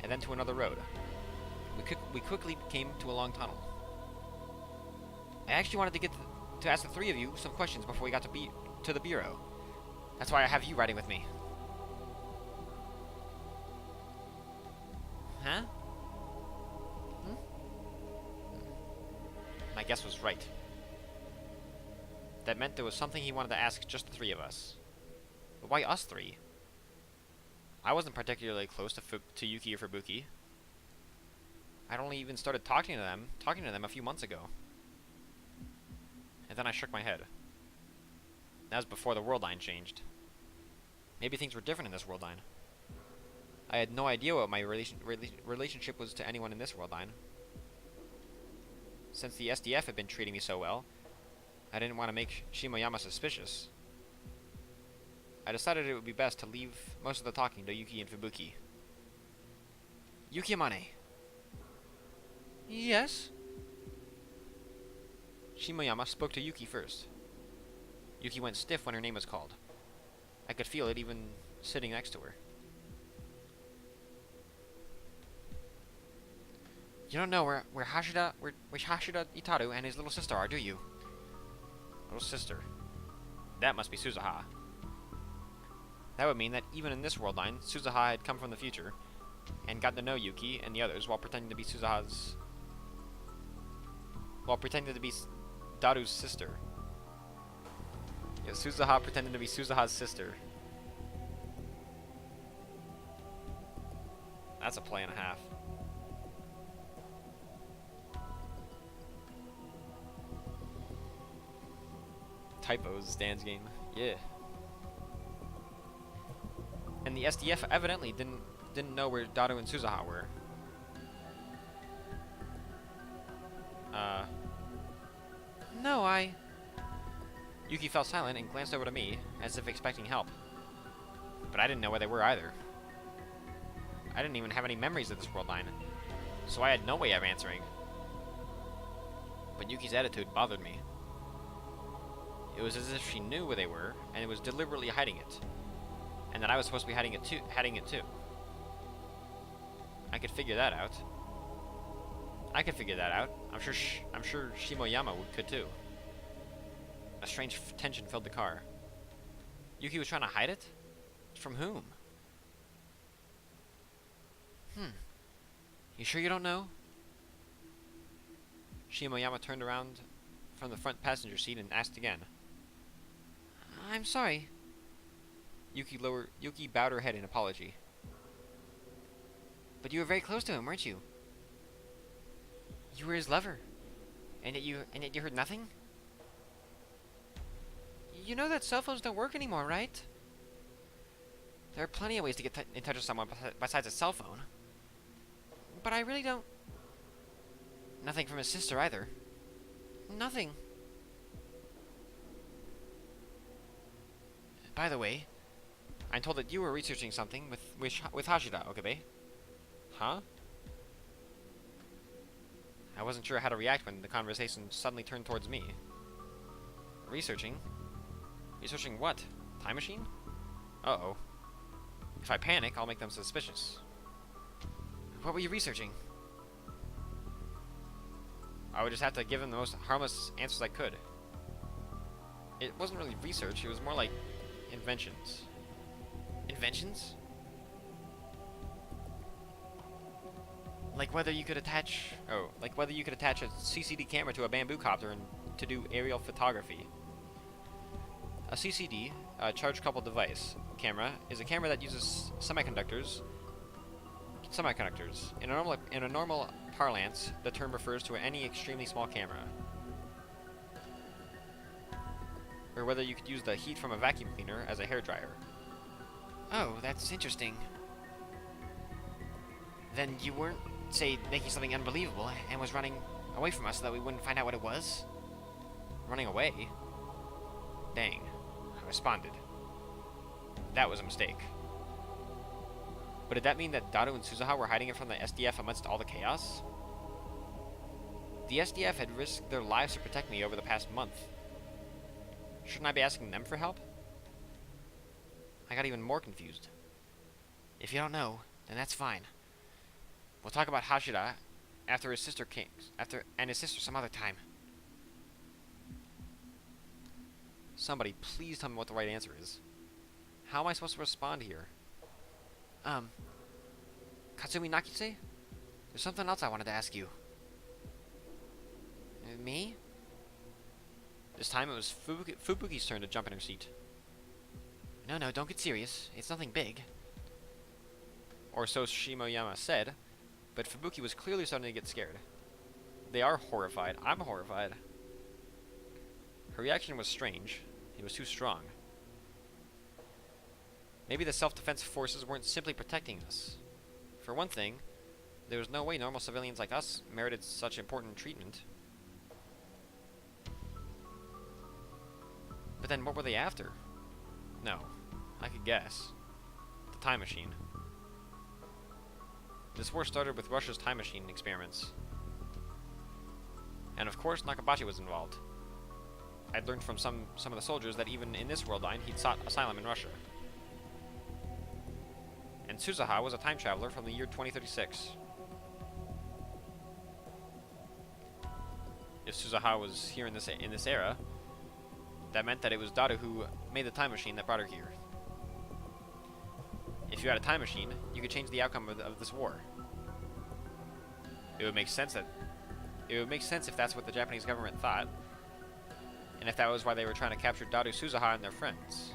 and then to another road. We quickly came to a long tunnel. I actually wanted to ask the 3 of you some questions before we got to the bureau. That's why I have you riding with me. Huh? My guess was right. That meant there was something he wanted to ask just the 3 of us. But why us 3? I wasn't particularly close to Yuki or Fubuki. I'd only even started talking to them a few months ago. And then I shook my head. That was before the world line changed. Maybe things were different in this world line. I had no idea what my relationship was to anyone in this world line. Since the SDF had been treating me so well, I didn't want to make Shimoyama suspicious. I decided it would be best to leave most of the talking to Yuki and Fubuki. Yuki-amane. Yes? Shimoyama spoke to Yuki first. Yuki went stiff when her name was called. I could feel it even sitting next to her. You don't know where Hashida Itaru and his little sister are, do you? Little sister. That must be Suzuha. That would mean that even in this world line, Suzuha had come from the future and gotten to know Yuki and the others while pretending to be Daru's sister. Yeah, Suzuha pretended to be Suzuha's sister. That's a play and a half. Typos, Stan's game. Yeah. And the SDF evidently didn't know where Daru and Suzuha were. No, Yuki fell silent and glanced over to me, as if expecting help. But I didn't know where they were either. I didn't even have any memories of this world line, so I had no way of answering. But Yuki's attitude bothered me. It was as if she knew where they were, and it was deliberately hiding it. And that I was supposed to be hiding it too. I could figure that out. I'm sure Shimoyama could too. A strange tension filled the car. Yuki was trying to hide it? From whom? You sure you don't know? Shimoyama turned around from the front passenger seat and asked again. I'm sorry. Yuki bowed her head in apology. But you were very close to him, weren't you? You were his lover. And yet you heard nothing? You know that cell phones don't work anymore, right? There are plenty of ways to get in touch with someone besides a cell phone. But I really don't... Nothing from his sister either. Nothing. By the way, I'm told that you were researching something with Hashira, Okabe. Huh? I wasn't sure how to react when the conversation suddenly turned towards me. Researching? Researching what? Time machine? Uh-oh. If I panic, I'll make them suspicious. What were you researching? I would just have to give them the most harmless answers I could. It wasn't really research, it was more like inventions. Inventions? Like whether you could attach... Oh, like whether you could attach a CCD camera to a bamboo copter and to do aerial photography. A CCD, a charge-coupled device, camera, is a camera that uses semiconductors. In a normal parlance, the term refers to any extremely small camera. Or whether you could use the heat from a vacuum cleaner as a hairdryer. Oh, that's interesting. Then you weren't, say, making something unbelievable and was running away from us so that we wouldn't find out what it was? Running away? Dang. I responded. That was a mistake. But did that mean that Daru and Suzuha were hiding it from the SDF amidst all the chaos? The SDF had risked their lives to protect me over the past month. Shouldn't I be asking them for help? I got even more confused. If you don't know, then that's fine. We'll talk about Hashira after his sister some other time. Somebody, please tell me what the right answer is. How am I supposed to respond here? Katsumi Nakise? There's something else I wanted to ask you. Me? This time it was Fubuki's turn to jump in her seat. No, don't get serious. It's nothing big. Or so Shimoyama said, but Fubuki was clearly starting to get scared. They are horrified. I'm horrified. Her reaction was strange. It was too strong. Maybe the self-defense forces weren't simply protecting us. For one thing, there was no way normal civilians like us merited such important treatment. But then what were they after? No, I could guess. The time machine. This war started with Russia's time machine experiments. And of course, Nakabashi was involved. I'd learned from some of the soldiers that even in this world line, he'd sought asylum in Russia. And Suzuha was a time traveler from the year 2036. If Suzuha was here in this era, that meant that it was Daru who made the time machine that brought her here. If you had a time machine, you could change the outcome of this war. It would make sense if that's what the Japanese government thought, and if that was why they were trying to capture Daru, Suzuha, and their friends.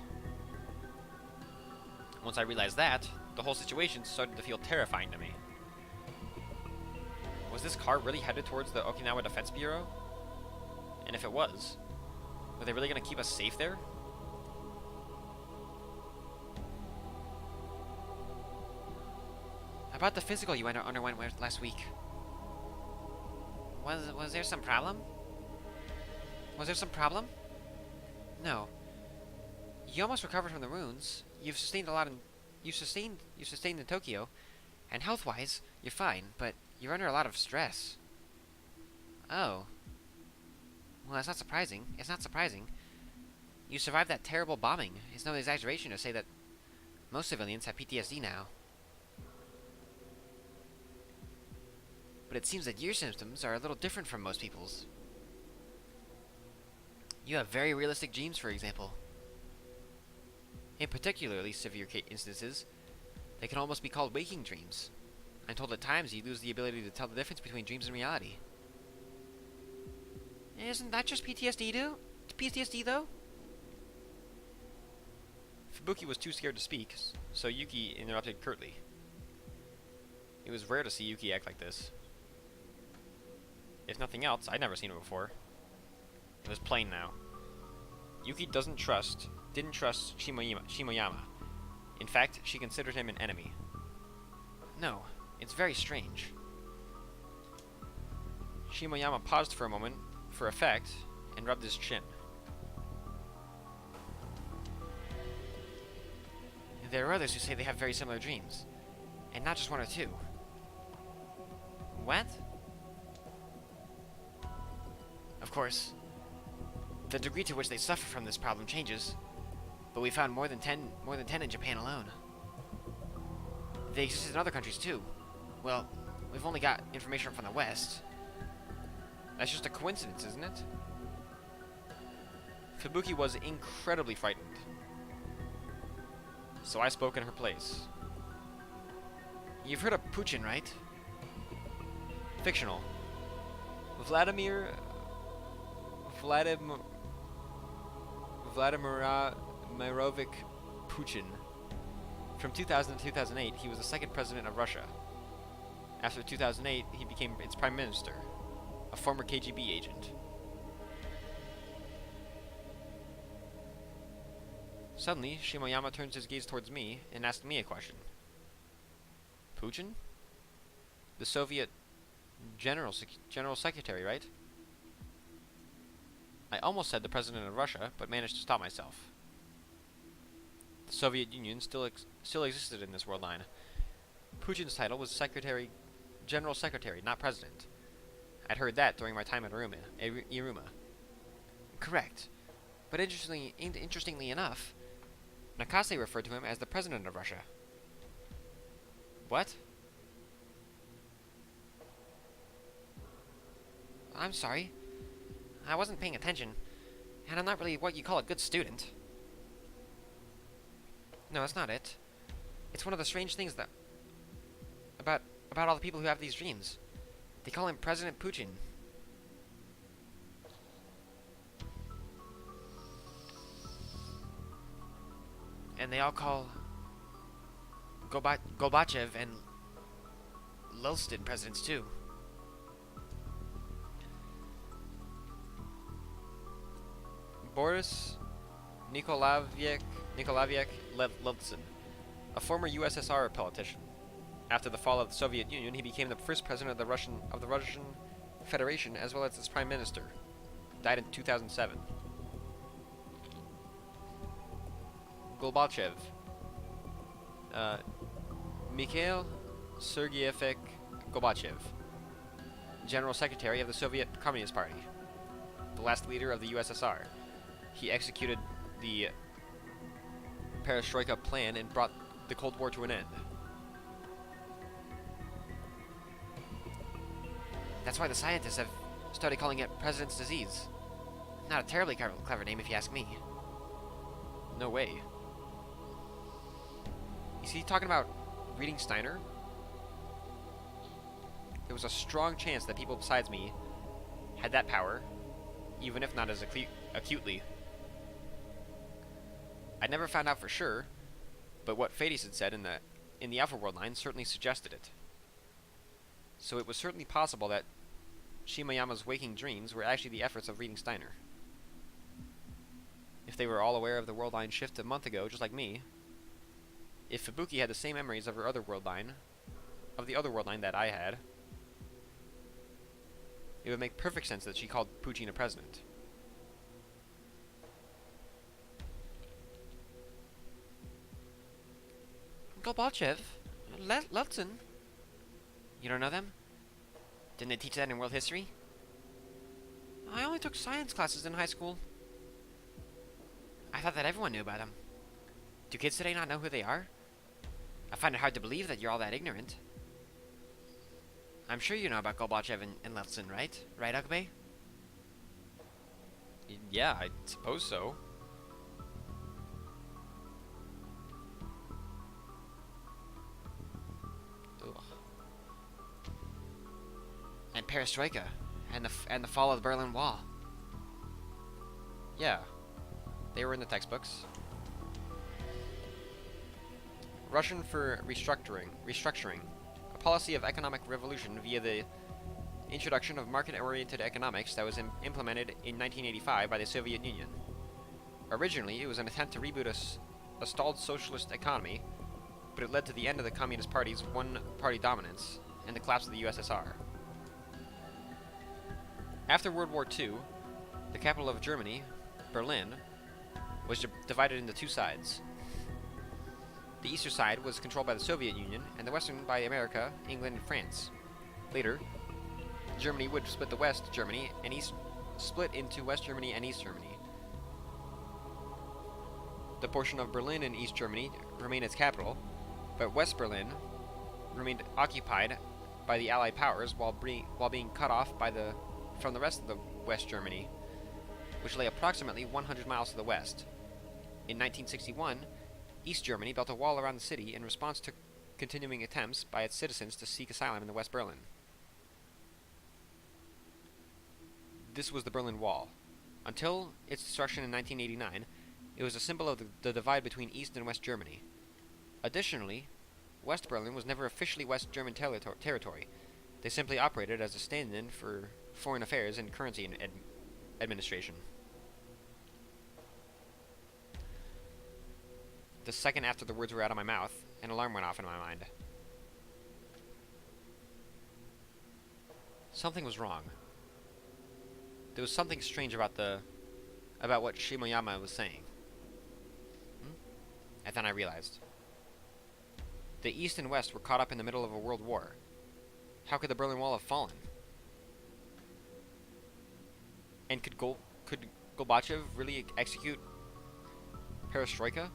Once I realized that, the whole situation started to feel terrifying to me. Was this car really headed towards the Okinawa Defense Bureau? And if it was, were they really going to keep us safe there? About the physical you underwent last week. Was there some problem? Was there some problem? No. You almost recovered from the wounds. You've sustained a lot you sustained in Tokyo, and health-wise, you're fine, but you're under a lot of stress. Oh. Well, that's not surprising. It's not surprising. You survived that terrible bombing. It's no exaggeration to say that most civilians have PTSD now. But it seems that your symptoms are a little different from most people's. You have very realistic dreams, for example. In particularly severe instances, they can almost be called waking dreams. I'm told at times you lose the ability to tell the difference between dreams and reality. Isn't that just PTSD, PTSD, though? Fubuki was too scared to speak, so Yuki interrupted curtly. It was rare to see Yuki act like this. If nothing else, I'd never seen it before. It was plain now. Yuki didn't trust Shimoyama. In fact, she considered him an enemy. No, it's very strange. Shimoyama paused for a moment, for effect, and rubbed his chin. There are others who say they have very similar dreams. And not just one or two. What? Of course, the degree to which they suffer from this problem changes, but we found more than 10 in Japan alone. They exist in other countries too. Well, we've only got information from the West. That's just a coincidence, isn't it? Fubuki was incredibly frightened. So I spoke in her place. You've heard of Puchin, right? Fictional. Vladimirovich Putin. From 2000 to 2008, he was the second president of Russia. After 2008, he became its prime minister, a former KGB agent. Suddenly, Shimoyama turns his gaze towards me and asked me a question. Putin? The Soviet General Secretary, right? I almost said the President of Russia, but managed to stop myself. The Soviet Union still existed in this world line. Putin's title was General Secretary, not President. I'd heard that during my time at Iruma. Correct. But interestingly enough, Nakase referred to him as the President of Russia. What? I'm sorry. I wasn't paying attention, and I'm not really what you call a good student. No, that's not it. It's one of the strange things that about all the people who have these dreams. They call him President Putin. And they all call Gorbachev and Lelstin presidents too. Boris Nikolaevich Yeltsin, a former USSR politician. After the fall of the Soviet Union, he became the first president of the Russian Federation, as well as its prime minister. Died in 2007. Gorbachev, Mikhail Sergeyevich Gorbachev, General Secretary of the Soviet Communist Party, the last leader of the USSR. He executed the Perestroika plan and brought the Cold War to an end. That's why the scientists have started calling it President's Disease. Not a terribly clever name if you ask me. No way. Is he talking about reading Steiner? There was a strong chance that people besides me had that power, even if not as acutely. I never found out for sure, but what Fades had said in the Alpha World line certainly suggested it. So it was certainly possible that Shimoyama's waking dreams were actually the efforts of reading Steiner. If they were all aware of the world line shift a month ago, just like me, if Fubuki had the same memories of the other world line that I had, it would make perfect sense that she called Putin a president. Gorbachev? Leltsin? You don't know them? Didn't they teach that in world history? I only took science classes in high school. I thought that everyone knew about them. Do kids today not know who they are? I find it hard to believe that you're all that ignorant. I'm sure you know about Gorbachev and Leltsin, right? Right, Ugbe? Yeah, I suppose so. Ugh. And Perestroika, and the fall of the Berlin Wall. Yeah. They were in the textbooks. Russian for restructuring. A policy of economic revolution via the introduction of market-oriented economics that was implemented in 1985 by the Soviet Union. Originally, it was an attempt to reboot a stalled socialist economy, but it led to the end of the Communist Party's one-party dominance and the collapse of the USSR. After World War II, the capital of Germany, Berlin, was divided into two sides. The eastern side was controlled by the Soviet Union, and the western by America, England, and France. Later, Germany would split the West Germany and split into West Germany and East Germany. The portion of Berlin in East Germany remained its capital, but West Berlin remained occupied by the Allied powers while being cut off from the rest of the West Germany, which lay approximately 100 miles to the west. In 1961, East Germany built a wall around the city in response to continuing attempts by its citizens to seek asylum in the West Berlin. This was the Berlin Wall. Until its destruction in 1989, it was a symbol of the divide between East and West Germany. Additionally, West Berlin was never officially West German territory. They simply operated as a stand-in for foreign affairs and currency administration. The second after the words were out of my mouth, an alarm went off in my mind. Something was wrong. There was something strange about what Shimoyama was saying. And then I realized. The East and West were caught up in the middle of a world war. How could the Berlin Wall have fallen? And could Gorbachev really execute perestroika?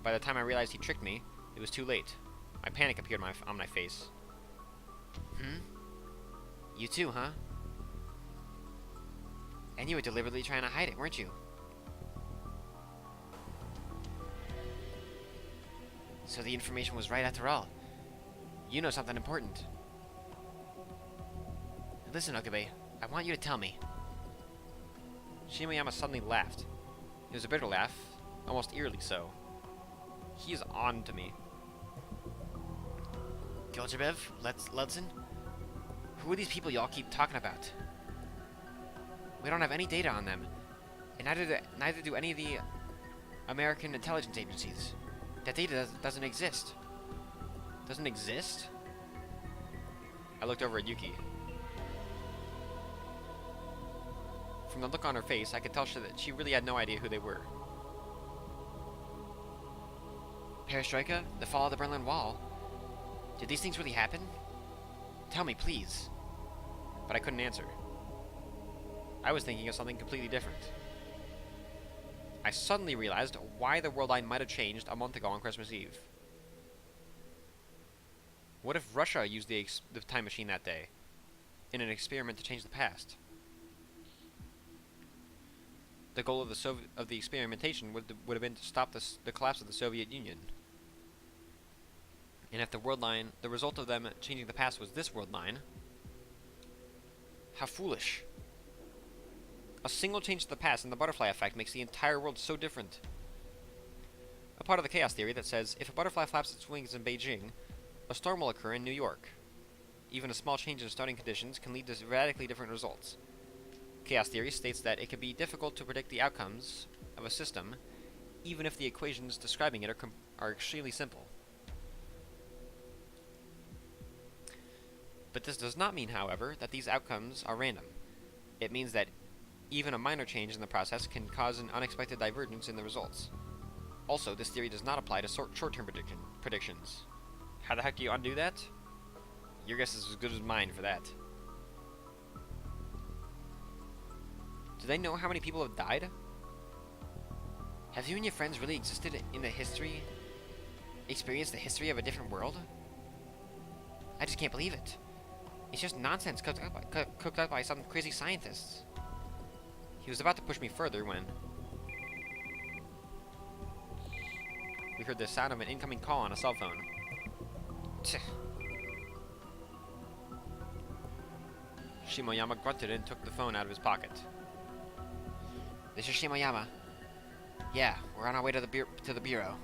By the time I realized he tricked me, it was too late. My panic appeared on my face. You too, huh? And you were deliberately trying to hide it, weren't you? So the information was right after all. You know something important. Listen, Okabe, I want you to tell me. Shimoyama suddenly laughed. It was a bitter laugh, almost eerily so. He is on to me. Gorbachev, Ludson? Who are these people y'all keep talking about? We don't have any data on them, and neither do any of the American intelligence agencies. That data doesn't exist. Doesn't exist? I looked over at Yuki. From the look on her face, I could tell that she really had no idea who they were. Perestroika? The fall of the Berlin Wall? Did these things really happen? Tell me, please. But I couldn't answer. I was thinking of something completely different. I suddenly realized why the world line might have changed a month ago on Christmas Eve. What if Russia used the time machine that day in an experiment to change the past? The goal of the experimentation would have been to stop the collapse of the Soviet Union. And if the result of them changing the past was this world line, how foolish. A single change to the past and the butterfly effect makes the entire world so different. A part of the chaos theory that says if a butterfly flaps its wings in Beijing, a storm will occur in New York. Even a small change in starting conditions can lead to radically different results. Chaos theory states that it can be difficult to predict the outcomes of a system, even if the equations describing it are extremely simple. But this does not mean, however, that these outcomes are random. It means that even a minor change in the process can cause an unexpected divergence in the results. Also, this theory does not apply to short-term predictions. How the heck do you undo that? Your guess is as good as mine for that. Do they know how many people have died? Have you and your friends really existed in experienced the history of a different world? I just can't believe it. It's just nonsense cooked up by some crazy scientists. He was about to push me further when we heard the sound of an incoming call on a cell phone. Tch. Shimoyama grunted and took the phone out of his pocket. This is Shimoyama. Yeah, we're on our way to the bureau.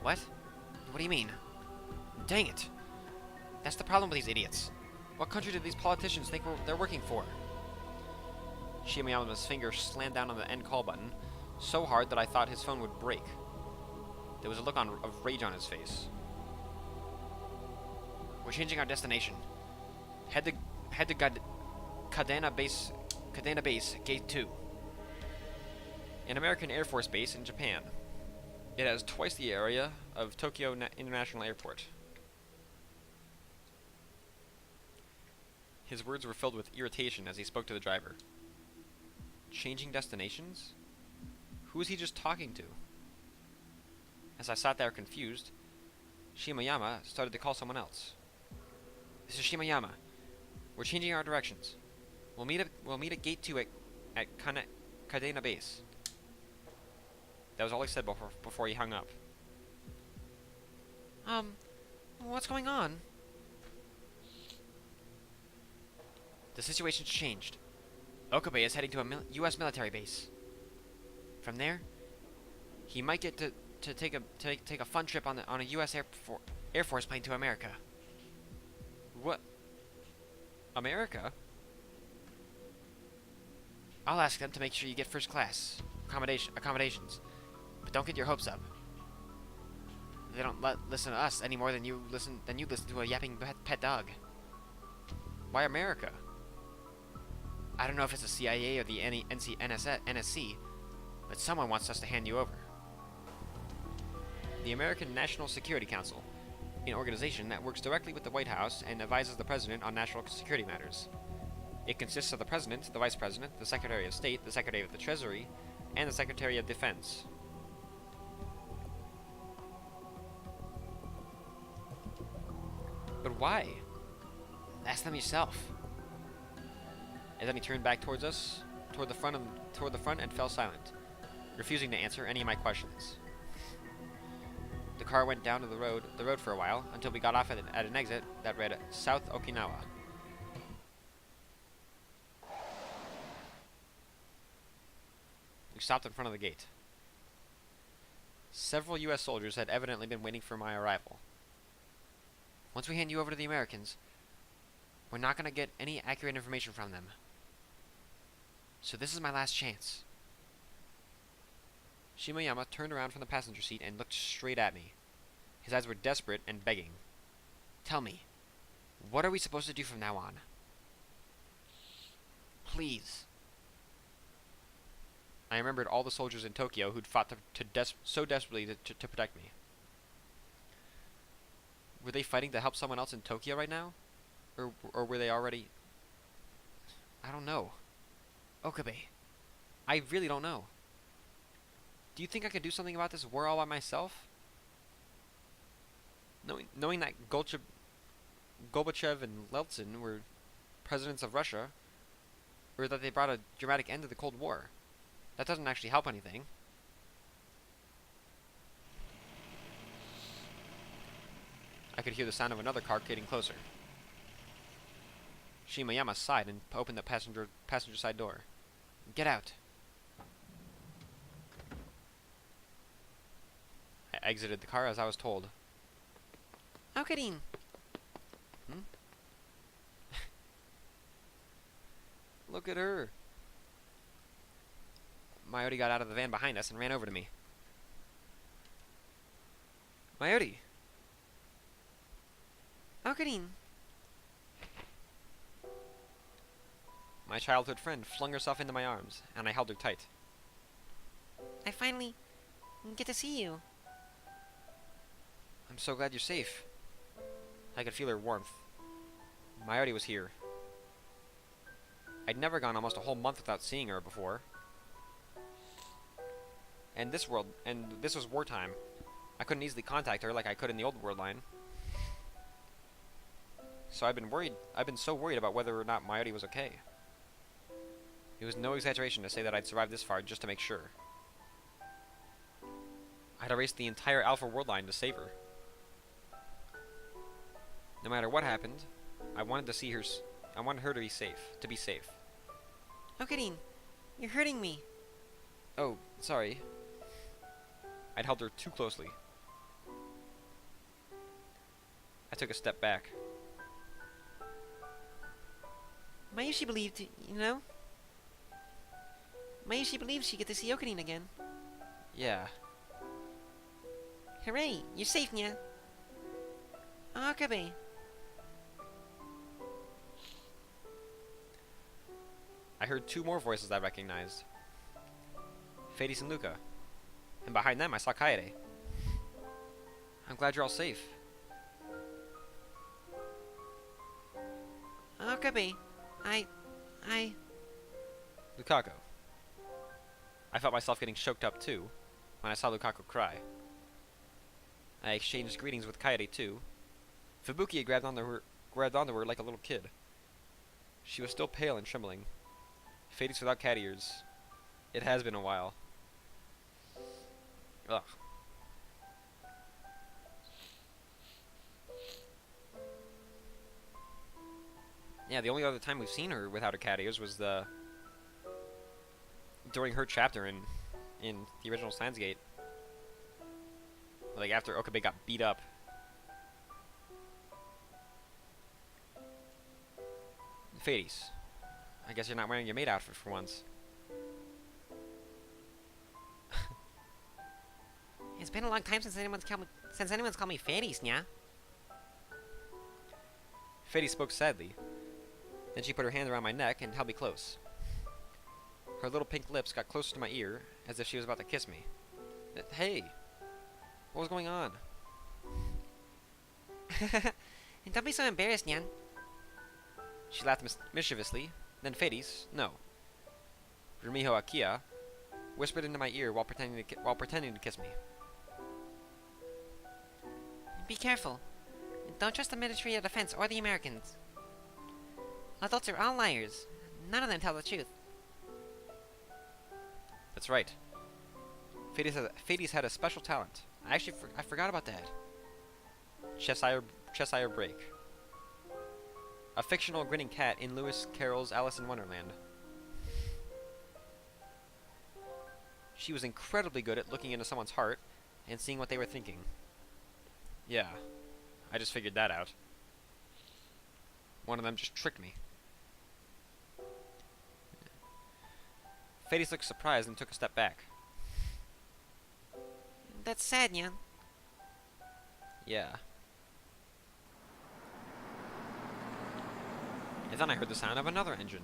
What? What do you mean? Dang it! That's the problem with these idiots. What country do these politicians think they're working for? Shimoyama's finger slammed down on the end call button so hard that I thought his phone would break. There was a look of rage on his face. We're changing our destination. Head to Kadena Base, Gate 2. An American Air Force base in Japan. It has twice the area of Tokyo International Airport. His words were filled with irritation as he spoke to the driver. Changing destinations? Who was he just talking to? As I sat there confused, Shimoyama started to call someone else. This is Shimoyama. We're changing our directions. We'll meet at Gate 2 at Kadena Base. That was all he said before he hung up. What's going on? The situation's changed. Okabe is heading to a U.S. military base. From there, he might get to take a fun trip on a U.S. Air Force plane to America. What? America? I'll ask them to make sure you get first class accommodations, but don't get your hopes up. They don't listen to us any more than you listen to a yapping pet dog. Why America? I don't know if it's the CIA or the NSC, but someone wants us to hand you over. The American National Security Council, an organization that works directly with the White House and advises the President on national security matters. It consists of the President, the Vice President, the Secretary of State, the Secretary of the Treasury, and the Secretary of Defense. But why? Ask them yourself. And then he turned back towards us, toward the front, and fell silent, refusing to answer any of my questions. The car went down to the road for a while until we got off at an exit that read South Okinawa. We stopped in front of the gate. Several U.S. soldiers had evidently been waiting for my arrival. Once we hand you over to the Americans, we're not going to get any accurate information from them. So this is my last chance. Shimoyama turned around from the passenger seat and looked straight at me. His eyes were desperate and begging. Tell me, what are we supposed to do from now on? Please. I remembered all the soldiers in Tokyo who'd fought so desperately to protect me. Were they fighting to help someone else in Tokyo right now? Or were they already... I don't know. Okabe, I really don't know. Do you think I could do something about this war all by myself? Knowing that Gorbachev and Yeltsin were presidents of Russia, or that they brought a dramatic end to the Cold War, that doesn't actually help anything. I could hear the sound of another car getting closer. Shimoyama sighed and opened the passenger side door. Get out. I exited the car as I was told. Okarin! Look at her. Mayuri got out of the van behind us and ran over to me. Mayuri! Okarin! My childhood friend flung herself into my arms, and I held her tight. I finally get to see you. I'm so glad you're safe. I could feel her warmth. Mayuri was here. I'd never gone almost a whole month without seeing her before. And this was wartime. I couldn't easily contact her like I could in the old world line. So I've been so worried about whether or not Mayuri was okay. It was no exaggeration to say that I'd survived this far just to make sure. I'd erased the entire Alpha world line to save her. No matter what happened, I wanted her to be safe. Okarin, you're hurting me. Oh, sorry. I'd held her too closely. I took a step back. Mayushi believed, you know? Mayushi believes she get to see Okarin again. Yeah. Hooray! You're safe, Nya. Okabe. I heard two more voices I recognized. Fadis and Luca. And behind them I saw Kaede. I'm glad you're all safe. Okabe. I... Lukaku. I felt myself getting choked up too, when I saw Lukaku cry. I exchanged greetings with Kaede too. Fubuki grabbed onto her like a little kid. She was still pale and trembling. Fadis without cat ears. It has been a while. Ugh. Yeah, the only other time we've seen her without her cat ears was during her chapter in the original Steins Gate. Like after Okabe got beat up. Fadis, I guess you're not wearing your maid outfit for once. It's been a long time since anyone's called me Fadis, Nya. Fadis spoke sadly. Then she put her hand around my neck and held me close. Her little pink lips got closer to my ear, as if she was about to kiss me. Hey! What was going on? And don't be so embarrassed, Nyan. She laughed mischievously. Then Fadis, no, Rumiho Akia, whispered into my ear while pretending to kiss me. Be careful. And don't trust the military of defense or the Americans. Adults are all liars. None of them tell the truth. That's right. Fadis had a special talent. I forgot about that. Cheshire Break. A fictional grinning cat in Lewis Carroll's Alice in Wonderland. She was incredibly good at looking into someone's heart and seeing what they were thinking. Yeah, I just figured that out. One of them just tricked me. Fadis looked surprised and took a step back. That's sad, Nyan. Yeah. And then I heard the sound of another engine.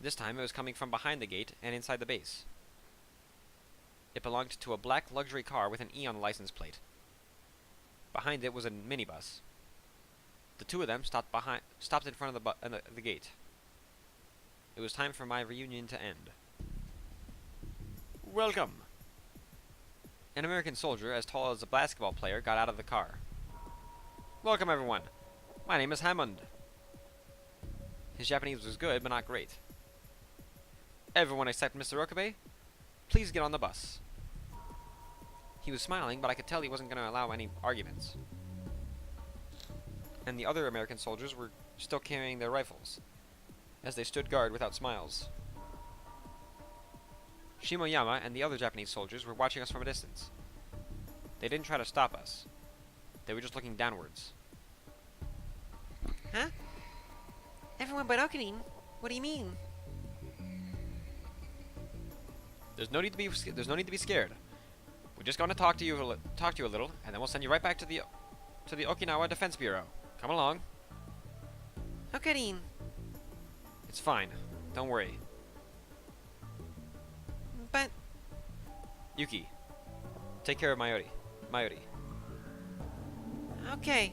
This time it was coming from behind the gate and inside the base. It belonged to a black luxury car with an E on the license plate. Behind it was a minibus. The two of them stopped in front of the gate. It was time for my reunion to end. Welcome! An American soldier as tall as a basketball player got out of the car. Welcome, everyone. My name is Hammond. His Japanese was good, but not great. Everyone except Mr. Okabe, please get on the bus. He was smiling, but I could tell he wasn't going to allow any arguments. And the other American soldiers were still carrying their rifles, as they stood guard without smiles. Shimoyama and the other Japanese soldiers were watching us from a distance. They didn't try to stop us. They were just looking downwards. Huh? Everyone but Okarin? What do you mean? There's no need to be scared. We're just going to talk to you a little, and then we'll send you right back to the Okinawa Defense Bureau. Come along. Okarin. It's fine. Don't worry. But... Yuki, take care of Mayuri. Okay.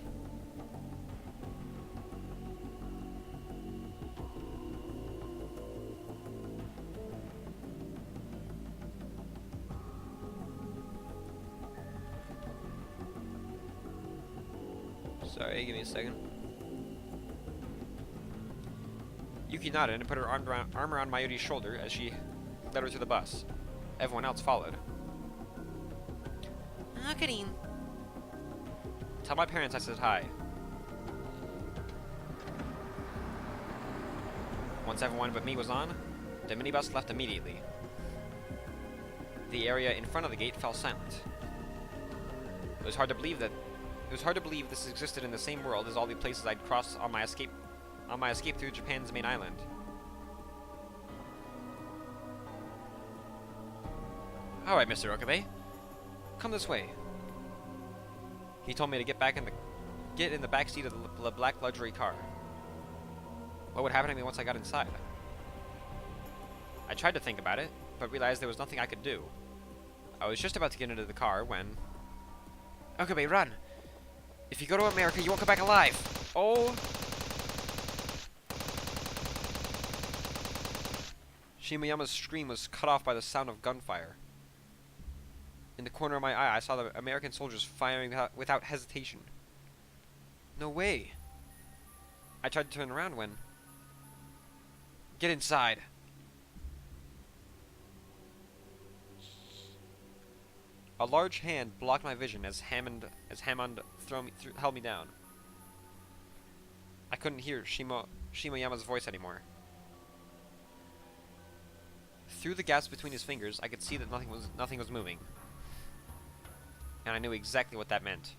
Sorry, give me a second. Yuki nodded and put her arm around Mayuri's shoulder as she led her to the bus. Everyone else followed. Okarin. Tell my parents I said hi. Once everyone but me was on, the minibus left immediately. The area in front of the gate fell silent. It was hard to believe this existed in the same world as all the places I'd crossed on my escape through Japan's main island. Alright, Mr. Okabe. Come this way. He told me to get in the back seat of the black luxury car. What would happen to me once I got inside? I tried to think about it, but realized there was nothing I could do. I was just about to get into the car when... Okabe, run! If you go to America, you won't come back alive! Oh! Shimayama's scream was cut off by the sound of gunfire. In the corner of my eye, I saw the American soldiers firing without hesitation. No way! I tried to turn around when... Get inside! A large hand blocked my vision as Hammond held me down. I couldn't hear Shimayama's voice anymore. Through the gaps between his fingers, I could see that nothing was moving. And I knew exactly what that meant.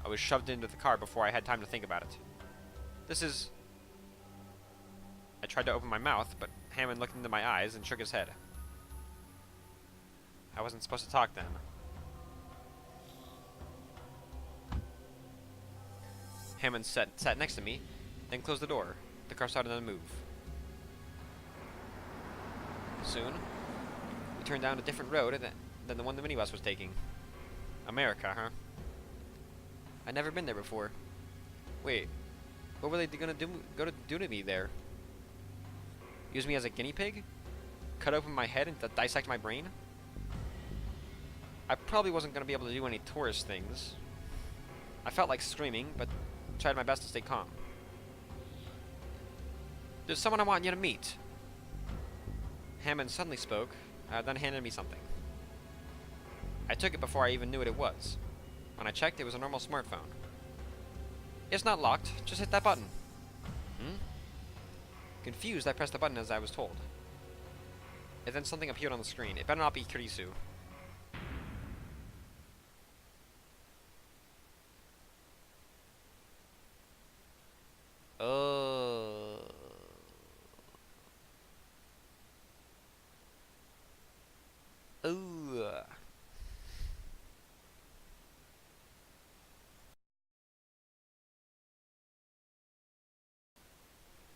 I was shoved into the car before I had time to think about it. This is... I tried to open my mouth, but Hammond looked into my eyes and shook his head. I wasn't supposed to talk then. Hammond sat next to me, then closed the door. The car started to move. Soon, we turned down a different road than the one the minibus was taking. America, huh? I'd never been there before. Wait, what were they gonna do to me there? Use me as a guinea pig? Cut open my head and dissect my brain? I probably wasn't gonna be able to do any tourist things. I felt like screaming, but tried my best to stay calm. There's someone I want you to meet. Hammond suddenly spoke, then handed me something. I took it before I even knew what it was. When I checked, it was a normal smartphone. It's not locked, just hit that button. Confused, I pressed the button as I was told. And then something appeared on the screen. It better not be Kurisu.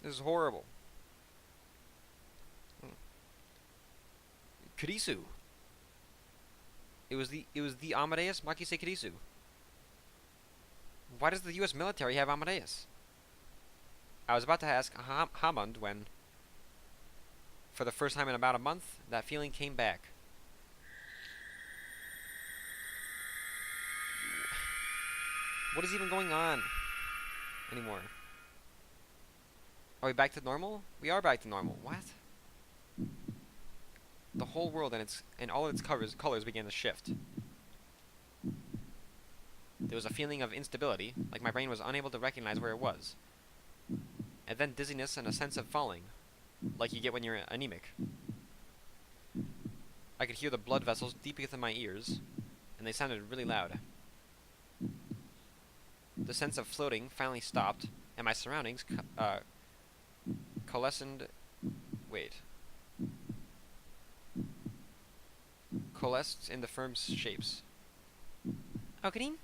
This is horrible. Kurisu. It was the Amadeus Makise Kurisu. Why does the U.S. military have Amadeus? I was about to ask Hammond when, for the first time in about a month, that feeling came back. What is even going on anymore? Are we back to normal? We are back to normal. What? The whole world and all its colors began to shift. There was a feeling of instability, like my brain was unable to recognize where it was. And then dizziness and a sense of falling, like you get when you're anemic. I could hear the blood vessels deep within my ears, and they sounded really loud. The sense of floating finally stopped, and my surroundings coalesced into firm shapes. Okarin?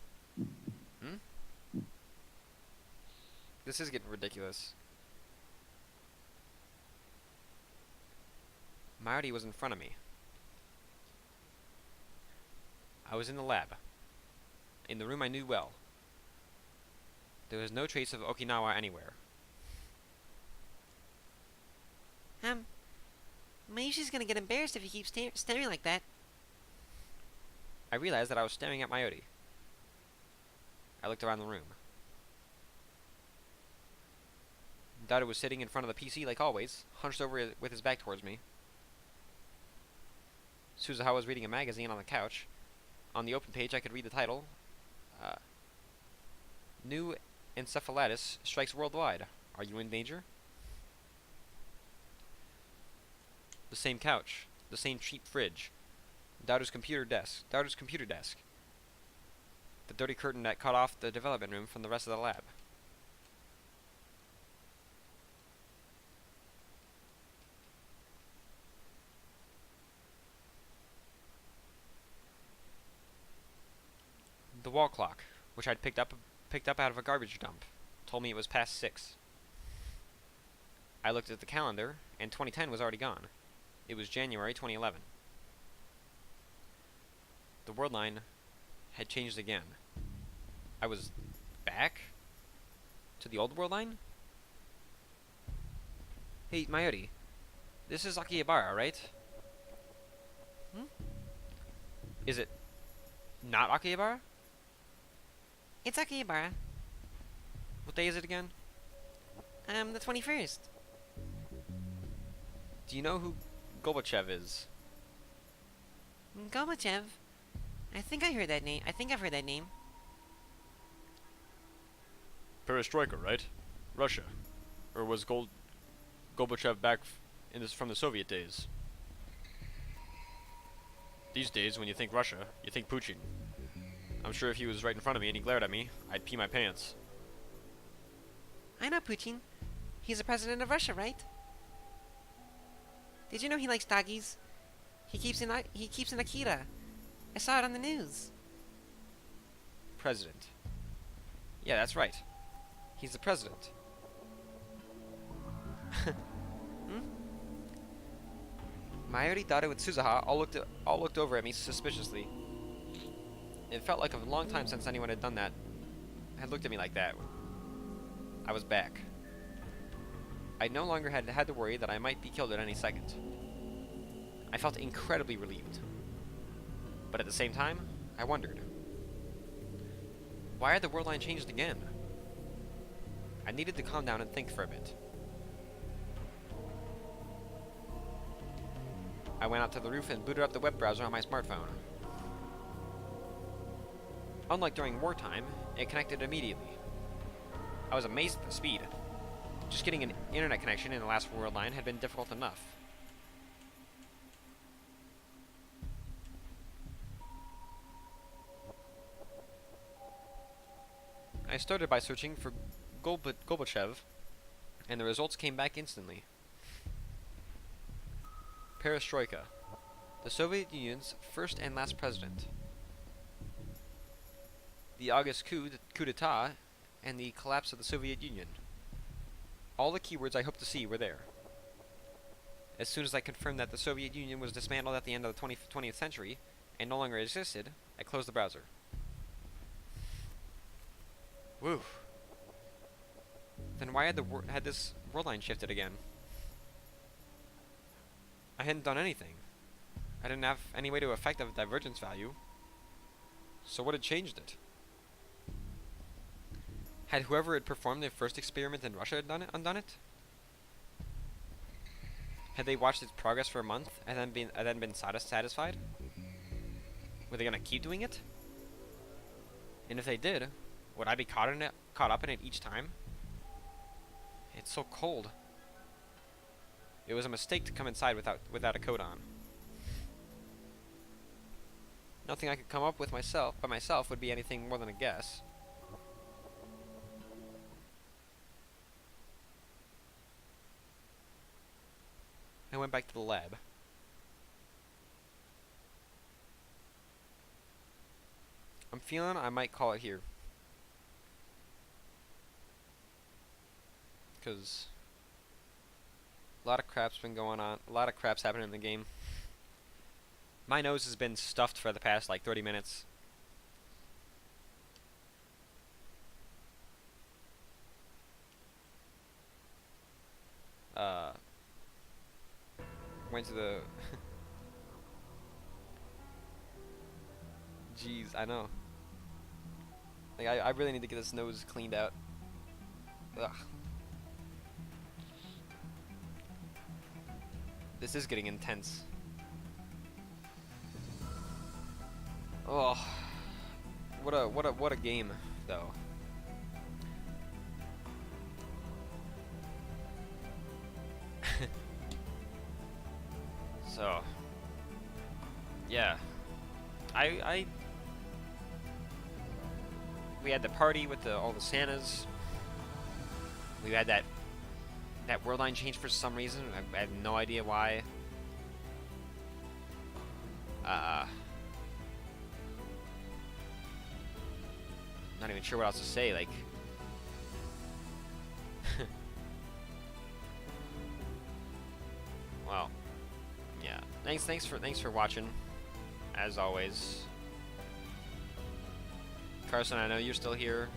This is getting ridiculous. Marty was in front of me. I was in the lab. In the room I knew well. There was no trace of Okinawa anywhere. Mayushi's gonna get embarrassed if he keeps staring like that. I realized that I was staring at Mayuri. I looked around the room. Dado was sitting in front of the PC like always, hunched over with his back towards me. Suzuha was reading a magazine on the couch. On the open page I could read the title. New encephalitis strikes worldwide. Are you in danger? The same couch. the same cheap fridge, Dowder's computer desk, the dirty curtain that cut off the development room from the rest of the lab. The wall clock, which I'd picked up out of a garbage dump, told me it was past 6. I looked at the calendar, and 2010 was already gone. It was January 2011. The world line had changed again. I was back to the old world line? Hey, Mayuri, this is Akihabara, right? Is it not Akihabara? It's Akihabara. What day is it again? The 21st. Do you know who Gorbachev is? Gorbachev. I think I heard that name. I think I've heard that name. Perestroika, right? Russia. Or was Gorbachev back from the Soviet days? These days, when you think Russia, you think Putin. I'm sure if he was right in front of me and he glared at me, I'd pee my pants. I know Putin. He's the president of Russia, right? Did you know he likes doggies? He keeps an Akita. I saw it on the news. President. Yeah, that's right. He's the president. Mayuri, Dado, and Suzuha all looked over at me suspiciously. It felt like a long time since anyone had done that. Had looked at me like that. I was back. I no longer had to worry that I might be killed at any second. I felt incredibly relieved. But at the same time, I wondered. Why had the world line changed again? I needed to calm down and think for a bit. I went out to the roof and booted up the web browser on my smartphone. Unlike during wartime, it connected immediately. I was amazed at the speed. Just getting an internet connection in the last world line had been difficult enough. I started by searching for Gorbachev, and the results came back instantly. Perestroika, the Soviet Union's first and last president. The August coup d'etat, and the collapse of the Soviet Union. All the keywords I hoped to see were there. As soon as I confirmed that the Soviet Union was dismantled at the end of the 20th century, and no longer existed, I closed the browser. Woo. Then why had this world line shifted again? I hadn't done anything. I didn't have any way to affect the divergence value. So what had changed it? Had whoever had performed the first experiment in Russia undone it? Had they watched its progress for a month and then been satisfied? Were they gonna keep doing it? And if they did, would I be caught up in it each time? It's so cold. It was a mistake to come inside without a coat on. Nothing I could come up with by myself would be anything more than a guess. I went back to the lab. I'm feeling I might call it here. Because a lot of crap's been going on. A lot of crap's happening in the game. My nose has been stuffed for the past like 30 minutes. Went to the Jeez, I know. Like I really need to get this nose cleaned out. Ugh. This is getting intense. Oh, what a game, though. So, yeah, I we had the party with all the Santas. We had that world line change for some reason. I have no idea why. Not even sure what else to say. Like, well, yeah. Thanks for watching, as always. Carson, I know you're still here.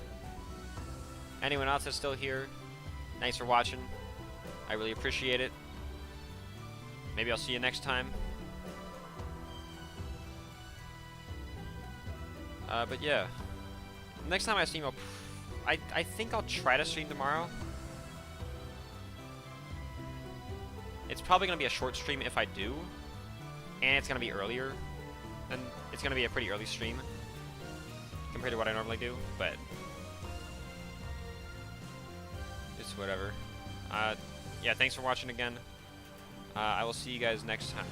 Anyone else that's still here, thanks for watching. I really appreciate it. Maybe I'll see you next time. But yeah, next time I stream, I think I'll try to stream tomorrow. It's probably gonna be a short stream if I do, and it's gonna be earlier, and it's gonna be a pretty early stream compared to what I normally do. But it's whatever. Yeah, thanks for watching again. I will see you guys next time.